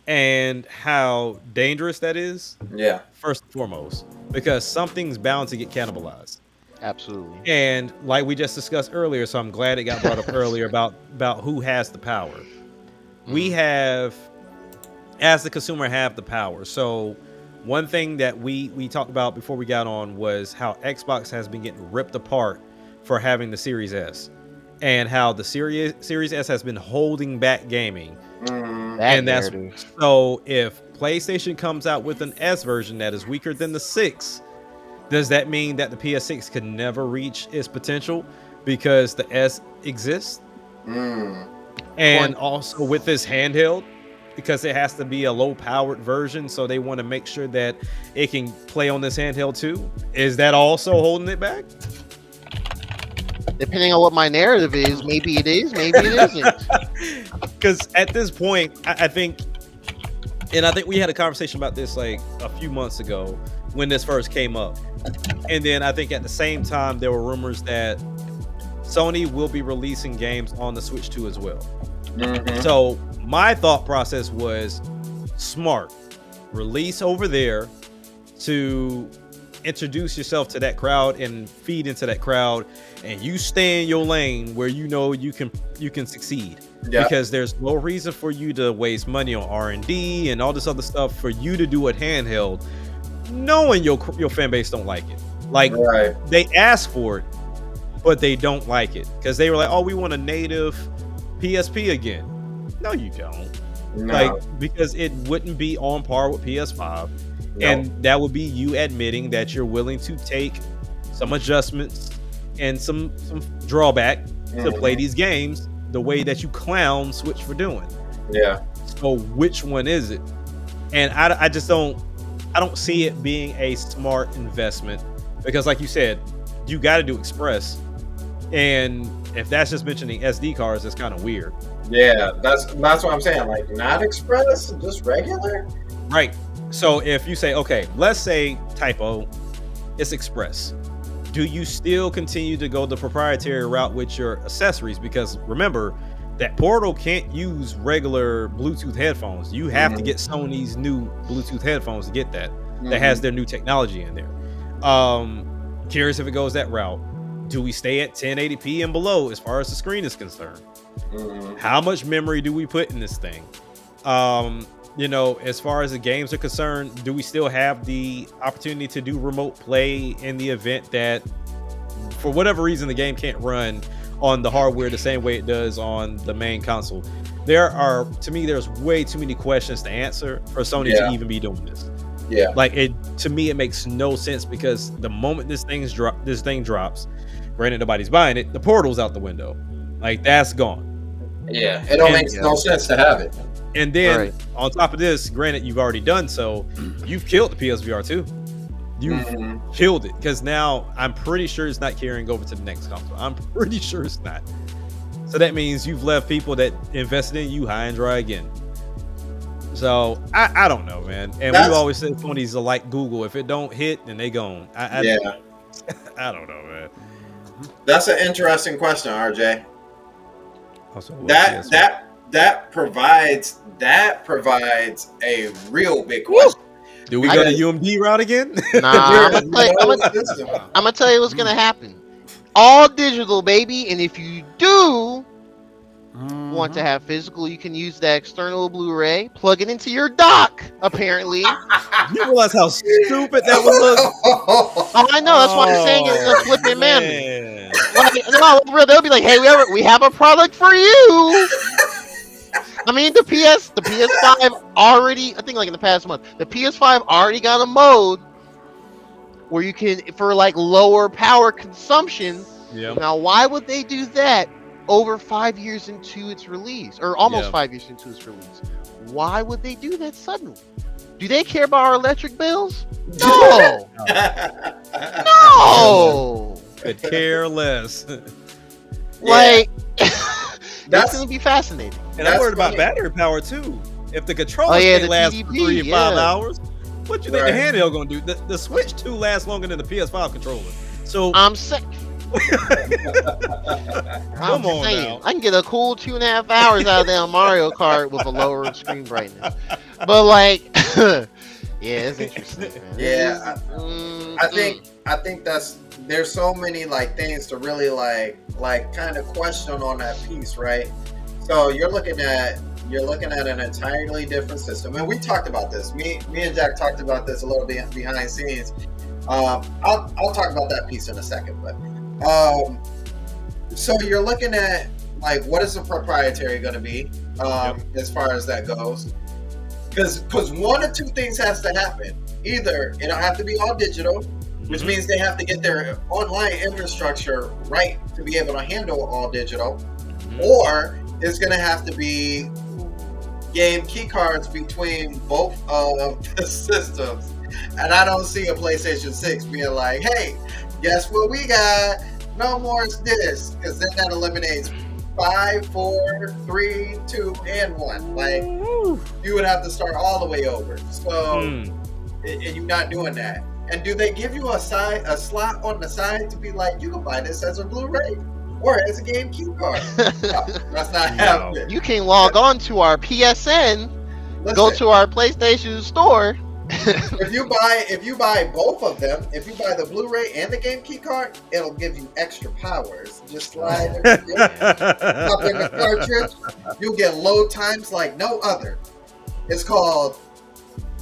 and how dangerous that is. Yeah. First and foremost, because something's bound to get cannibalized. Absolutely. And like we just discussed earlier, so I'm glad it got brought up earlier about who has the power. We have, as the consumer, have the power. So one thing that we talked about before we got on was how Xbox has been getting ripped apart for having the Series S, and how the Series S has been holding back gaming. And that's so if PlayStation comes out with an S version that is weaker than the 6, does that mean that the PS6 could never reach its potential because the S exists? And also with this handheld, because it has to be a low powered version, so they want to make sure that it can play on this handheld too. Is that also holding it back? Depending on what my narrative is, maybe it is, maybe it isn't. Because at this point, I think we had a conversation about this like a few months ago when this first came up. And then I think at the same time, there were rumors that Sony will be releasing games on the Switch 2 as well. So my thought process was smart. Release over there to introduce yourself to that crowd and feed into that crowd, and you stay in your lane where you can succeed. Yeah. Because there's no reason for you to waste money on R&D and all this other stuff for you to do it handheld, knowing your fan base don't like it. Like they ask for it, but they don't like it because they were like, "Oh, we want a native PSP again." No, you don't. No. Like, because it wouldn't be on par with PS5. And that would be you admitting that you're willing to take some adjustments and some drawback to play these games the way that you clown Switch for doing. Yeah. So which one is it? And I just don't see it being a smart investment, because like you said, you got to do Express, and if that's just mentioning SD cards, that's kind of weird. Yeah, that's what I'm saying. Like, not Express, just regular. Right. So if you say, okay, let's say typo, it's Express. Do you still continue to go the proprietary route with your accessories? Because remember, that Portal can't use regular Bluetooth headphones. You have to get Sony's new Bluetooth headphones to get that. That has their new technology in there. Curious if it goes that route. Do we stay at 1080p and below as far as the screen is concerned? How much memory do we put in this thing? As far as the games are concerned, do we still have the opportunity to do remote play in the event that, for whatever reason, the game can't run on the hardware the same way it does on the main console? There's way too many questions to answer for Sony to even be doing this. Yeah, like to me, it makes no sense, because the moment this thing drops, granted nobody's buying it, the Portal's out the window. Like, that's gone. Yeah, it don't make no sense to have it. And then on top of this, granted you've already done so, you've killed the PSVR 2. You've killed it, because now I'm pretty sure it's not carrying over to the next console. I'm pretty sure it's not. So that means you've left people that invested in you high and dry again. So I don't know, man. And we always say Sony's like Google. If it don't hit, then they gone. I don't know, man. That's an interesting question, RJ. Also, that provides a real big question. Do we go the UMD route again? Nah, I'm gonna tell you what's gonna happen. All digital, baby. And if you do want to have physical, you can use that external Blu-ray, plug it into your dock. Apparently, you realize how stupid that would look. Oh, I know. That's why I'm saying it's a flipping mammoth. Like, they'll be like, "Hey, we have a product for you." I mean, the PS5 already, I think like in the past month, the PS5 already got a mode where you can, for like lower power consumption. Yep. Now, why would they do that over 5 years into its release, or almost 5 years into its release? Why would they do that suddenly? Do they care about our electric bills? No. No. Could care less. Like, that's going to be fascinating. And I'm worried about battery power too. If the controller can last for 3 to 5 hours, what you think the handheld gonna do? The Switch 2 lasts longer than the PS5 controller. So I'm saying, come on now. I can get a cool 2.5 hours out of that Mario Kart with a lower screen brightness. But like, yeah, it's interesting, man. Yeah, I think there's so many like things to really like kind of question on that piece, right? So you're looking at an entirely different system, and we talked about this. Me and Jack talked about this a little bit behind the scenes. I'll talk about that piece in a second, but so you're looking at like, what is the proprietary going to be as far as that goes? Because one of two things has to happen. Either it'll have to be all digital, which means they have to get their online infrastructure right to be able to handle all digital, or it's going to have to be game key cards between both of the systems. And I don't see a PlayStation 6 being like, hey, guess what we got? No more discs, because then that eliminates 5, 4, 3, 2, and 1. Like, you would have to start all the way over. So, and you're not doing that. And do they give you a slot on the side to be like, you can buy this as a Blu-ray or as a GameCube card? No, that's not happening. You can log on to our PSN, go to our PlayStation store. if you buy both of them, if you buy the Blu-ray and the GameCube card, it'll give you extra powers. Just slide it up in the cartridge. You'll get load times like no other. It's called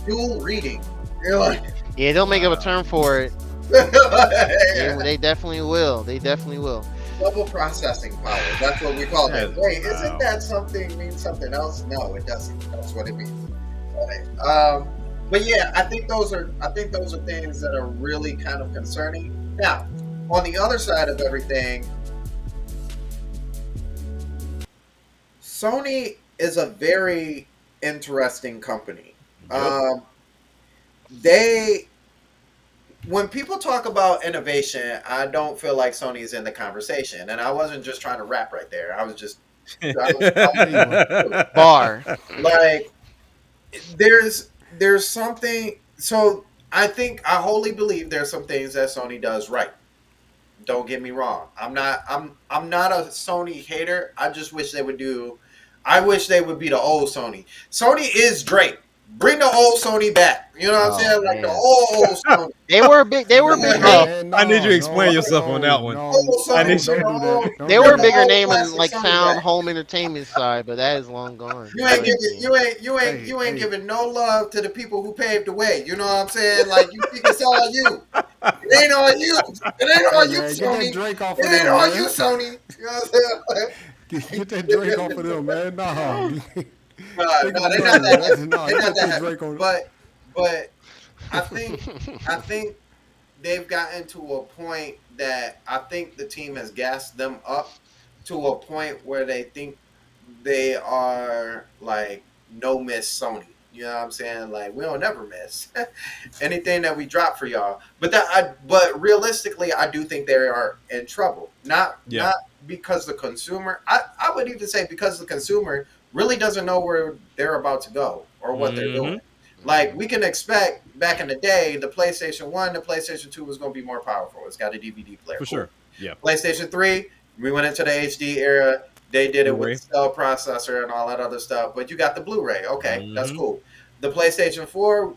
dual reading. You're like, yeah, they'll make up a term for it. Yeah, they definitely will. They definitely will. Double processing power. That's what we call it. Wait, isn't that something means something else? No, it doesn't. That's what it means. But yeah, I think those are things that are really kind of concerning. Now, on the other side of everything, Sony is a very interesting company. Yep. Um, they when people talk about innovation, I don't feel like Sony's in the conversation. And I wasn't just trying to rap right there. I was There you go. Bar. like there's something. So I think I wholly believe there's some things that Sony does right. Don't get me wrong. I'm not a Sony hater. I just wish they would do. I wish they would be the old Sony. Sony is great. Bring the old Sony back. You know what I'm Oh saying? Like the Man. old Sony. They were a big. They were a big Bro, name. Man, I need you to explain no, yourself on that one. no, Old I Sony. need don't Bring you. the do that. old. Don't They do were a Bring the that. bigger old name in classic like Sony sound back. home entertainment side, but that is long gone. You ain't Like, giving you ain't Hey, giving no love to the people who paved the way. You know what I'm saying? Like you think it's all you. It ain't all you. It ain't all hey, you, man, get that Sony. Drake off of It ain't them, all you, man. Sony. You know what Get that Drake off of them, man. Nah, I'm saying? think of No, they're not another that one. heavy. Nah, They're you not can't that put heavy. Drake on. But I think I think they've gotten to a point that I think the team has gassed them up to a point where they think they are like no miss Sony. You know what I'm saying? Like we don't ever miss anything that we drop for y'all. But realistically, I do think they are in trouble. Not Yeah. not because the consumer. I would even say because the consumer really doesn't know where they're about to go or what they're doing. Hmm. Like we can expect back in the day, the PlayStation 1, the PlayStation 2 was going to be more powerful. It's got a DVD player. For Cool. sure. Yeah. PlayStation 3, we went into the HD era. They did it with Blu-ray. the cell processor and all that other stuff, but you got the Blu-ray. Okay, that's Hmm. cool. The PlayStation 4,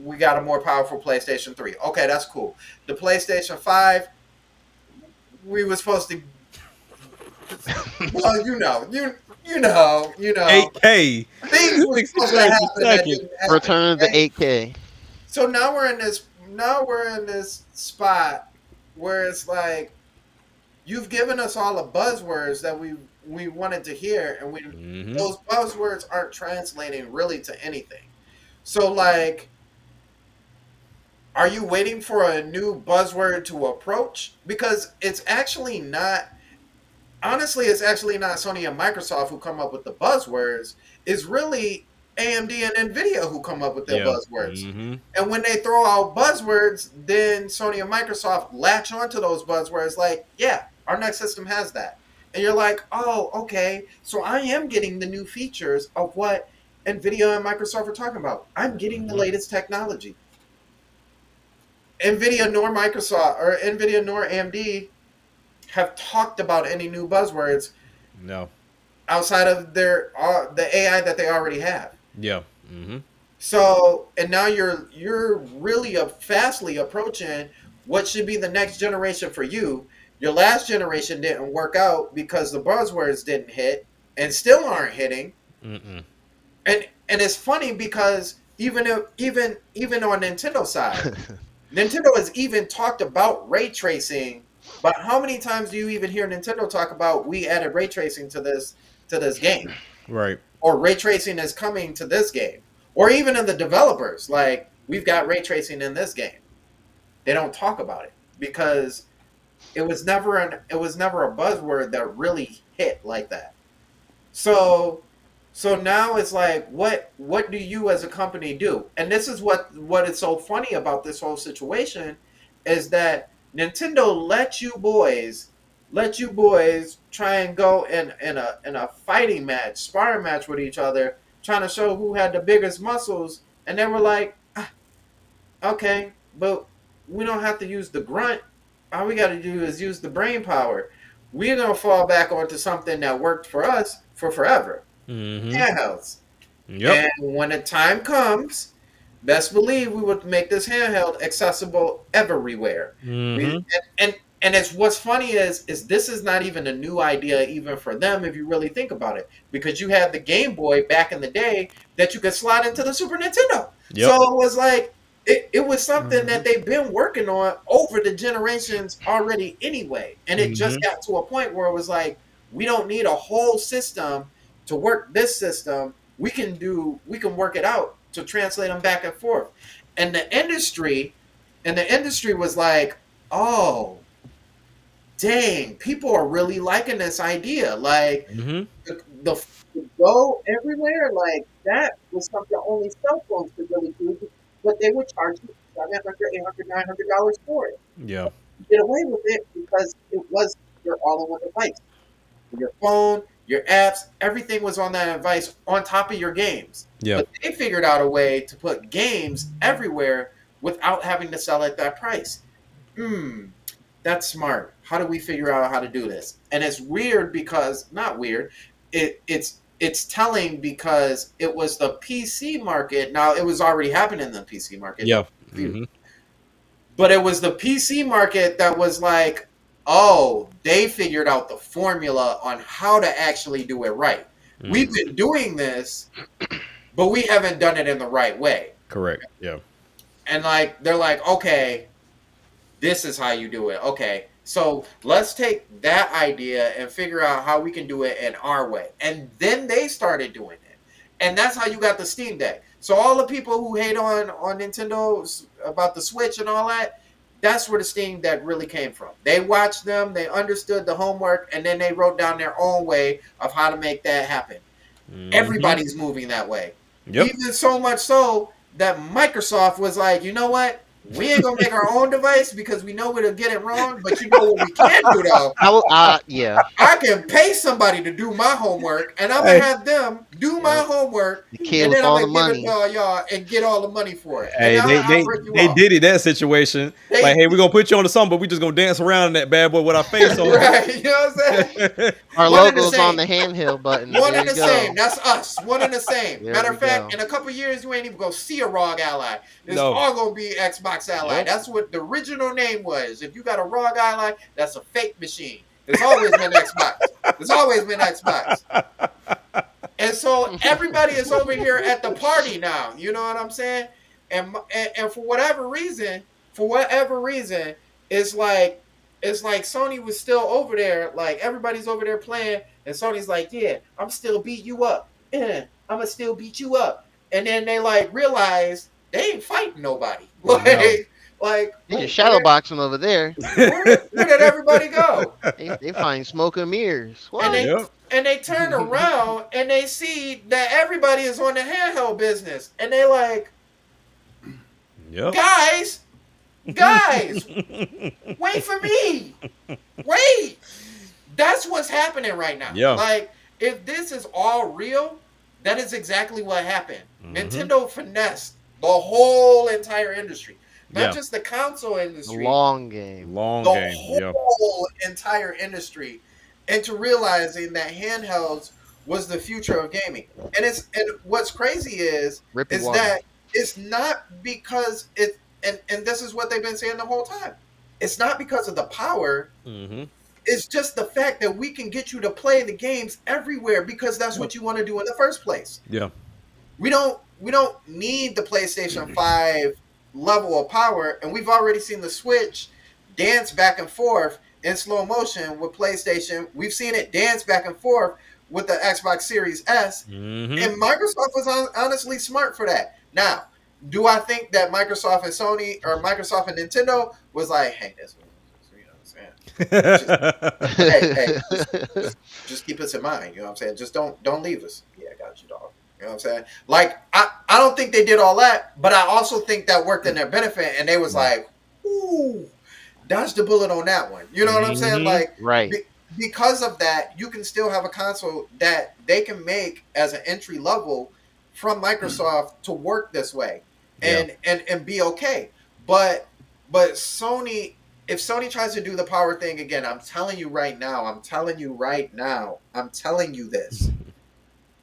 we got a more powerful PlayStation 3. Okay, that's cool. The PlayStation 5, we were supposed to well, you know. 8K, Things were 60 supposed to frames per happen that second. didn't happen. Return of the Okay? 8K. So now we're in this spot where it's like you've given us all the buzzwords that we wanted to hear, and Hmm. those buzzwords aren't translating really to anything. So like, are you waiting for a new buzzword to approach? Because it's actually not. Honestly, it's actually not Sony and Microsoft who come up with the buzzwords. It's really AMD and Nvidia who come up with their Yeah. buzzwords. Hmm. And when they throw out buzzwords, then Sony and Microsoft latch onto those buzzwords like, yeah, our next system has that. And you're like, oh, okay. So I am getting the new features of what Nvidia and Microsoft are talking about. I'm getting the Hmm. latest technology. Nvidia nor Microsoft or Nvidia nor AMD have talked about any new buzzwords No. outside of the AI that they already have. Yeah. Hmm. So, and now you're really fastly approaching what should be the next generation for you. Your last generation didn't work out because the buzzwords didn't hit and still aren't hitting. Mm-mm. And it's funny because even on Nintendo side, Nintendo has even talked about ray tracing, but how many times do you even hear Nintendo talk about we added ray tracing to this game? Right. Or ray tracing is coming to this game. Or even in the developers, like we've got ray tracing in this game. They don't talk about it because it was never a buzzword that really hit like that. So so now it's like what do you as a company do? And this is what is so funny about this whole situation is that Nintendo let you boys try and go in a fighting match, sparring match with each other, trying to show who had the biggest muscles, and they were like, okay, but we don't have to use the grunt. All we got to do is use the brain power. We're gonna fall back onto something that worked for us for forever. Hmm. Handhelds. Yep. And when the time comes, best believe we would make this handheld accessible everywhere. We Hmm. and it's what's funny is this is not even a new idea even for them if you really think about it because you had the Game Boy back in the day that you could slide into the Super Nintendo. So Yep. it was like it was something Mhm. that they've been working on over the generations already anyway, and it just Hmm. got to a point where it was like we don't need a whole system to work this system. We can work it out to translate them back and forth. And the industry was like, oh, dang, people are really liking this idea. Like Mm-hmm. the go everywhere, like that was something only cell phones could really do, but they would charge you $700, $800, $900 for it. Yeah. You get away with it because it was your all-in-one device. Your phone, your apps, everything was on that device on top of your games. Yeah. But they figured out a way to put games everywhere without having to sell at that price. That's smart. How do we figure out how to do this? And it's weird because not weird. It's telling because it was the PC market. Now it was already happening in the PC market. Yeah. Mm-hmm. But it was the PC market that was like, oh, they figured out the formula on how to actually do it right. Mm-hmm. We've been doing this, but we haven't done it in the right way. Correct. Yeah. And like they're like, okay, this is how you do it. Okay, so let's take that idea and figure out how we can do it in our way. And then they started doing it. And that's how you got the Steam Deck. So all the people who hate on Nintendo about the Switch and all that, that's where the Steam Deck really came from. They watched them, they understood the homework, and then they wrote down their own way of how to make that happen. Mm-hmm. Everybody's moving that way. Yep. Even so much so that Microsoft was like, you know what? We ain't gonna make our own device because we know we'll get it wrong. But you know what we can do though? Yeah. I can pay somebody to do my homework, and I'm gonna have them do my homework, and then I'm gonna give it to y'all and get all the money for it. Hey, they did it that situation. Like, hey, we're gonna put you on the song, but we just gonna dance around in that bad boy with our face on. Right? You know what I'm saying? Our logo's on the handheld button. One and the same. That's us. One and the same. Matter of fact, in a couple of years, you ain't even gonna see a ROG Ally. It's all gonna be Xbox Ally. Yep. That's what the original name was. If you got a ROG Ally, that's a fake machine. It's always been Xbox. It's always been Xbox. And so everybody is over here at the party now. You know what I'm saying? And for whatever reason, it's like Sony was still over there. Like everybody's over there playing, and Sony's like, yeah, I'm still beat you up. Yeah, I'm gonna still beat you up. And then they like realize they ain't fighting nobody. Like they're just shadow boxing over there. Where did everybody go? They find smoke and mirrors. What? And they turn around and they see that everybody is on the handheld business, and they like, guys, wait for me, wait. That's what's happening right now. Yeah. Like if this is all real, that is exactly what happened. Mm-hmm. Nintendo finessed the whole entire industry. Not just the console industry. The long game. The whole entire industry into realizing that handhelds was the future of gaming. And what's crazy is that it's not because and this is what they've been saying the whole time. It's not because of the power. Mm-hmm. It's just the fact that we can get you to play the games everywhere because that's what you want to do in the first place. Yeah. We don't need the PlayStation 5 level of power, and we've already seen the Switch dance back and forth in slow motion with PlayStation. We've seen it dance back and forth with the Xbox Series S, and Microsoft was honestly smart for that. Now, do I think that Microsoft and Sony or Microsoft and Nintendo was like, hey, this you know what I'm saying? Just keep us in mind, you know what I'm saying? Just don't leave us. Yeah, I got you, dog. You know what I'm saying? Like, I don't think they did all that, but I also think that worked in their benefit, and they was like, ooh, dodge the bullet on that one. You know what I'm saying? Like, right. Because of that, you can still have a console that they can make as an entry level from Microsoft to work this way and be okay. But Sony, if Sony tries to do the power thing again, I'm telling you this.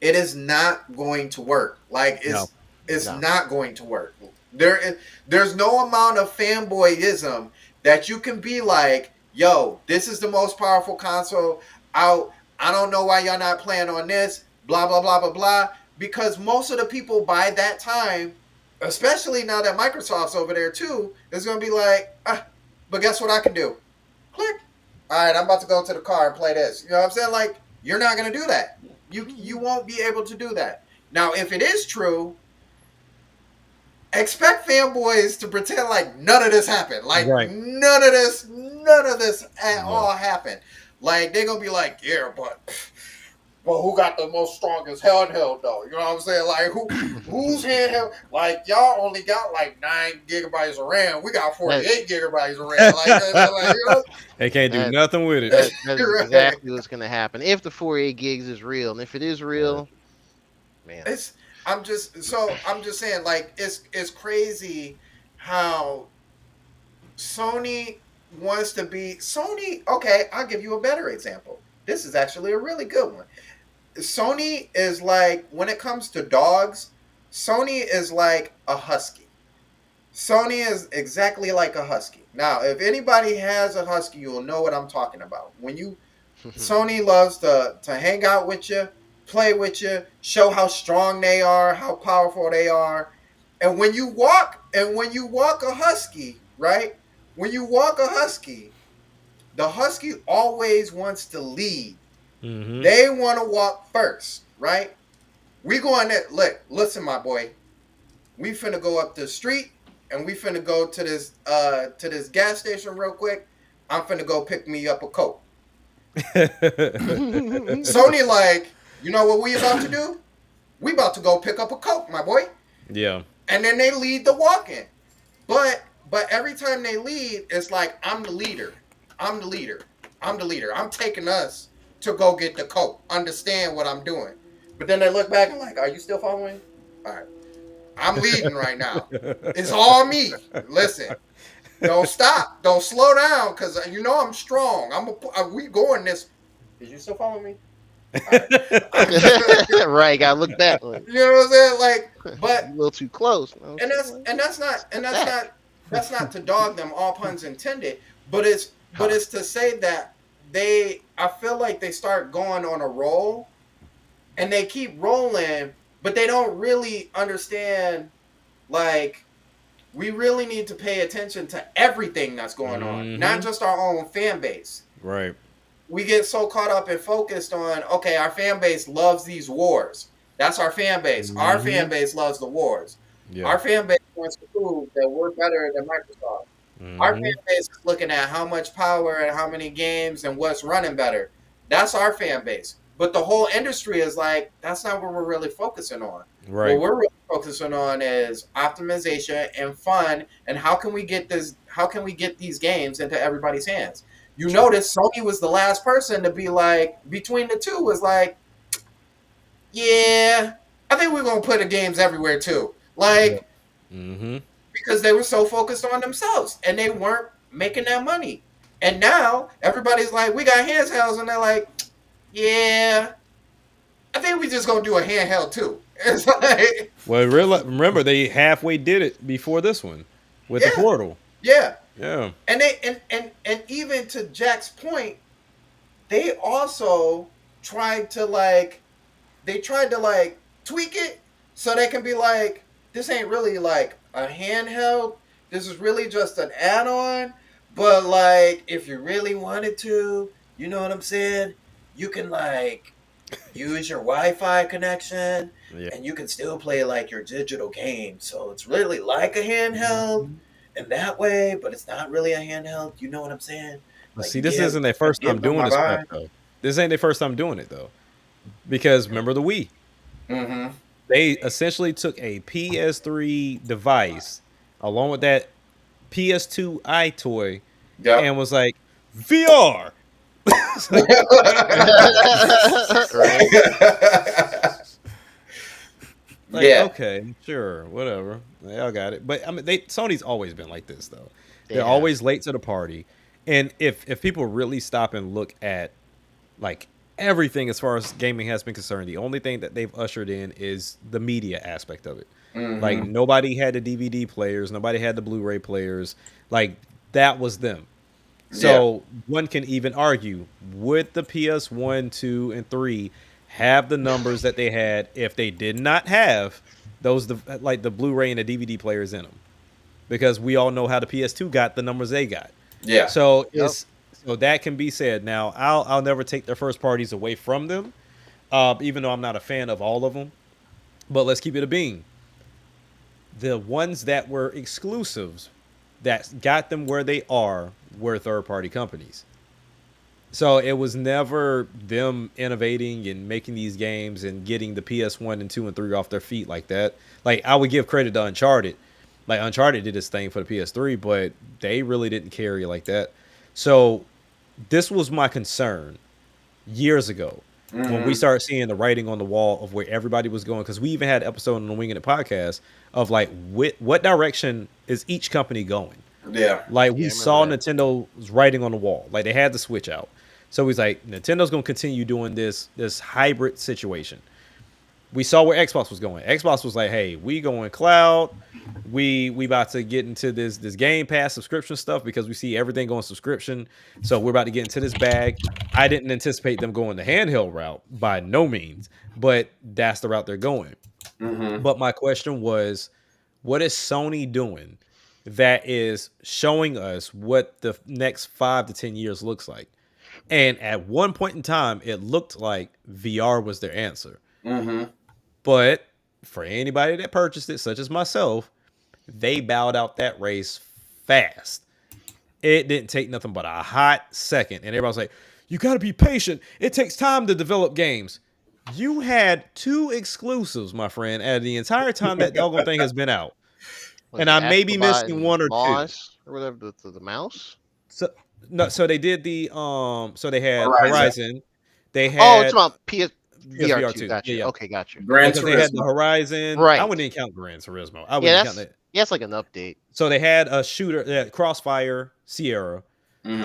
It is not going to work. Like it's not going to work. There's no amount of fanboyism that you can be like, yo, this is the most powerful console out. I don't know why y'all not playing on this. Blah blah blah blah blah. Because most of the people by that time, especially now that Microsoft's over there too, is gonna be like, but guess what I can do? Click. All right, I'm about to go to the car and play this. You know what I'm saying? Like, you're not gonna do that. You won't be able to do that. Now, if it is true, expect fanboys to pretend like none of this happened. Like Right. none of this at Yeah. all happened. Like they're gonna be like, yeah, but who got the most strongest handheld though? You know what I'm saying? Like who's handheld? Like y'all only got like 9 gigabytes of RAM. We got 48 gigabytes of RAM. Like you know? They can't do That- nothing with it. That is exactly what's gonna happen if the 48 gigs is real, and if it is real, man. I'm just saying, like it's crazy how Sony wants to be Sony. Okay, I'll give you a better example. This is actually a really good one. Sony is like, when it comes to dogs, Sony is like a husky. Sony is exactly like a husky. Now, if anybody has a husky, you'll know what I'm talking about. Sony loves to hang out with you, play with you, show how strong they are, how powerful they are. And when you walk a husky, right? When you walk a husky, the husky always wants to lead. Mm-hmm. They want to walk first, right? We going there. Look, listen, my boy. We finna go up the street and we finna go to this gas station real quick. I'm finna go pick me up a Coke. Sony like, you know what we about to do? We about to go pick up a Coke, my boy. Yeah. And then they lead the walk-in. But every time they lead, it's like, I'm the leader. I'm the leader. I'm the leader. I'm taking us to go get the Coke. Understand what I'm doing. But then they look back and like, are you still following? All right. I'm leading right now. It's all me. Listen. Don't stop. Don't slow down, because you know I'm strong. We going this. Did you still follow me? Right. Right, gotta look back. Like, You know what I'm saying? Like, but a little too close. that's not to dog them, all puns intended. But it's to say that I feel like they start going on a roll, and they keep rolling, but they don't really understand. Like, we really need to pay attention to everything that's going on, not just our own fan base. Right. We get so caught up and focused on, okay, our fan base loves these wars. That's our fan base. Our fan base loves the wars. Yeah. Our fan base wants to prove that we're better than Microsoft. Our fan base is looking at how much power and how many games and what's running better. That's our fan base. But the whole industry is like, that's not what we're really focusing on. Right. What we're really focusing on is optimization and fun, and how can we get these games into everybody's hands. You notice Sony was the last person to be like, between the two, was like, yeah, I think we're gonna put the games everywhere too. Like, because they were so focused on themselves and they weren't making that money. And now everybody's like, we got handhelds, and they're like, yeah, I think we just gonna do a handheld too. It's like, well, remember they halfway did it before this one with the Portal. Yeah. Yeah. And they and even to Jack's point, they also tried to tweak it so they can be like, this ain't really like a handheld. This is really just an add-on. But like, if you really wanted to, you know what I'm saying? You can like use your Wi-Fi connection, and you can still play like your digital game. So it's really like a handheld in that way, but it's not really a handheld. You know what I'm saying? Like, see, this isn't their first time doing this crap, though. This ain't their first time doing it, though. Because remember the Wii? They essentially took a PS3 device along with that PS2 iToy and was like, VR! Like, okay, sure, whatever. Y'all got it. But I mean, Sony's always been like this, though. They're always late to the party. And if people really stop and look at like everything as far as gaming has been concerned, the only thing that they've ushered in is the media aspect of it. Like, nobody had the DVD players, nobody had the Blu-ray players. Like, that was them. So one can even argue, would the PS1, 2, and 3 have the numbers that they had if they did not have those, like the Blu-ray and the DVD players in them? Because we all know how the PS2 got the numbers they got. Yeah. So so that can be said. Now, I'll never take their first parties away from them, even though I'm not a fan of all of them. But let's keep it a bean. the ones that were exclusives that got them where they are were third party companies. So it was never them innovating and making these games and getting the PS1 and 2 and 3 off their feet like that. Like I would give credit to Uncharted. Like Uncharted did its thing for the PS3, but they really didn't carry it like that. So this was my concern years ago when we started seeing the writing on the wall of where everybody was going, because we even had an episode on the Winging It podcast of like what direction is each company going. Yeah. Like Yeah, we I saw remember Nintendo's writing on the wall. Like they had the Switch out. So he's like, Nintendo's gonna continue doing this hybrid situation. We saw where Xbox was going. Xbox was like, hey, we going cloud. We about to get into this Game Pass subscription stuff because we see everything going subscription. So we're about to get into this bag. I didn't anticipate them going the handheld route by no means, but that's the route they're going. But my question was, what is Sony doing that is showing us what the next 5 to 10 years looks like? And at one point in time, it looked like VR was their answer. But for anybody that purchased it, such as myself, they bowed out that race fast. It didn't take nothing but a hot second. And everybody's like, you got to be patient. It takes time to develop games. You had 2 exclusives, my friend, at the entire time that doggone thing has been out. Was And it I may be Astrobot missing and one or two. Moss or whatever the mouse. So no, so they did the so they had Horizon. Oh, Horizon. They it's had about PSVR PSVR 2. 2. Gotcha. Yeah, yeah. Okay, gotcha. Gran Because they had the Turismo. Horizon. I Right. wouldn't even count Gran Turismo. I Yeah, wouldn't count that. that's like an update. So they had a shooter, they had Crossfire, Sierra, and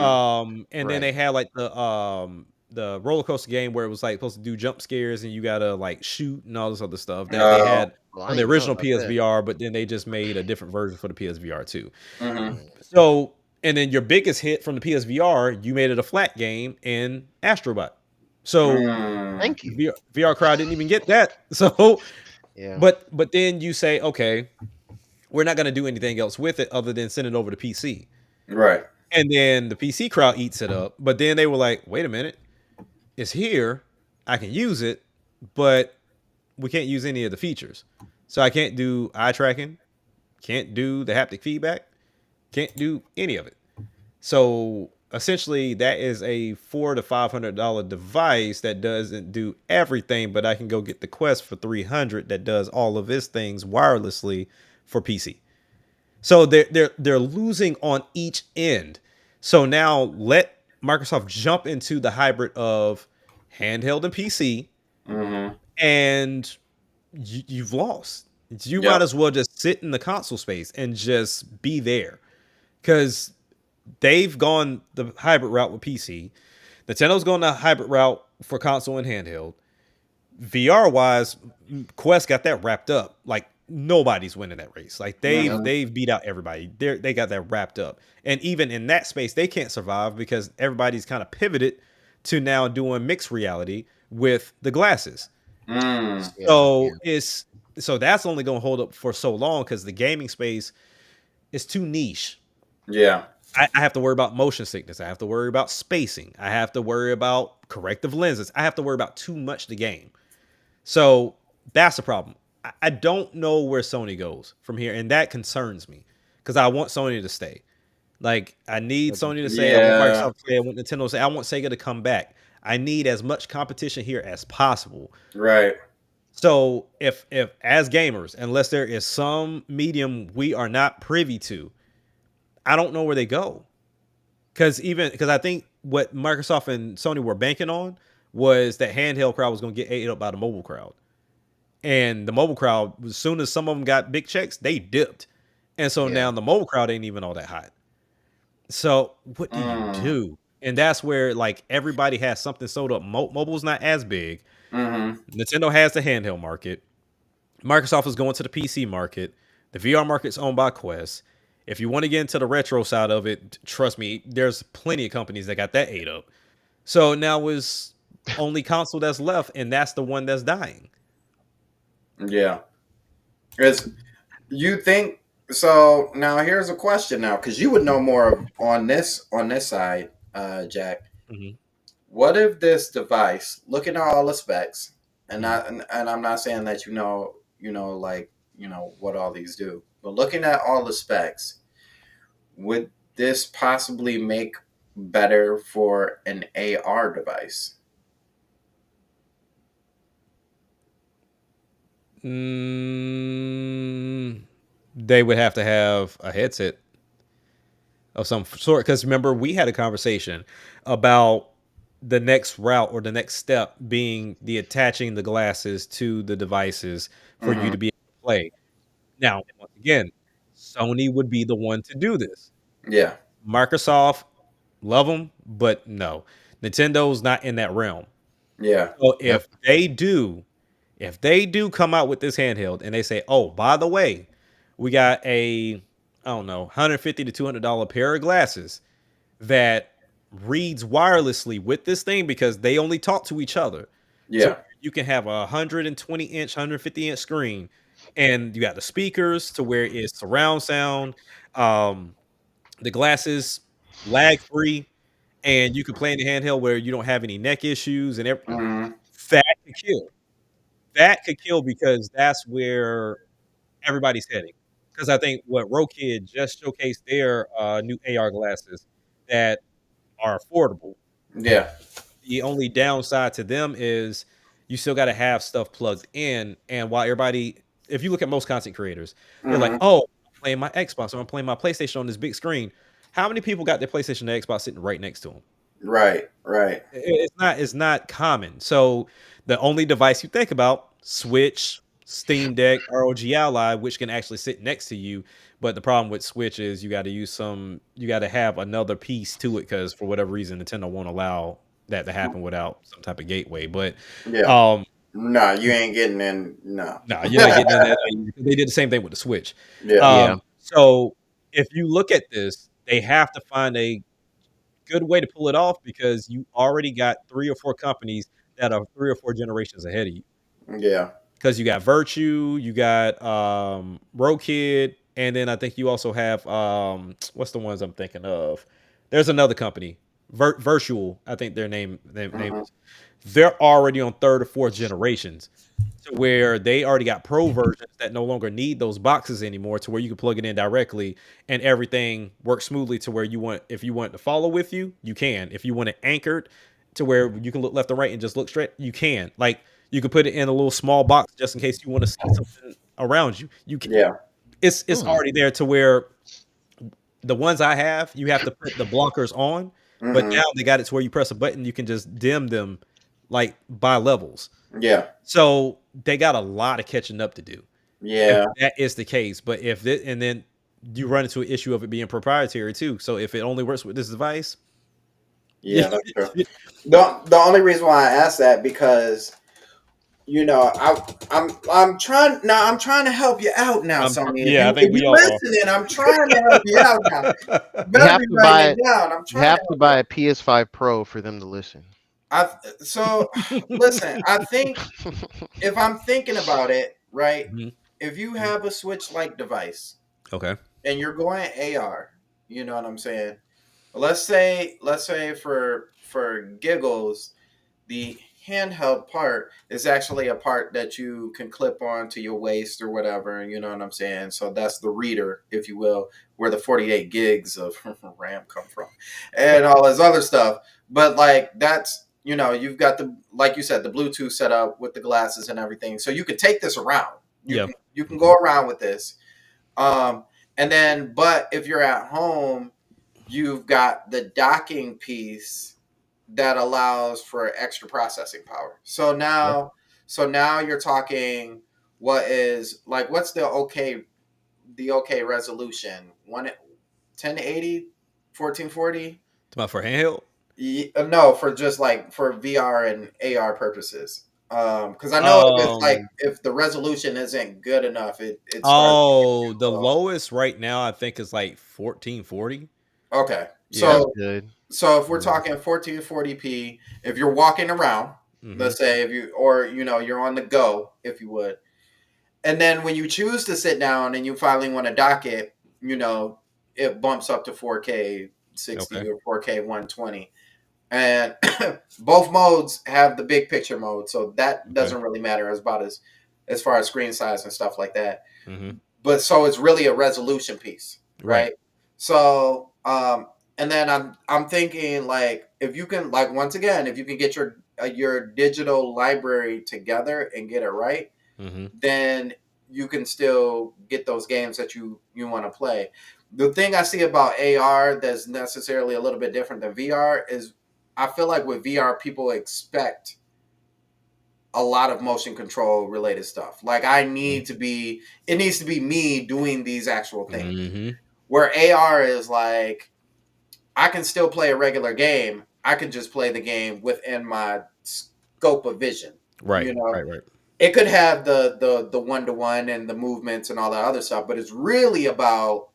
then Right. they had like the roller coaster game where it was like supposed to do jump scares and you gotta like shoot and all this other stuff that they had Well, I on the didn't know original about that. PSVR, but then they just made a different version for the PSVR 2. Mm-hmm. So, and then your biggest hit from the PSVR, you made it a flat game in Astrobot. So Thank you. VR crowd didn't even get that. So, Yeah. but then you say, okay, we're not gonna do anything else with it other than send it over to PC. Right. And then the PC crowd eats it up. But then they were like, wait a minute, it's here. I can use it, but we can't use any of the features. So I can't do eye tracking, can't do the haptic feedback, can't do any of it. So essentially, that is a $400 to $500 device that doesn't do everything, but I can go get the Quest for $300 that does all of its things wirelessly for PC. So they're losing on each end. So now let Microsoft jump into the hybrid of handheld and PC, and you've lost. You Yep. might as well just sit in the console space and just be there, because they've gone the hybrid route with PC. Nintendo's going the hybrid route for console and handheld. VR wise, Quest got that wrapped up. Like nobody's winning that race. Like they've beat out everybody. They got that wrapped up. And even in that space, they can't survive because everybody's kind of pivoted to now doing mixed reality with the glasses. So so that's only going to hold up for so long because the gaming space is too niche. Yeah. I have to worry about motion sickness. I have to worry about spacing. I have to worry about corrective lenses. I have to worry about too much the game. So that's the problem. I don't know where Sony goes from here, and that concerns me because I want Sony to stay. Like I need Sony to stay. I want Microsoft to stay. I want Nintendo to stay. I want Sega to come back. I need as much competition here as possible. Right. So if as gamers, unless there is some medium we are not privy to, I don't know where they go. Because I think what Microsoft and Sony were banking on was that handheld crowd was going to get ate up by the mobile crowd. And the mobile crowd, as soon as some of them got big checks, they dipped. And so now the mobile crowd ain't even all that hot. So what do you do? And that's where like everybody has something sold up. Mobile's not as big. Nintendo has the handheld market. Microsoft is going to the PC market. The VR market's owned by Quest. If you want to get into the retro side of it, trust me, there's plenty of companies that got that ate up. So now is only console that's left, and that's the one that's dying. Yeah. Is you think so? Now here's a question. Now, because you would know more on this side, Jack. What if this device, looking at all the specs, and I'm not saying that you know what all these do, But looking at all the specs, would this possibly make better for an AR device? Mm, they would have to have a headset of some sort. Because remember, we had a conversation about the next route or the next step being the attaching the glasses to the devices for you Mm-hmm. to be able to play. Now, once again, Sony would be the one to do this. Yeah, Microsoft, love them, but no, Nintendo's not in that realm. yeah. So Yep. if they do come out with this handheld and they say, oh, by the way, we got a, I don't know, $150 to $200 pair of glasses that reads wirelessly with this thing because they only talk to each other. So Yeah. you can have a 120-inch, 150-inch screen, and you got the speakers to where it's surround sound. Um, the glasses lag free, and you can play in the handheld where you don't have any neck issues and everything. Mm-hmm. That could kill. That could kill because that's where everybody's heading. Because I think what Rokid just showcased their new AR glasses that are affordable. Yeah. The only downside to them is you still got to have stuff plugged in. And while everybody, if you look at most content creators, they're like, Mm-hmm. oh, I'm playing my Xbox or I'm playing my PlayStation on this big screen. How many people got their PlayStation and Xbox sitting right next to them? Right. Right. It's not common. So the only device you think about, Switch, Steam Deck, ROG Ally, which can actually sit next to you. But the problem with Switch is you got to have another piece to it because for whatever reason Nintendo won't allow that to happen without some type of gateway. But Yeah. um, No, you ain't getting in. No. no, you're not getting in that. They did the same thing with the Switch. Yeah. Yeah. So if you look at this, they have to find a good way to pull it off because you already got 3 or 4 companies that are 3 or 4 generations ahead of you. Yeah. Because you got Virtue, you got Rokid, and then I think you also have what's the ones I'm thinking of? There's another company, Virtual. I think their name Mm-hmm. is. They're already on third or fourth generations, to where they already got pro versions that no longer need those boxes anymore, to where you can plug it in directly and everything works smoothly. To where if you want it to follow with you, you can. If you want it anchored to where you can look left and right and just look straight, you can. Like you could put it in a little small box just in case you want to see something around you. You can. Yeah. It's Hmm. already there to where the ones I have, you have to put the blockers on, but Mm-hmm. now they got it to where you press a button, you can just dim them like by levels. Yeah. So they got a lot of catching up to do if Yeah. that is the case. But if it, and then you run into an issue of it being proprietary too. So if it only works with this device, Yeah. That's true. The only reason why I asked that because I'm trying now. I'm trying to help you out now, Sony. If yeah, I you think if we you all are. listening, I'm trying to help you out now. You You better have be to writing buy it down. I'm you trying have to to help you. buy a PS5 Pro for them to listen. So listen. I think if I'm thinking about it, right? Mhm. If you have a Switch-like device Okay. and you're going AR, you know what I'm saying. Let's say for giggles, the handheld part is actually a part that you can clip on to your waist or whatever, you know what I'm saying? So that's the reader, if you will, where the 48 gigs of RAM come from and all this other stuff. But like that's you've got the like you said, the Bluetooth set up with the glasses and everything. So you could take this around. You Yeah. can you can Mhm. go around with this. Um and then but if you're at home, you've got the docking piece that allows for extra processing power. Yeah. So now you're talking what's the okay resolution? 1080 1440? It's about for handheld. No, for just like for VR and AR purposes. Because I know if it's like Um. if the resolution isn't good enough, it starts to get Oh, too the low. lowest right now I think is like 1440. Okay, Yeah. That's so good. So if we're Yeah. talking 1440p, if you're walking around, Hmm. let's say if you or you're on the go, if you would, and then when you choose to sit down and you finally want to dock it, it bumps up to 4K 60 Okay. or 4K 120, and both modes have the big picture mode, so that Okay. doesn't really matter as far as screen size and stuff like that. Hmm. but so it's really a resolution piece, Right. right? So and then I'm thinking like if you can like once again if you can get your digital library together and get it right, Mm-hmm. then you can still get those games that you want to play. The thing I see about AR that's necessarily a little bit different than VR is I feel like with VR people expect a lot of motion control related stuff. Like it needs to be me doing these actual things. Mm-hmm. Where AR is like I can still play a regular game. I can just play the game within my scope of vision. Right. You know, Right. Right. it could have the one to one and the movements and all that other stuff, but it's really about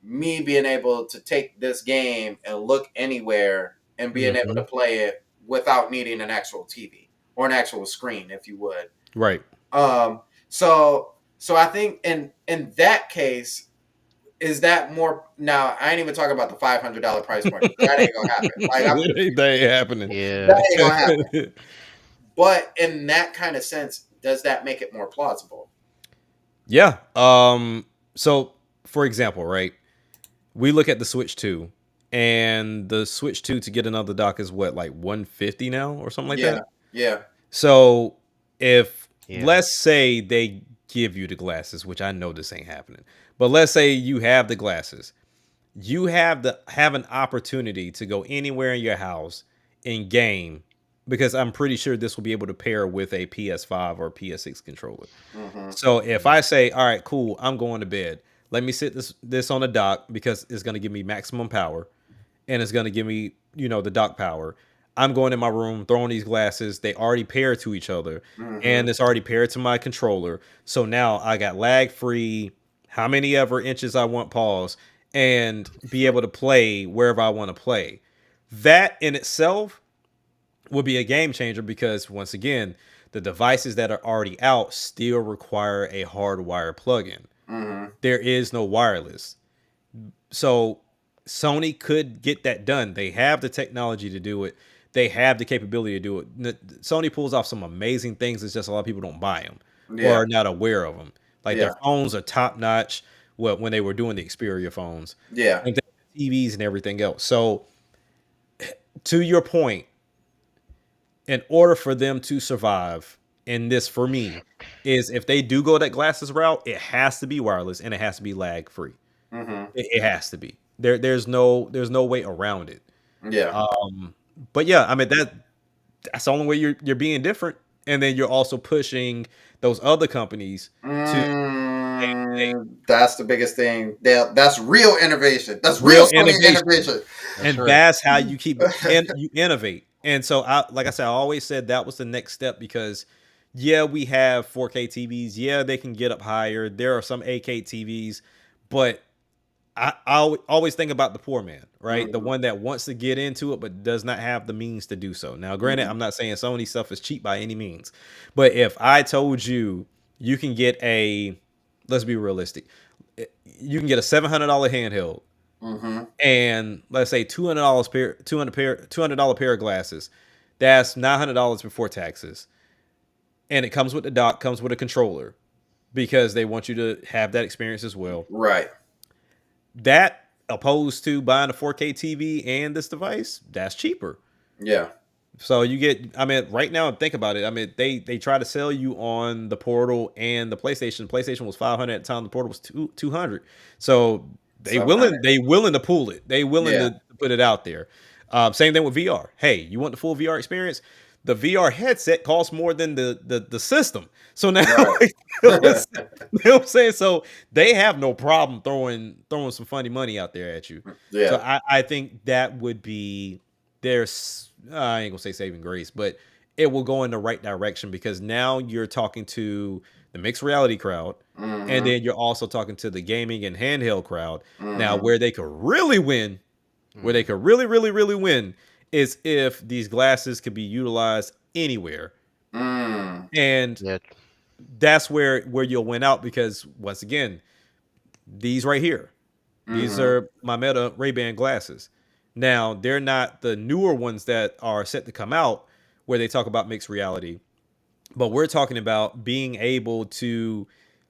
me being able to take this game and look anywhere and being able Mm-hmm. to play it without needing an actual TV or an actual screen, if you would. Right. Um, so I think in that case, is that more? Now I ain't even talking about the $500 price point. That ain't gonna happen. Like That ain't happening. that Yeah. ain't gonna happen. But in that kind of sense, does that make it more plausible? Yeah. So for example, right? We look at the Switch 2, and the Switch 2 to get another dock is what, like 150 now or something like Yeah, that? yeah. So if Yeah. let's say they give you the glasses, which I know this ain't happening, but let's say you have the glasses, you have an opportunity to go anywhere in your house in game because I'm pretty sure this will be able to pair with a PS5 or PS6 controller. Mm-hmm. So if I say, all right, cool, I'm going to bed. Let me sit this on the dock because it's going to give me maximum power and it's going to give me, the dock power. I'm going in my room, throwing these glasses. They already pair to each other Mm-hmm. and it's already paired to my controller. So now I got lag free, how many ever inches I want pause, and be able to play wherever I want to play. That in itself would be a game changer because once again, the devices that are already out still require a hardwire plug-in. Mm-hmm. There is no wireless. So Sony could get that done. They have the technology to do it. They have the capability to do it. Sony pulls off some amazing things. It's just a lot of people don't buy them or Yeah, are not aware of them. Like yeah, their phones are top notch. When they were doing the Xperia phones, yeah. and TVs and everything else. So to your point, in order for them to survive in this, for me, is if they do go that glasses route, it has to be wireless and it has to be lag free. Mm-hmm. It has to be. There's no way around it. Yeah. But yeah, I mean that's the only way you're being different, and then you're also pushing those other companies to That's the biggest thing. That's real innovation. That's real real Sony innovation. innovation. That's And right. that's how you keep and you innovate. And so like I said, I always said that was the next step because yeah, we have 4K TVs. Yeah, they can get up higher. There are some 8K TVs, but I always think about the poor man, right? The Mhm. one that wants to get into it but does not have the means to do so. Now, granted, I'm not saying Sony stuff is cheap by any means, but if I told you you can get let's be realistic, you can get a $700 handheld Mhm. and let's say $200 pair, $200 pair of glasses, that's $900 before taxes, and it comes with the dock, comes with a controller because they want you to have that experience as well. Right. That opposed to buying a 4K TV and this device, that's cheaper. Yeah. So you get, I mean, right now, think about it. I mean, they try to sell you on the Portal and the PlayStation. PlayStation was 500 at the time. The Portal was 200. So $700. they willing to pull it. They willing Yeah. to put it out there. Same thing with VR. Hey, you want the full VR experience? The VR headset costs more than the system. So now, Right. you know what I'm saying? So they have no problem throwing some funny money out there at you. So Yeah. I think that would be there's I ain't gonna say saving grace, but it will go in the right direction because now you're talking to the mixed reality crowd, and Mhm. then you're also talking to the gaming and handheld crowd. Now, Mhm. where they could really win, where they could really, really, really win, is if these glasses could be utilized anywhere, Mm. and Yeah. that's where you'll win out because once again, these right here. These Mhm. are my Meta Ray-Ban glasses. Now, they're not the newer ones that are set to come out where they talk about mixed reality, but we're talking about being able to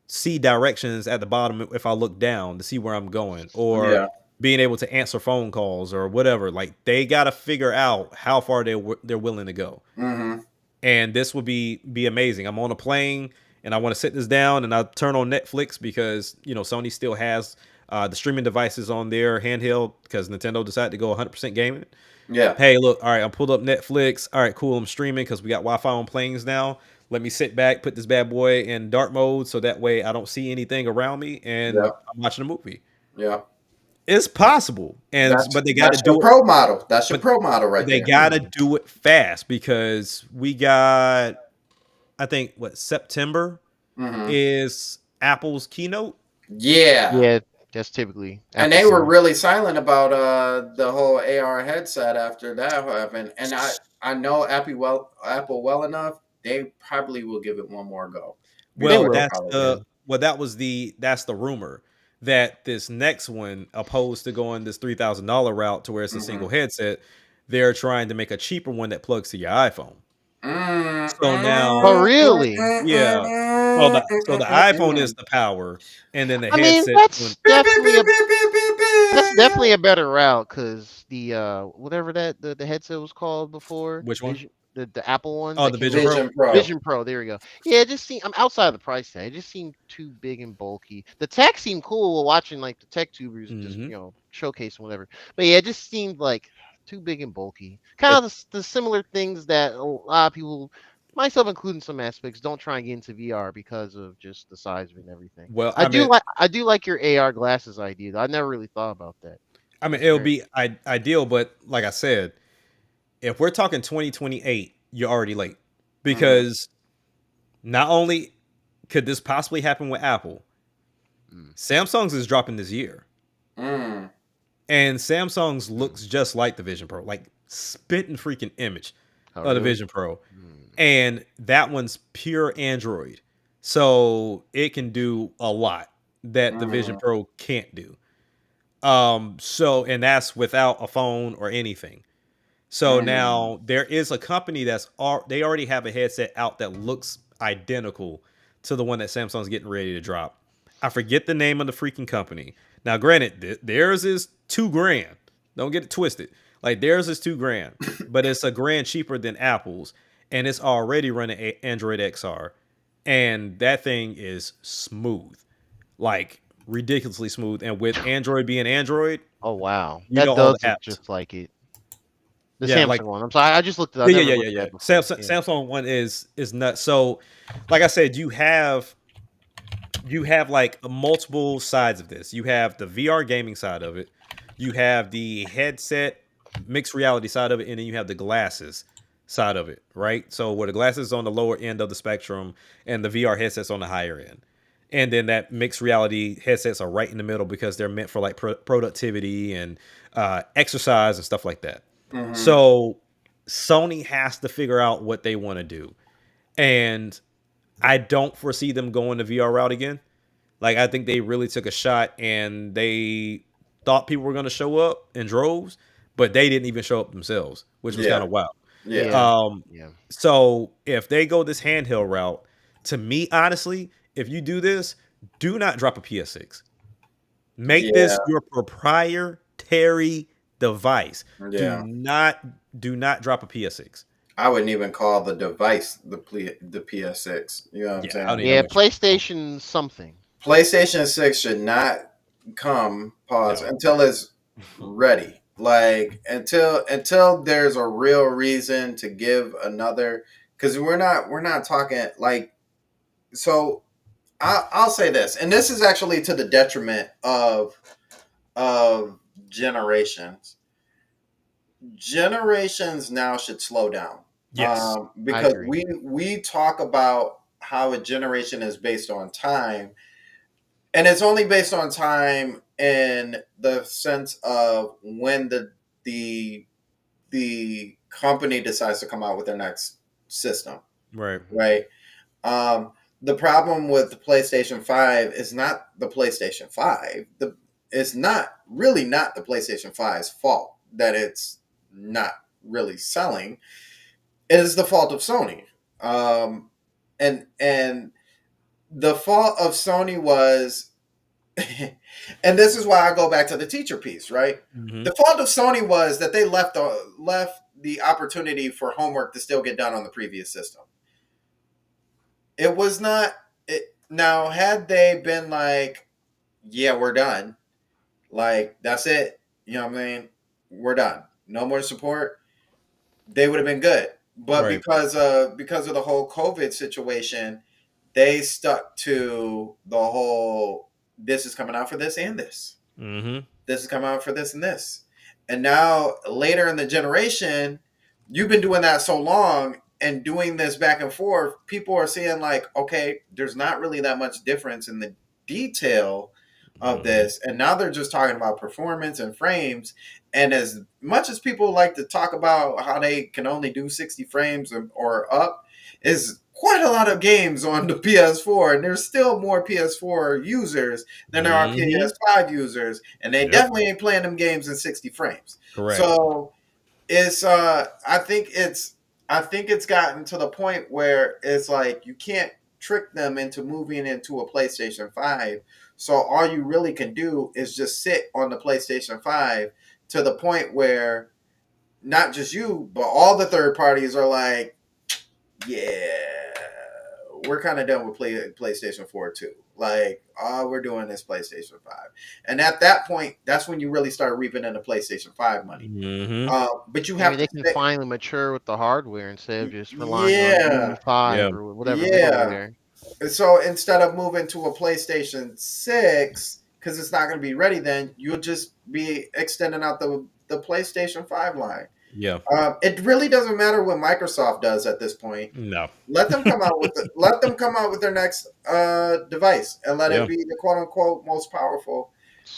see directions at the bottom if I look down to see where I'm going, or Yeah. being able to answer phone calls or whatever. Like they got to figure out how far they're willing to go. Mm-hmm. And this would be amazing. I'm on a plane and I want to sit this down and I turn on Netflix because Sony still has the streaming devices on their handheld because Nintendo decided to go 100% gaming. Yeah. Hey, look, all right, I'm pulled up Netflix. All right, cool, I'm streaming because we got Wi-Fi on planes now. Let me sit back, put this bad boy in dark mode so that way I don't see anything around me and Yeah. I'm watching a movie. Yeah. It's possible, but they got to That's your do it. pro model. That's your But pro model right they there. got to do it fast because we got, I think, September Mm-hmm. is Apple's keynote. Yeah. Yeah, that's typically. And they were really silent about the whole AR headset after that happened. And I know Apple well enough. They probably will give it one more go. They Well, will. that's the rumor that this next one, opposed to going this $3,000 route to where it's a single headset, they're trying to make a cheaper one that plugs to your iPhone. So now, Oh, really? yeah. So the iPhone is the power, and then the I mean, headset. that's definitely a better route because the whatever the headset was called before, Which one? the Apple one. Oh, that the came Vision out- Pro. Vision Pro. Vision Pro. There we go. Yeah, it just seemed. I'm outside of the price tag. It just seemed too big and bulky. The tech seemed cool while watching like the tech tubers just showcase and whatever. But yeah, it just seemed like too big and bulky. Kind of the similar things that a lot of people, myself including some aspects, don't try and get into VR because of just the size of it and everything. Well, I do like your AR glasses idea. Though. I never really thought about that. I mean, That's it'll great. be ideal, but like I said, if we're talking 2028, you're already late because not only could this possibly happen with Apple, Samsung's is dropping this year. Mm. And Samsung's looks just like the Vision Pro, like spitting freaking image of the really? Vision Pro. And that one's pure Android. So it can do a lot that the Vision Pro can't do. And that's without a phone or anything. So now there is a company they already have a headset out that looks identical to the one that Samsung's getting ready to drop. I forget the name of the freaking company. Now, granted, theirs is $2,000. Don't get it twisted. Like theirs is $2,000, but it's $1,000 cheaper than Apple's, and it's already running Android XR, and that thing is smooth, like ridiculously smooth. And with Android being Android, Oh wow, you that know all does the look apps. just like it. The Yeah, Samsung like one. I'm sorry, I just looked it up. yeah, I never yeah, looked yeah, at yeah. that before. Samsung one is nuts. So, like I said, you have like multiple sides of this. You have the VR gaming side of it. You have the headset mixed reality side of it, and then you have the glasses side of it, right? So where the glasses on the lower end of the spectrum and the VR headsets on the higher end. And then that mixed reality headsets are right in the middle because they're meant for like productivity and exercise and stuff like that. So Sony has to figure out what they want to do. And I don't foresee them going the VR route again. Like I think they really took a shot and they thought people were going to show up in droves, but they didn't even show up themselves, which was kind of wild. Yeah. Yeah. So if they go this handheld route, to me, honestly, if you do this, do not drop a PS6. Make this your proprietary device. Yeah. Do not drop a PS6. I wouldn't even call the device the PS6. You know what I'm saying? I don't even Yeah, know what PlayStation something. PlayStation 6 should not come until it's ready. Like until there's a real reason to give another, because we're not talking like, so I'll say this, and this is actually to the detriment of generations. Generations now should slow down. Yes, because agree. we talk about how a generation is based on time, and it's only based on time in the sense of when the company decides to come out with their next system, right. The problem with the PlayStation 5 is not the PlayStation 5. It's not the PlayStation 5's fault that it's not really selling. It is the fault of Sony. And the fault of Sony was, and this is why I go back to the teacher piece, right? Mm-hmm. The fault of Sony was that they left the opportunity for homework to still get done on the previous system. It was not it, now had they been like, yeah, we're done. Like that's it. You know what I mean? We're done. No more support. They would have been good. But Right. because of the whole COVID situation, they stuck to the whole this is coming out for this and this. Mm-hmm. This is coming out for this and this. And now later in the generation, you've been doing that so long and doing this back and forth, people are seeing like, okay, there's not really that much difference in the detail of this. And now they're just talking about performance and frames. And as much as people like to talk about how they can only do 60 frames or up, is quite a lot of games on the PS4, and there's still more PS4 users than there are Mm-hmm. PS5 users, and they Yep. definitely ain't playing them games in 60 frames. Correct. So it's I think it's gotten to the point where it's like you can't trick them into moving into a PlayStation 5. So all you really can do is just sit on the PlayStation 5 to the point where not just you, but all the third parties are like, yeah, we're kind of done with PlayStation 4 too. Like, all we're doing is PlayStation 5. And at that point, that's when you really start reaping in the PlayStation 5 money. Mm-hmm. But you have Maybe they to can finally mature with the hardware instead of just relying on yeah, Movie 5 Yeah. or whatever yeah. middleware. So instead of moving to a PlayStation 6, because it's not going to be ready then, you'll just be extending out the PlayStation 5 line. Yeah. It really doesn't matter what Microsoft does at this point. No. Let them come out with their next device and let Yeah. it be the quote unquote most powerful.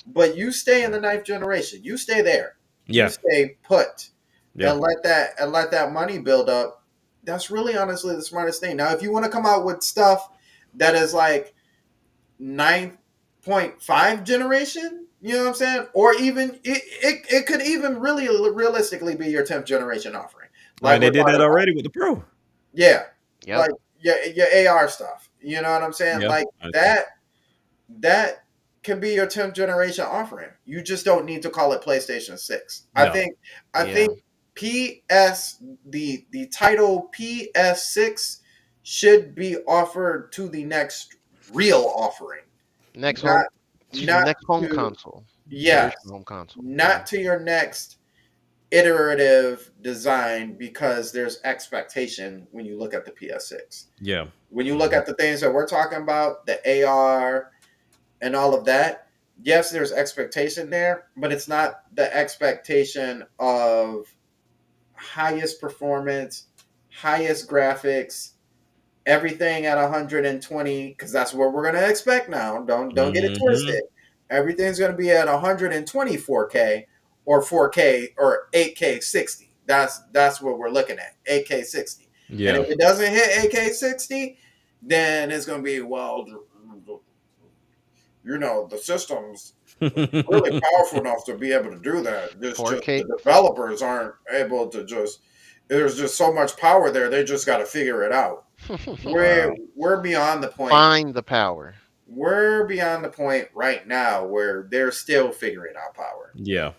But you stay in the ninth generation. You stay there. Yeah. You stay put. Yeah. And let that money build up. That's really honestly the smartest thing. Now, if you want to come out with stuff that is like 9.5 generation, you know what I'm saying? Or even it could even really realistically be your 10th generation offering. Like they we're did talking that about. already with the Pro. Yeah. Yep. Like your AR stuff. You know what I'm saying? Yeah. Like that can be your 10th generation offering. You just don't need to call it PlayStation 6. No. I think PS the title PS6 should be offered to the next real offering. Next Not home to- console. Yes. Traditional home console. Not to your next iterative design, because there's expectation when you look at the PS6. Yeah. When you look at the things that we're talking about, the AR and all of that, yes, there's expectation there, but it's not the expectation of highest performance, highest graphics, everything at 120, because that's what we're going to expect now. Don't get it twisted. Everything's going to be at 120 4K or 4K or 8K 60. That's what we're looking at, 8K 60. Yeah. And if it doesn't hit 8K 60, then it's going to be, well, the system's really powerful enough to be able to do that. Just 4K. the developers aren't able to there's just so much power there. They just got to figure it out. We're beyond the point. Find the power. We're beyond the point right now where they're still figuring out power. Yeah.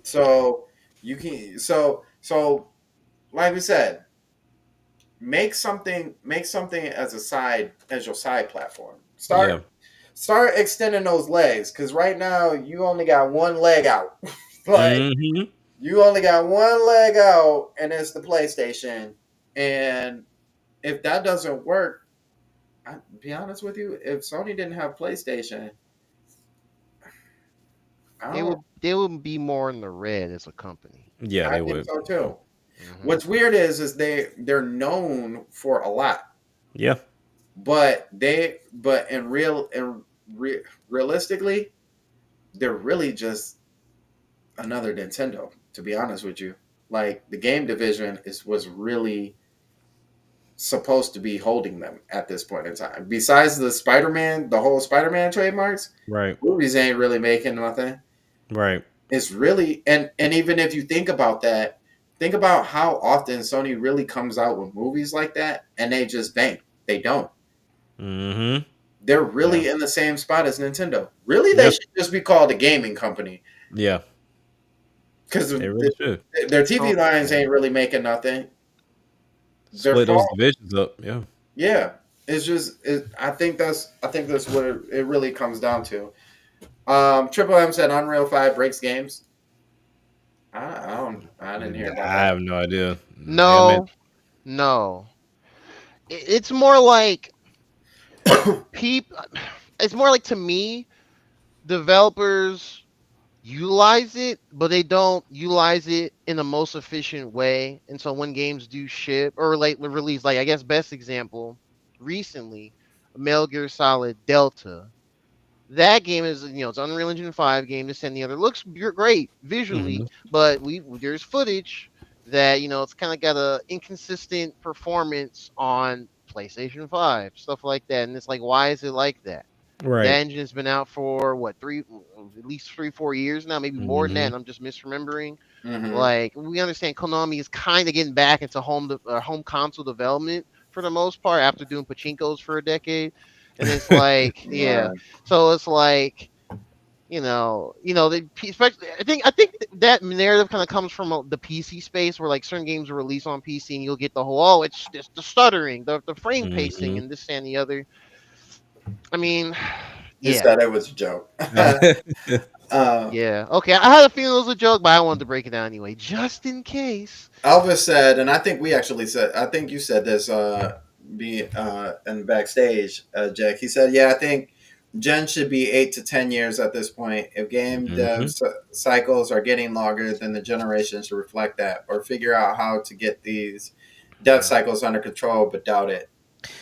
So you can like we said, make something as your side platform. Start extending those legs, because right now you only got one leg out. You only got one leg out, and it's the PlayStation. And if that doesn't work, I'll be honest with you, if Sony didn't have PlayStation, They would be more in the red as a company. Yeah, they I think would. so too. Mhm. What's weird is they're known for a lot, Yeah. but realistically, they're really just another Nintendo. To be honest with you, like the game division was really supposed to be holding them at this point in time. Besides the whole Spider-Man trademarks, Right. movies ain't really making nothing. Right. It's really and even if you think about that, think about how often Sony really comes out with movies like that and they just bang. They don't. Mm-hmm. they're Yeah. really in the same spot as Nintendo. Really, they Yep. should just be called a gaming company Yeah. because They really should their TV So lines ain't really making nothing. Their split those phone, divisions up. Yeah. yeah, it's just. I think that's what it really comes down to. Triple M said Unreal 5 breaks games. I didn't hear about I that. have no idea. I mean, no, no. It's more like peop. It's more like to me, developers utilize it, but they don't utilize it in the most efficient way. And so when games do ship or like release, like I guess best example recently, Metal Gear Solid Delta. That game is, it's Unreal Engine 5 game, this and the other. Looks great visually, mhm. but there's footage that, it's kind of got a inconsistent performance on PlayStation 5, stuff like that. And it's like, why is it like that? Right. That engine has been out for what, at least 3, 4 years now, maybe more than that. Hmm. And I'm just misremembering. Mm-hmm. Like, we understand Konami is kind of getting back into home console development for the most part after doing pachinkos for a decade. And it's like, yeah. Right. So it's like, especially, I think that narrative kind of comes from the PC space where like certain games are released on PC and you'll get the whole, oh, it's just the stuttering, the frame pacing, Hmm. and this and the other. I mean, He yeah. said it was a joke. uh, Yeah. Okay. I had a feeling it was a joke, but I wanted to break it down anyway, just in case. Elvis said, and I think we actually said, I think you said this, in backstage, Jack. He said, yeah, I think Gen should be 8 to 10 years at this point. If game dev Hmm. cycles are getting longer, then the generation should reflect that or figure out how to get these dev Yeah. cycles under control, but doubt it.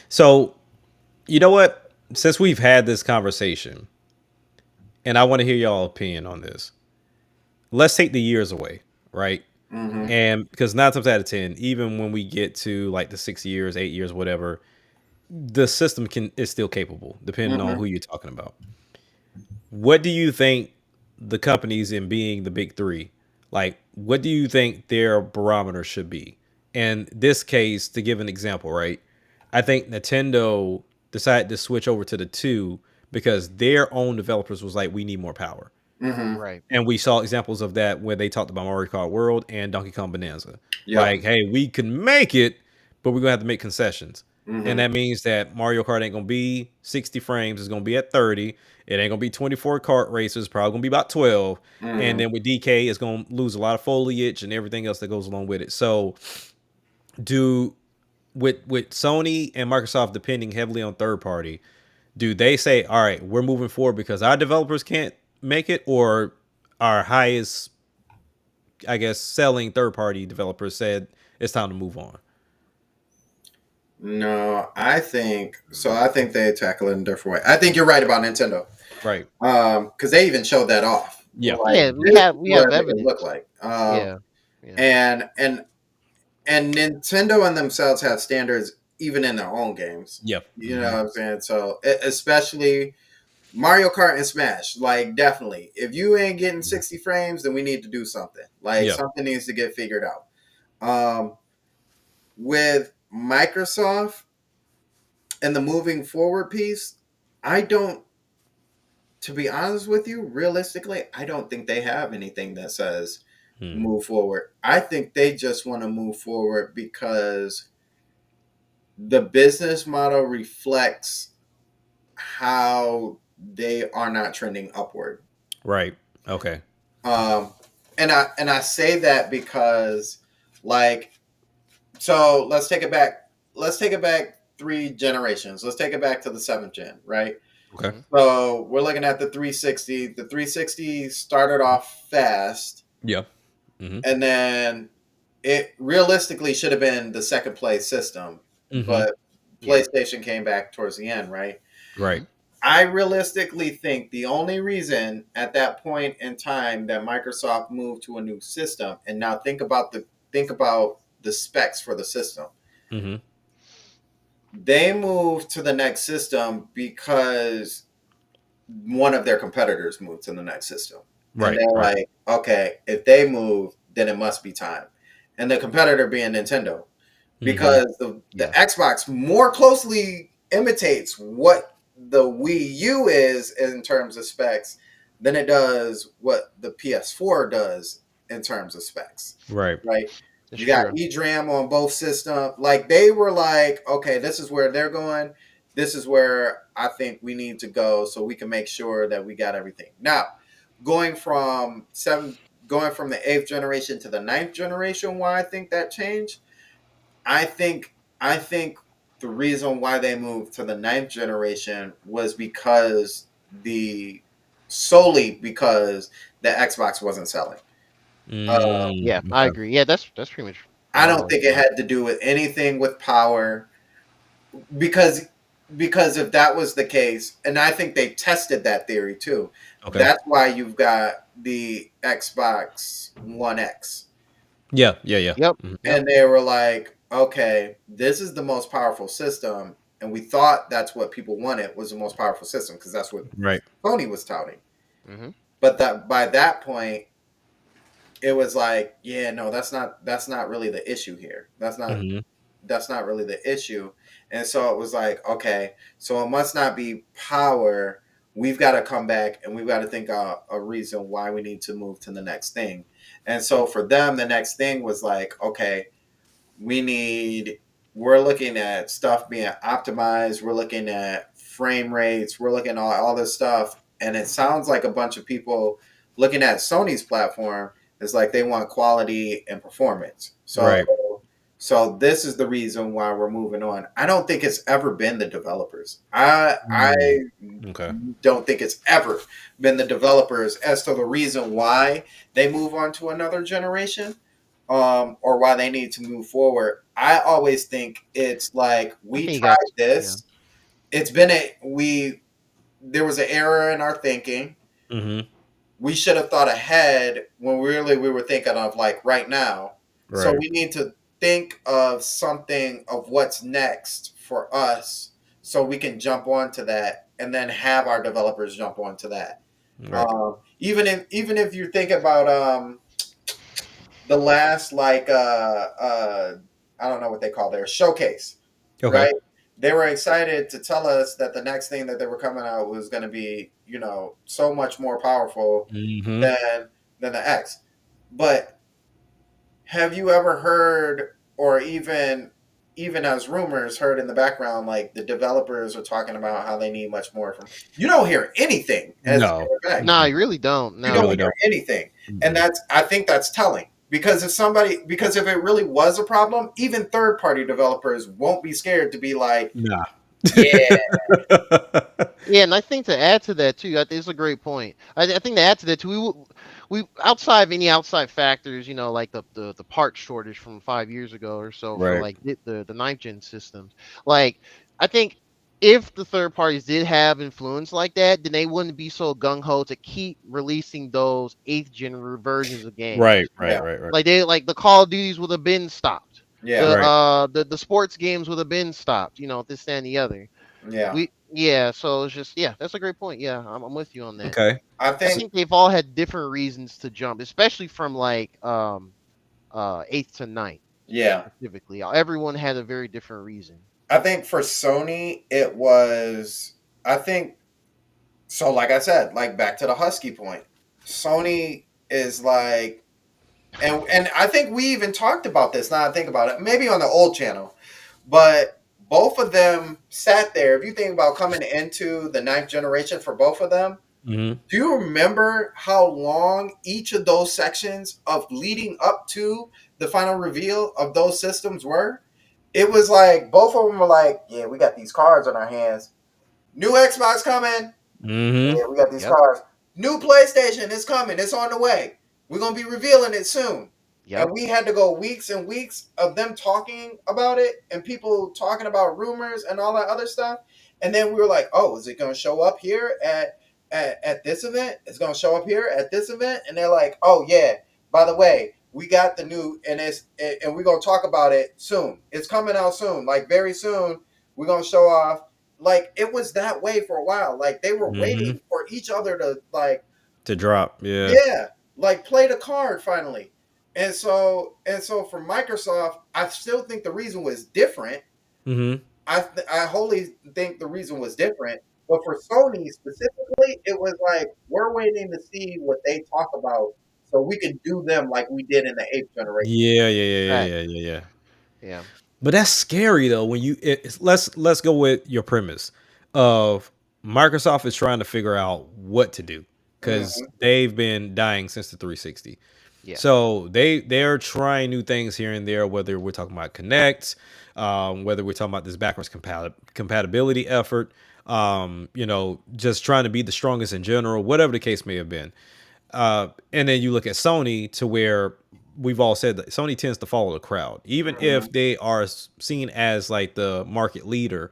So, you know what? Since we've had this conversation, and I want to hear y'all opinion on this, let's take the years away, right? Mm-hmm. And because 9 times out of 10, even when we get to like the 6 years, 8 years, whatever, the system is still capable, depending on Mm-hmm. who you're talking about. What do you think the companies in being the big three, like, what do you think their barometer should be? In this case, to give an example, right? I think Nintendo decided to switch over to the two because their own developers was like, we need more power. Mm-hmm. Right. And we saw examples of that where they talked about Mario Kart World and Donkey Kong Bonanza. Yep. Like, hey, we can make it, but we're gonna have to make concessions. And Mm-hmm. that means that Mario Kart ain't gonna be 60 frames, it's gonna be at 30. It ain't gonna be 24 kart races, probably gonna be about 12. And Mm-hmm. then with DK, it's gonna lose a lot of foliage and everything else that goes along with it. So do with Sony and Microsoft depending heavily on third party, do they say, all right, we're moving forward because our developers can't make it, or our highest, I guess, selling third party developers said it's time to move on? No, I think so. I think they tackle it in a different way. I think you're right about Nintendo. Right. Because they even showed that off. Yeah. Like Yeah, this we is have we what have it look evidence. like. Yeah. Yeah. And Nintendo and themselves have standards even in their own games. Yep. You know what I'm saying? So especially Mario Kart and Smash, like definitely. If you ain't getting 60 frames, then we need to do something. Like Yep. something needs to get figured out. Um, with Microsoft and the moving forward piece, I don't. To be honest with you, realistically, I don't think they have anything that says Hmm. move forward. I think they just want to move forward because the business model reflects how they are not trending upward. Right. Okay. Um, and I say that because, like, so let's take it back. Let's take it back 3 generations. Let's take it back to the 7th gen, right? Okay. Mhm. So we're looking at the 360. The 360 started off fast, Yeah. Hmm. and then it realistically should have been the second place system, Hmm. but Yeah. PlayStation came back towards the end, right? Right. Mhm. I realistically think the only reason at that point in time that Microsoft moved to a new system, and now think about the specs for the system. Hmm. They moved to the next system because one of their competitors moved to the next system. And Right. they're Right. like, okay, if they move, then it must be time. And the competitor being Nintendo. Hmm. Because the Yeah. Xbox more closely imitates what the Wii U is in terms of specs than it does what the PS4 does in terms of specs. Right. Right? It's You got true. eDRAM on both systems. Like they were like, okay, this is where they're going. This is where I think we need to go so we can make sure that we got everything. Now, going from going from the eighth generation to the ninth generation, why I think that changed, I think the reason why they moved to the ninth generation was because the solely because the Xbox wasn't selling. Yeah, I Okay. agree. Yeah, that's pretty much I how it don't was. think it had to do with anything with power because if that was the case, and I think they tested that theory too. Okay. That's why you've got the Xbox One X. Yeah. Yeah. Yeah. Yep. Mhm. Yep. And they were like, okay, this is the most powerful system. And we thought that's what people wanted was the most powerful system because that's what Right. Sony was touting. Hmm. But that by that point, it was like, yeah, no, that's not really the issue here. Hmm. That's not really the issue. And so it was like, okay, so it must not be power. We've got to come back and we've got to think a reason why we need to move to the next thing. And so for them, the next thing was like, okay, we need we're looking at stuff being optimized, we're looking at frame rates, we're looking at all this stuff, and it sounds like a bunch of people looking at Sony's platform is like they want quality and performance. Right. So this is the reason why we're moving on. I don't think it's ever been the developers. I Okay. don't think it's ever been the developers as to the reason why they move on to another generation, or why they need to move forward. I always think it's like I we think you tried got. Yeah. this. It's been a we there was an error in our thinking. Hmm. We should have thought ahead when really we were thinking of like right now. So Right. we need to think of something of what's next for us so we can jump onto that and then have our developers jump onto that. Right. Even if you think about the last I don't know what they call their showcase, Okay. right? They were excited to tell us that the next thing that they were coming out was going to be, so much more powerful Hmm. than the X. But have you ever heard, or even as rumors heard in the background, like the developers are talking about how they need much more from? You don't hear anything as a No. matter of fact. No, you really don't. You You No. don't really hear don't. anything, and Mm-mm. I think that's telling because if it really was a problem, even third party developers won't be scared to be like, Nah. yeah, Yeah, and I think to add to that too, I think it's a great point. I think to add to that too, we outside of any outside factors, like the part shortage from 5 years ago or so for Right. like the ninth gen systems. Like, I think if the third parties did have influence like that, then they wouldn't be so gung ho to keep releasing those eighth gen versions of Right. games. Right. yeah, Right. Right. Like the Call of Duties would have been stopped. yeah, The Right. the sports games would have been stopped. This and the other. yeah. So it's just that's a great point. Yeah, I'm with you on that. Okay. I I think think they've all had different reasons to jump, especially from like eighth to ninth yeah. specifically. Everyone had a very different reason. I think for Sony it was. I think so. Like I said, like back to the Husky point, Sony is like, and I think we even talked about this. Now I think about it, maybe on the old channel. But both of them sat there. If you think about coming into the ninth generation for both of them, Hmm. do you remember how long each of those sections of leading up to the final reveal of those systems were? It was like both of them were like, yeah, we got these cards on our hands. New Xbox coming. Hmm. Yeah, we got these Yep. cars. New PlayStation is coming. It's on the way. We're gonna be revealing it soon. And Yep. we had to go weeks and weeks of them talking about it and people talking about rumors and all that other stuff. And then we were like, oh, is it gonna show up here at this event? It's gonna show up here at this event. And they're like, oh yeah, by the way, we got the new and we're gonna talk about it soon. It's coming out soon, like very soon. We're gonna show off, like it was that way for a while. Like they were Hmm. waiting for each other to like, To drop. Yeah. yeah, like play the card finally. And so for Microsoft, I still think the reason was different. Hmm. I wholly think the reason was different, But for Sony specifically, it was like we're waiting to see what they talk about so we can do them like we did in the eighth generation. Yeah, yeah, yeah, yeah, Right. yeah, yeah, yeah. Yeah. But that's scary though. When let's go with your premise of Microsoft is trying to figure out what to do because Hmm. they've been dying since the 360. Yeah. So they're trying new things here and there. Whether we're talking about Connect, whether we're talking about this backwards compatibility effort, just trying to be the strongest in general, whatever the case may have been. And then you look at Sony to where we've all said that Sony tends to follow the crowd, even Hmm. if they are seen as like the market leader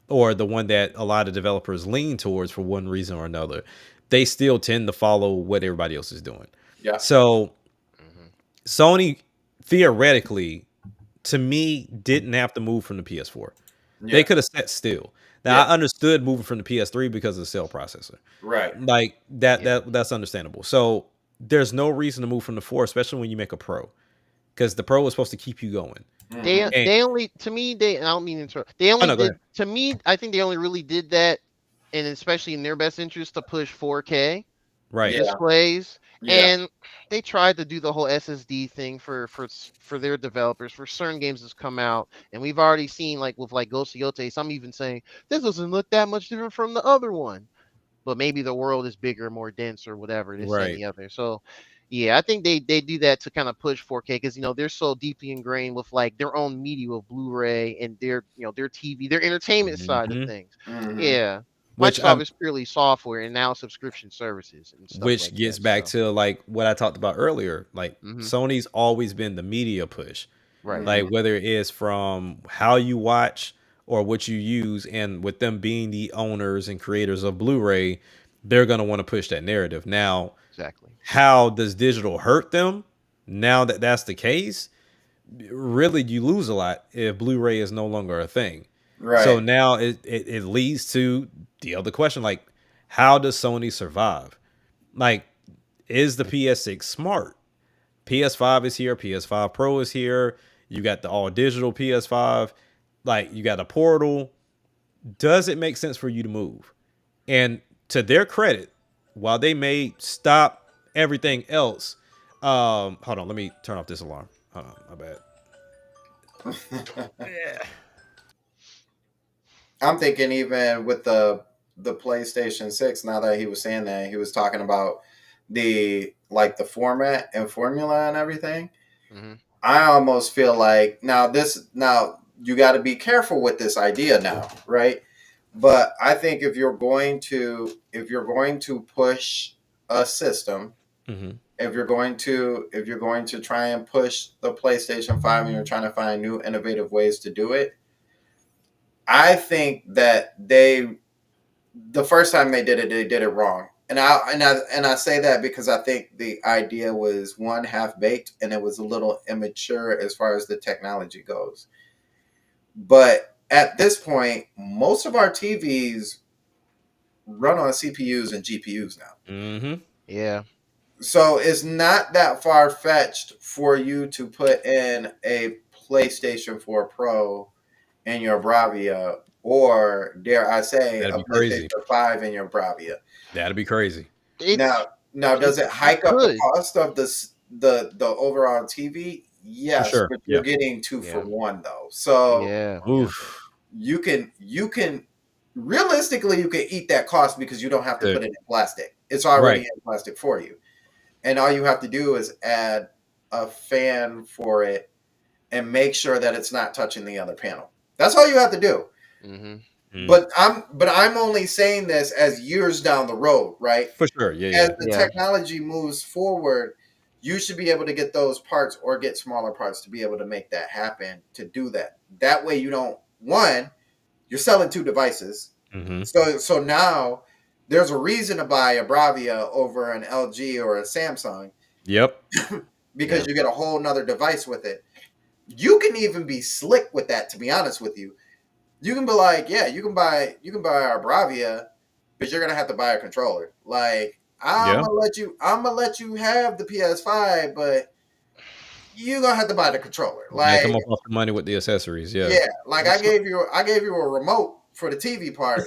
or the one that a lot of developers lean towards for one reason or another. They still tend to follow what everybody else is doing. Yeah. So Hmm. Sony theoretically, to me, didn't have to move from the PS4. They Yeah. could have sat still. Now Yeah. I understood moving from the PS3 because of the cell processor. Right. Like that Yeah. that's understandable. So there's no reason to move from the 4, especially when you make a Pro, because the Pro is supposed to keep you going. Hmm. And They only, to me, they, I don't mean to interrupt. They oh only no, go did, ahead. to me, I think they only really did that, and especially in their best interest, to push 4K Right. Yeah. displays. Yeah. And they tried to do the whole SSD thing for their developers for certain games that's come out, and we've already seen, like with like Ghost of Yote, some even saying this doesn't look that much different from the other one, but maybe the world is bigger, more dense, or whatever, this and Right. the other. So, yeah, I think they do that to kind of push 4K because they're so deeply ingrained with like their own media with Blu-ray and their TV, their entertainment side of Mhm. things. Hmm. Yeah, Which Microsoft is purely software and now subscription services and stuff which like gets that. back So, to like what I talked about earlier. Like hmm, Sony's always been the media push. right, Like whether it is from how you watch or what you use, and with them being the owners and creators of Blu-ray, they're gonna want to push that narrative. Now, exactly. how does digital hurt them? Now that that's the case, really you lose a lot if Blu-ray is no longer a thing. So Right. now it leads to the other question, like how does Sony survive? Like, is the PS6 smart? PS5 is here, PS5 Pro is here. You got the all digital PS5, like you got a portal. Does it make sense for you to move? And to their credit, while they may stop everything else, hold on, let me turn off this alarm. Hold on, my bad. I'm thinking even with the PlayStation 6, now that he was saying that, he was talking about the format and formula and everything. Hmm. I almost feel like now you got to be careful with this idea now, right? But I think if you're going to push a system, Hmm. if you're going to try and push the PlayStation 5 and you're trying to find new innovative ways to do it, I think that the first time they did it wrong. And I say that because I think the idea was one half baked and it was a little immature as far as the technology goes. But at this point, most of our TVs run on CPUs and GPUs now. Hmm. Yeah, So it's not that far fetched for you to put in a PlayStation 4 Pro in your Bravia, or dare I say, That'd a be crazy. PlayStation 5 in your Bravia. That'd be crazy. it's Now, does it you hike up the could. cost of the overall TV? For Yes, sure. but you're Yeah. getting two for Yeah, one though. So yeah, yeah. Oof. you can realistically you can eat that cost because you don't have to Good. put it in plastic. It's already Right. in plastic for you, and all you have to do is add a fan for it and make sure that it's not touching the other panel. That's all you have to do. Hmm. Mm. But I'm only saying this as years down the road, right? For sure. Yeah. As Yeah. the Yeah. technology moves forward, you should be able to get those parts or get smaller parts to be able to make that happen, to do that. That way you don't, one, you're selling two devices. Hmm. So now there's a reason to buy a Bravia over an LG or a Samsung Yep. because Yeah. you get a whole nother device with it. You can even be slick with that, to be honest with you. You can be like, yeah, you can buy our Bravia, but you're gonna have to buy a controller. Like, Yeah. I'm gonna let you have the PS5, but you're gonna have to buy the controller. Yeah. Come Like, up off the money with the accessories. Yeah. yeah, like And I so, gave you a remote, for the TV part.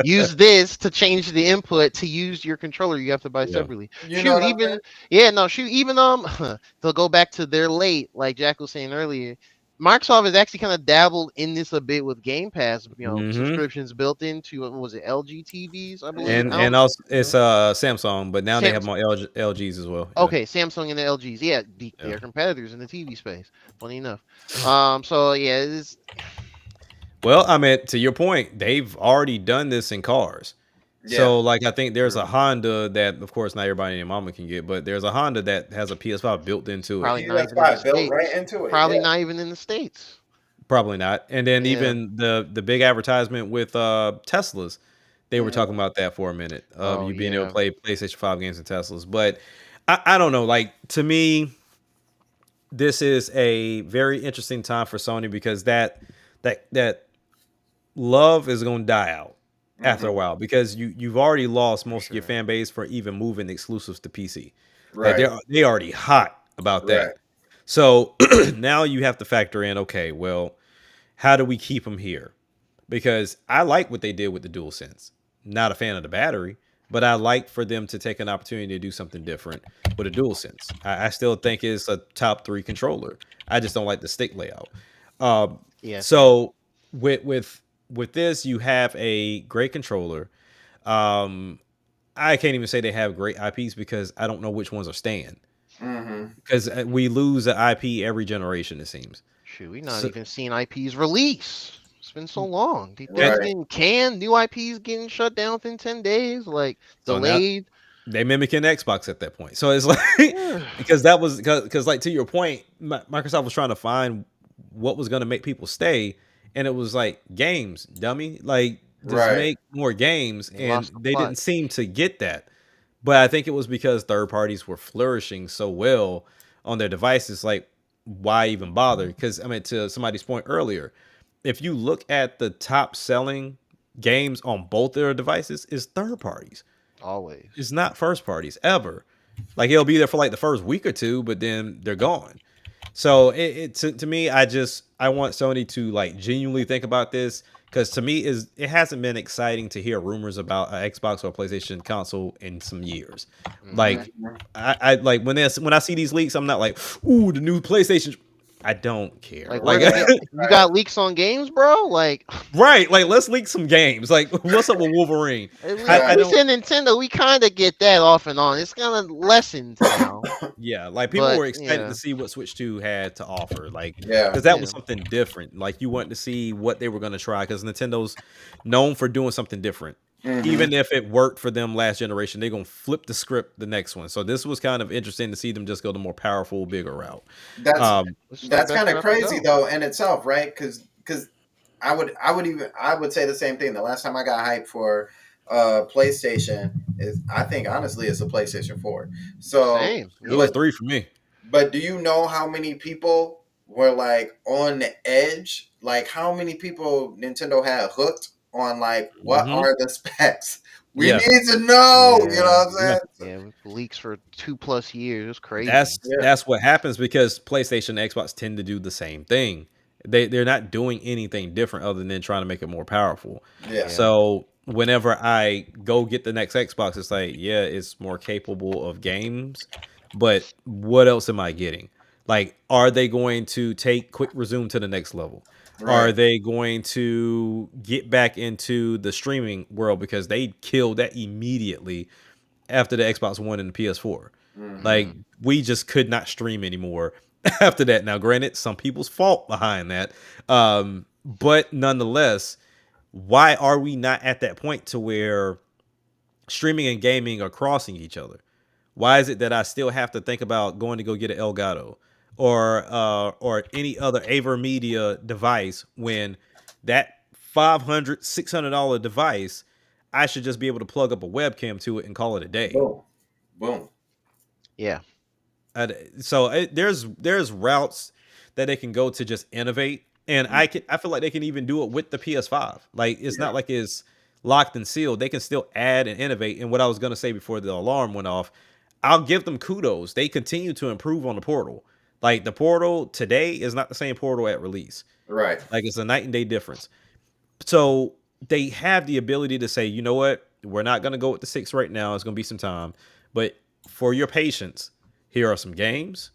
Use this to change the input to use your controller. You have to buy Yeah. separately. You know what I'm saying? Even they'll go back to their late, like Jack was saying earlier. Microsoft has actually kind of dabbled in this a bit with Game Pass, subscriptions built into what was it, LG TVs, I believe. And also it's Samsung, but now they have more LGs as well. Yeah. Okay, Samsung and the LGs, they're competitors in the TV space. Funny enough, so yeah, it's Well, I mean, to your point, they've already done this in cars. Yeah. So, like, I think there's a Honda that, of course, not everybody and your mama can get, but there's a Honda that has a PS5 built into probably it. not even in the built States. right into it. Probably not even in the States. Probably not. And then Yeah. even the big advertisement with Teslas, they were talking about that for a minute. You being able to play PlayStation 5 games in Teslas. But I don't know. Like, to me, this is a very interesting time for Sony because that love is going to die out after a while because you've already lost most of your fan base for even moving exclusives to PC. Right. Like they already hot about that. Right. So now you have to factor in, okay, well, how do we keep them here? Because I like what they did with the DualSense. Not a fan of the battery, but I like for them to take an opportunity to do something different with a DualSense. I still think it's a top 3 controller. I just don't like the stick layout. So with this, you have a great controller. I can't even say they have great IPs because I don't know which ones are staying. Because we lose an IP every generation, it seems. Shoot, we've not even seen IPs release. It's been so long. Things getting canned, new IPs getting shut down within 10 days, like delayed. They mimicking Xbox at that point. So it's like because that was because like to your point, Microsoft was trying to find what was going to make people stay, and it was like games, dummy. Like just make more games, and they didn't seem to get that. But I think it was because third parties were flourishing so well on their devices. Like, why even bother? Because I mean, to somebody's point earlier, if you look at the top selling games on both their devices, is third parties. Always. It's not first parties ever. Like it'll be there for like the first week or two, but then they're gone. So to me, I want Sony to like genuinely think about this. Because to me, it hasn't been exciting to hear rumors about an Xbox or a PlayStation console in some years. Like, I like when I see these leaks, I'm not like, ooh, the new PlayStation. I don't care. Like you got leaks on games, bro? Like, right? Like, let's leak some games. Like, what's up with Wolverine? At least in Nintendo, we kind of get that off and on. It's kind of lessened now. Yeah, like people were excited to see what Switch 2 had to offer. Like, because was something different. Like, you wanted to see what they were going to try because Nintendo's known for doing something different. Even if it worked for them last generation, they're going to flip the script the next one. So this was kind of interesting to see them just go the more powerful, bigger route. That's kind of crazy though in itself, right? Because I would say the same thing. The last time I got hyped for PlayStation is I think honestly it's a PlayStation 4. So it was 3 for me. But do you know how many people were like on the edge? Like how many people Nintendo had hooked on like what are the specs? We need to know. You know what I'm saying? Yeah, leaks for 2+ years. It's crazy. That's what happens because PlayStation and Xbox tend to do the same thing. They're not doing anything different other than trying to make it more powerful. Yeah. So whenever I go get the next Xbox, it's like, yeah, it's more capable of games, but what else am I getting? Like, are they going to take Quick Resume to the next level? Right. Are they going to get back into the streaming world because they killed that immediately after the Xbox One and the PS4? Like, we just could not stream anymore after that. Now, granted, some people's fault behind that, but nonetheless, why are we not at that point to where streaming and gaming are crossing each other? Why is it that I still have to think about going to go get an Elgato or any other AverMedia device when that $500-$600 device, I should just be able to plug up a webcam to it and call it a day? Boom. Yeah. So there's routes that they can go to just innovate, and I feel like they can even do it with the PS5. Like it's not like it's locked and sealed. They can still add and innovate. And what I was gonna say before the alarm went off, I'll give them kudos. They continue to improve on the Portal. Like the Portal today is not the same Portal at release. Right. Like it's a night and day difference. So they have the ability to say, you know what, we're not going to go with the 6 right now. It's going to be some time, but for your patience, here are some games.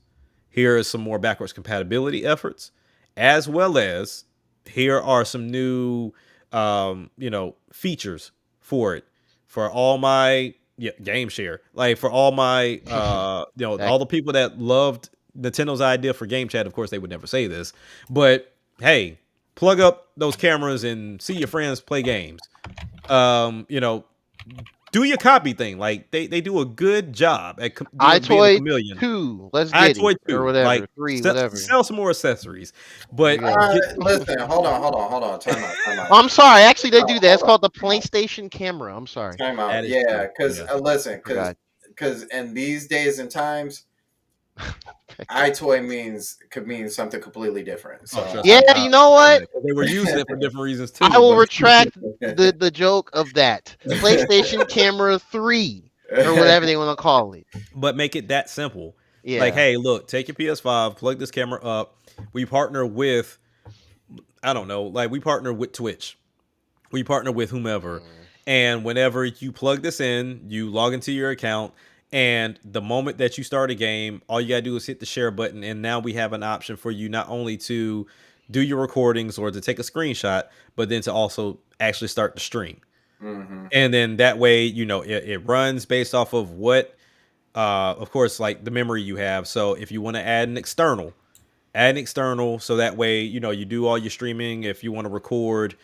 Here are some more backwards compatibility efforts, as well as here are some new, features for it for all my game share, like for all my, all the people that loved Nintendo's idea for game chat. Of course, they would never say this, but hey, plug up those cameras and see your friends play games. Um, you know, do your copy thing. Like they do a good job at being a iToy chameleon. 2, let's I get toy it, or too. whatever, Like 3, whatever. sell some more accessories, but There you go. Listen, hold on. Time out. I'm sorry. Actually, they do that. It's Hold called the on. PlayStation camera. I'm sorry. Time out. that is Yeah, true. because Yeah. listen, Forgot. because in these days and times, Okay. iToy could mean something completely different. So Oh, trust Yeah, me. you know what? They were using it for different reasons too. I will But retract the joke of that. PlayStation Camera 3 or whatever they want to call it. but make it that simple. Yeah. Like, hey, look, take your PS5, plug this camera up. We partner with, I don't know, like we partner with Twitch. We partner with whomever. And whenever you plug this in, you log into your account. And the moment that you start a game, all you got to do is hit the share button. And now we have an option for you not only to do your recordings or to take a screenshot, but then to also actually start the stream. Mhm. And then that way, it runs based off of what, of course, like the memory you have. So if you want to add an external, so that way, you do all your streaming. If you want to record,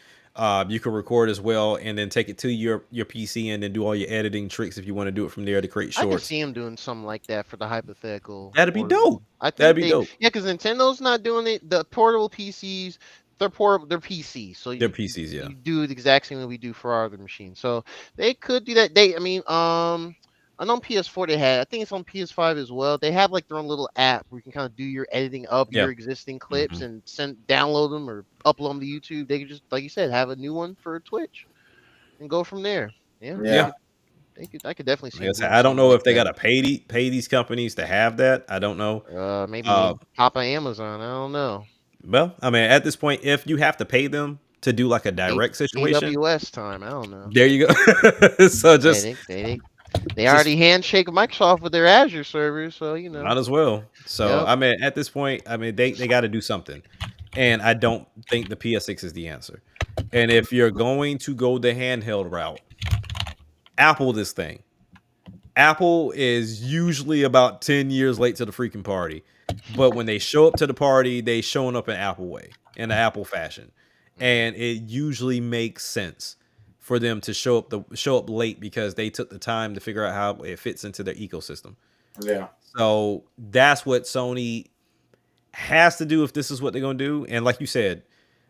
you can record as well, and then take it to your PC and then do all your editing tricks if you want to do it from there to create I can shorts. see him doing something like that for the hypothetical. That'd be portable. dope. I think That'd be dope. Yeah, because Nintendo's not doing it. The portable PCs, they're portable. They're PCs, so They're PCs, yeah. you do the exact same way we do for our other machines. So they could do that. I know on PS4 they had. I think it's on PS5 as well. They have like their own little app where you can kind of do your editing of Yeah. your existing clips and download them or upload them to YouTube. They could just, like you said, have a new one for Twitch and go from there. Yeah. I could definitely see. Like I them said, doing I don't something know like if they that. got to pay these companies to have that. I don't know. Maybe Uh, Papa Amazon. I don't know. Well, I mean, at this point, if you have to pay them to do like a direct situation, AWS time. I don't know. there you go. So just They already handshake Microsoft with their Azure servers, so might as well. So Yep. I mean, at this point, I mean they got to do something, and I don't think the PS6 is the answer. And if you're going to go the handheld route, Apple this thing. Apple is usually about 10 years late to the freaking party. But when they show up to the party, they showing up in Apple way, in the Apple fashion. And it usually makes sense for them to show up late because they took the time to figure out how it fits into their ecosystem. Yeah. So that's what Sony has to do if this is what they're going to do. And like you said,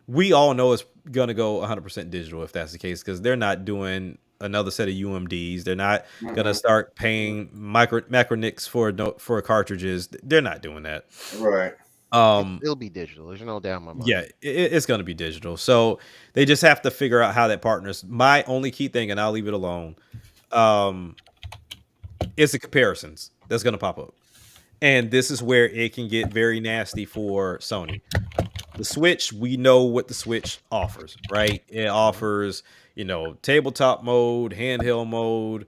we all know it's going to go 100% digital if that's the case, because they're not doing another set of UMDs. They're not going to start paying macronics for cartridges. They're not doing that. Right. It'll be digital. There's no doubt in my mind. Yeah, it's going to be digital. So they just have to figure out how that partners. My only key thing, and I'll leave it alone, is the comparisons that's going to pop up. And this is where it can get very nasty for Sony. The Switch, we know what the Switch offers, right? It offers, tabletop mode, handheld mode,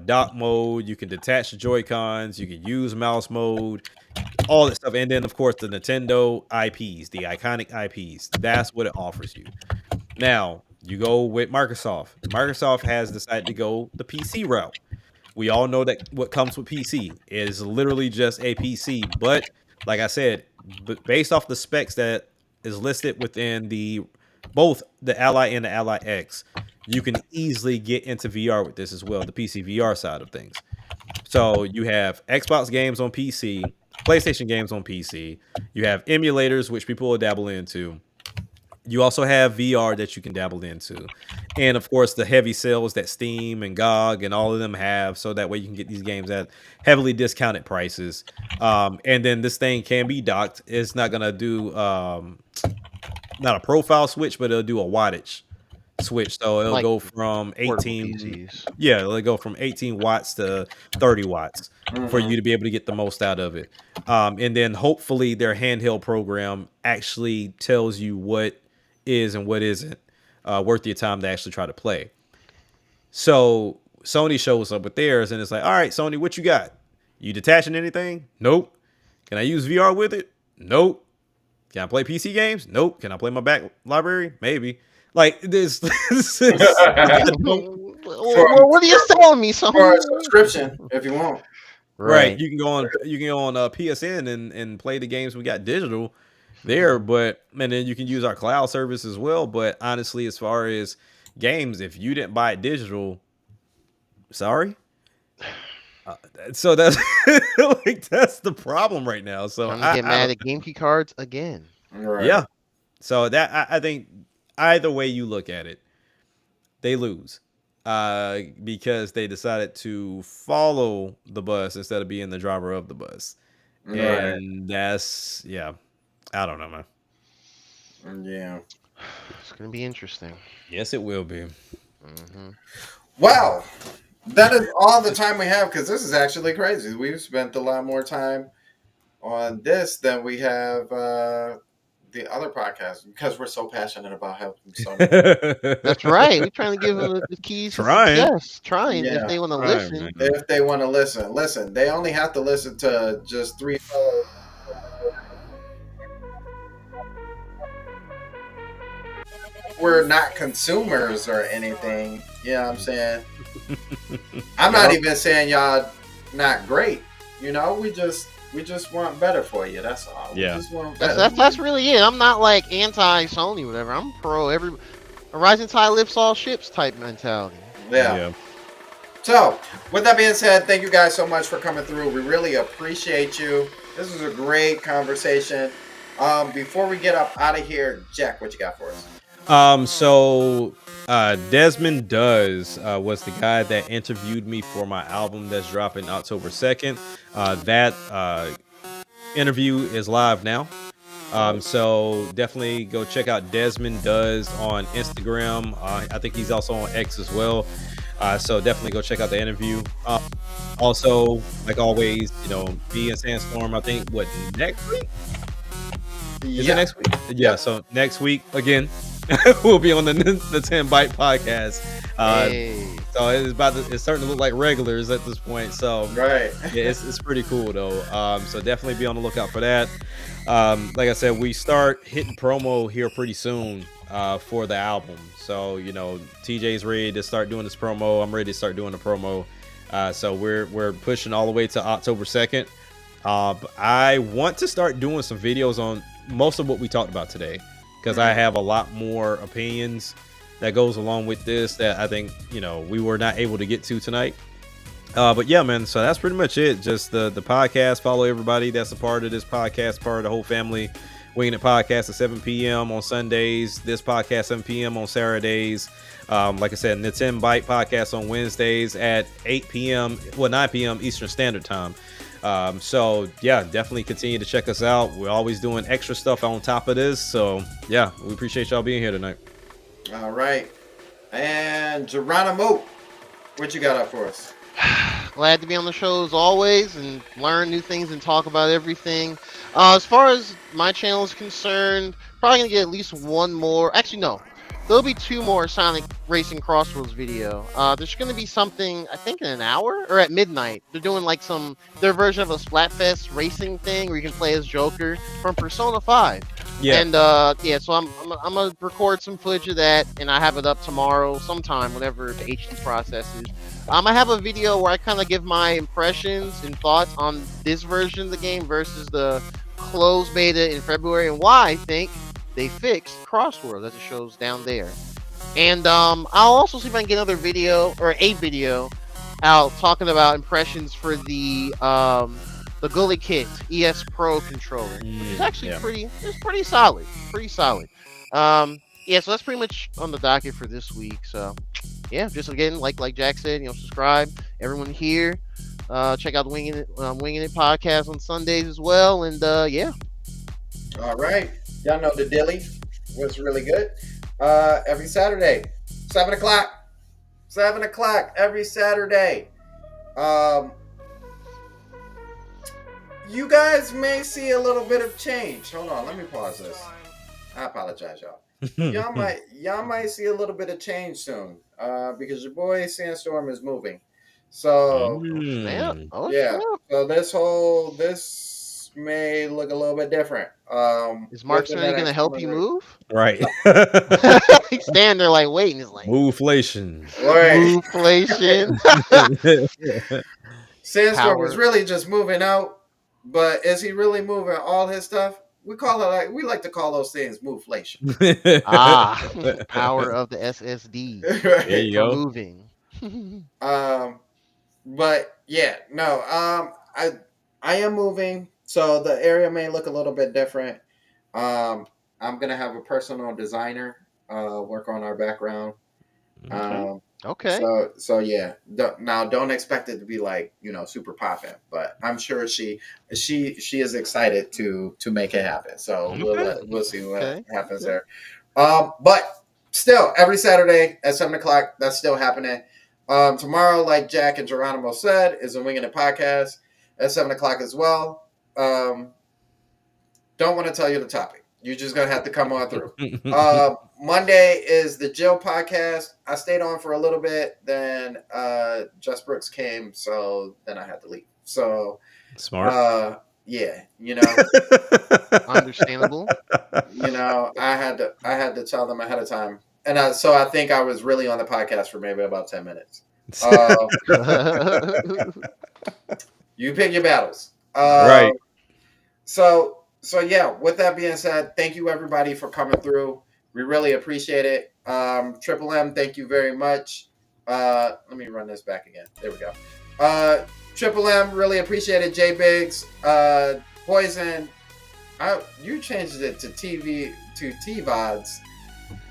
dock mode. You can detach the Joy-Cons. You can use mouse mode, all that stuff. And then, of course, the Nintendo IPs, the iconic IPs. That's what it offers you. Now, you go with Microsoft. Microsoft has decided to go the PC route. We all know that what comes with PC is literally just a PC. But like I said, based off the specs that is listed within both the Ally and the Ally X, you can easily get into VR with this as well, the PC VR side of things. So you have Xbox games on PC, PlayStation games on PC. You have emulators, which people will dabble into. You also have VR that you can dabble into. And of course, the heavy sales that Steam and GOG and all of them have, so that way you can get these games at heavily discounted prices. And then this thing can be docked. It's not going to do not a profile switch, but it'll do a wattage switch. So it'll go from 18. Yeah, it'll go from 18 watts to 30 watts for you to be able to get the most out of it. And then hopefully their handheld program actually tells you what is and what isn't worth your time to actually try to play. So Sony shows up with theirs, and it's like, all right, Sony, what you got? You detaching anything? Nope. Can I use VR with it? Nope. Can I play PC games? Nope. Can I play my back library? Maybe. Like this. Well, what are you selling me? So For a subscription, if you want. Right. You can go on PSN and play the games we got digital there, but and then you can use our cloud service as well. But honestly, as far as games, if you didn't buy it digital, sorry. So that's that's the problem right now. So I'm gonna get mad at GameCube cards again. Right. Yeah. So that I think either way you look at it, they lose. Because they decided to follow the bus instead of being the driver of the bus. Right. And that's I don't know, man. Yeah. It's gonna be interesting. Yes, it will be. Mm-hmm. Well, that is all the time we have because this is actually crazy. We've spent a lot more time on this than we have the other podcast because we're so passionate about helping so many. That's right. We're trying to give them the keys to success. Trying if they want to listen. Man. If they want to listen. They only have to listen to just 3 fellows. We're not consumers or anything. You know what I'm saying? I'm not even saying y'all not great. You know, we just want better for you. That's all. Yeah. We just want better. That's really it. I'm not like anti Sony, whatever. I'm pro every a rising tide lifts all ships type mentality. Yeah. So, with that being said, thank you guys so much for coming through. We really appreciate you. This was a great conversation. Before we get up out of here, Jack, what you got for us? So Desmond Does was the guy that interviewed me for my album that's dropping October 2nd. That interview is live now. So definitely go check out Desmond Does on Instagram. I think he's also on X as well. So definitely go check out the interview. Also, like always, be in Sandstorm. I think next week? Is it next week? Yeah. So next week again, we'll be on the 10 Byte podcast. So it's starting to look like regulars at this point. So right, yeah, it's pretty cool though. So definitely be on the lookout for that. Like I said, we start hitting promo here pretty soon for the album. So TJ's ready to start doing this promo. I'm ready to start doing the promo. So we're pushing all the way to October 2nd. I want to start doing some videos on most of what we talked about today, because I have a lot more opinions that goes along with this that I think we were not able to get to tonight. But yeah, man, so that's pretty much it. Just the podcast. Follow everybody that's a part of this podcast, part of the whole family. Winging It Podcast at 7 p.m. on Sundays. This podcast 7 p.m. on Saturdays. Like I said, the 10 Byte podcast on Wednesdays at 9 p.m. Eastern Standard Time. So yeah, definitely continue to check us out. We're always doing extra stuff on top of this. So yeah, we appreciate y'all being here tonight. All right. And Geronimo, what you got up for us? Glad to be on the show as always and learn new things and talk about everything. As far as my channel is concerned, probably gonna get at least one more. Actually, no. There'll be 2 more Sonic Racing Crossroads video. There's going to be something, I think, in an hour or at midnight. They're doing like their version of a Splatfest racing thing where you can play as Joker from Persona 5. Yeah. And so I'm gonna record some footage of that, and I have it up tomorrow sometime, whenever the HD processes. I have a video where I kind of give my impressions and thoughts on this version of the game versus the closed beta in February, and why I think they fixed Crosswords, as it shows down there. And I'll also see if I can get another video or a video out talking about impressions for the Gully Kit ES Pro controller. It's actually pretty solid. So that's pretty much on the docket for this week. So yeah, just again, like Jack said, subscribe. Everyone here, check out the Winging It podcast on Sundays as well. And yeah. All right. Y'all know the dilly was really good. Every Saturday, 7 o'clock. 7 o'clock every Saturday. You guys may see a little bit of change. Hold on, let me pause this. I apologize, y'all. y'all might see a little bit of change soon. Because your boy Sandstorm is moving. So Snap. Mm. Oh, yeah. snap. So this may look a little bit different. Is Mark Within the Cerny going to next help coming you week. move? Right. He's standing there like waiting. He's like, Mooflation. Right. mooflation. Sandstorm is Power. really just moving out, but is he really moving all his stuff? We like to call those things moveflation. Ah, power of the SSD There Right. you for go. moving. But yeah, no. I am moving, so the area may look a little bit different. I'm gonna have a personal designer work on our background. Okay. Okay. So yeah. Now don't expect it to be like super popping, but I'm sure she is excited to make it happen. So Okay. we'll see what Okay. happens Okay. there. But still, every Saturday at 7 o'clock, that's still happening. Tomorrow, like Jack and Geronimo said, is a Winging It podcast at 7 o'clock as well. Don't want to tell you the topic. You're just gonna have to come on through. Monday is the Jill podcast. I stayed on for a little bit, then Just Brooks came, so then I had to leave. So Smart. yeah, Understandable. I had to tell them ahead of time, and so I think I was really on the podcast for maybe about 10 minutes. You pick your battles. Right. So yeah, with that being said, thank you everybody for coming through. We really appreciate it. Triple M, thank you very much. Let me run this back again. There we go. Triple M, really appreciate it. J Biggs, Poison. You changed it to T-Vods.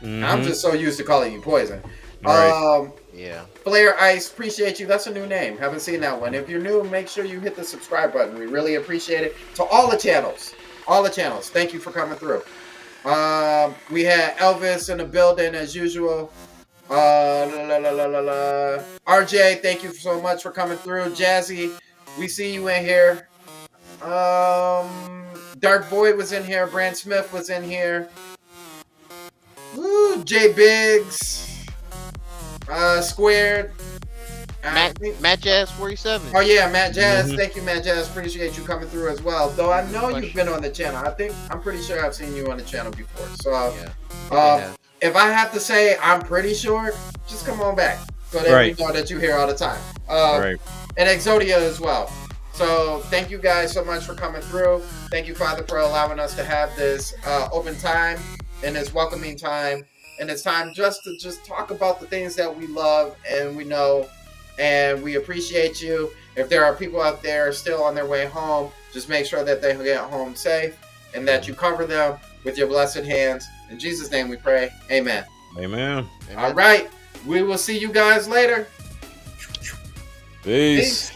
I'm just so used to calling you Poison. Right. Yeah. Flair Ice, appreciate you. That's a new name. Haven't seen that one. If you're new, make sure you hit the subscribe button. We really appreciate it. To all the channels. Thank you for coming through. We had Elvis in the building as usual. RJ, thank you so much for coming through. Jazzy, we see you in here. Dark Void was in here. Brand Smith was in here. Woo, J Biggs. Squared. Matt Jazz 47. Oh yeah, Matt Jazz. Mhm. Thank you, Matt Jazz. Appreciate you coming through as well. Though I know you've been on the channel. I'm pretty sure I've seen you on the channel before. So Yeah. if I have to say I'm pretty sure, just come on back. So that we know that you're here all the time. Right. And Exodia as well. So thank you guys so much for coming through. Thank you, Father, for allowing us to have this open time and this welcoming time. And it's time just to talk about the things that we love and we know, and we appreciate you. If there are people out there still on their way home, just make sure that they get home safe and that you cover them with your blessed hands. In Jesus' name we pray. Amen. Amen. All right. We will see you guys later. Peace.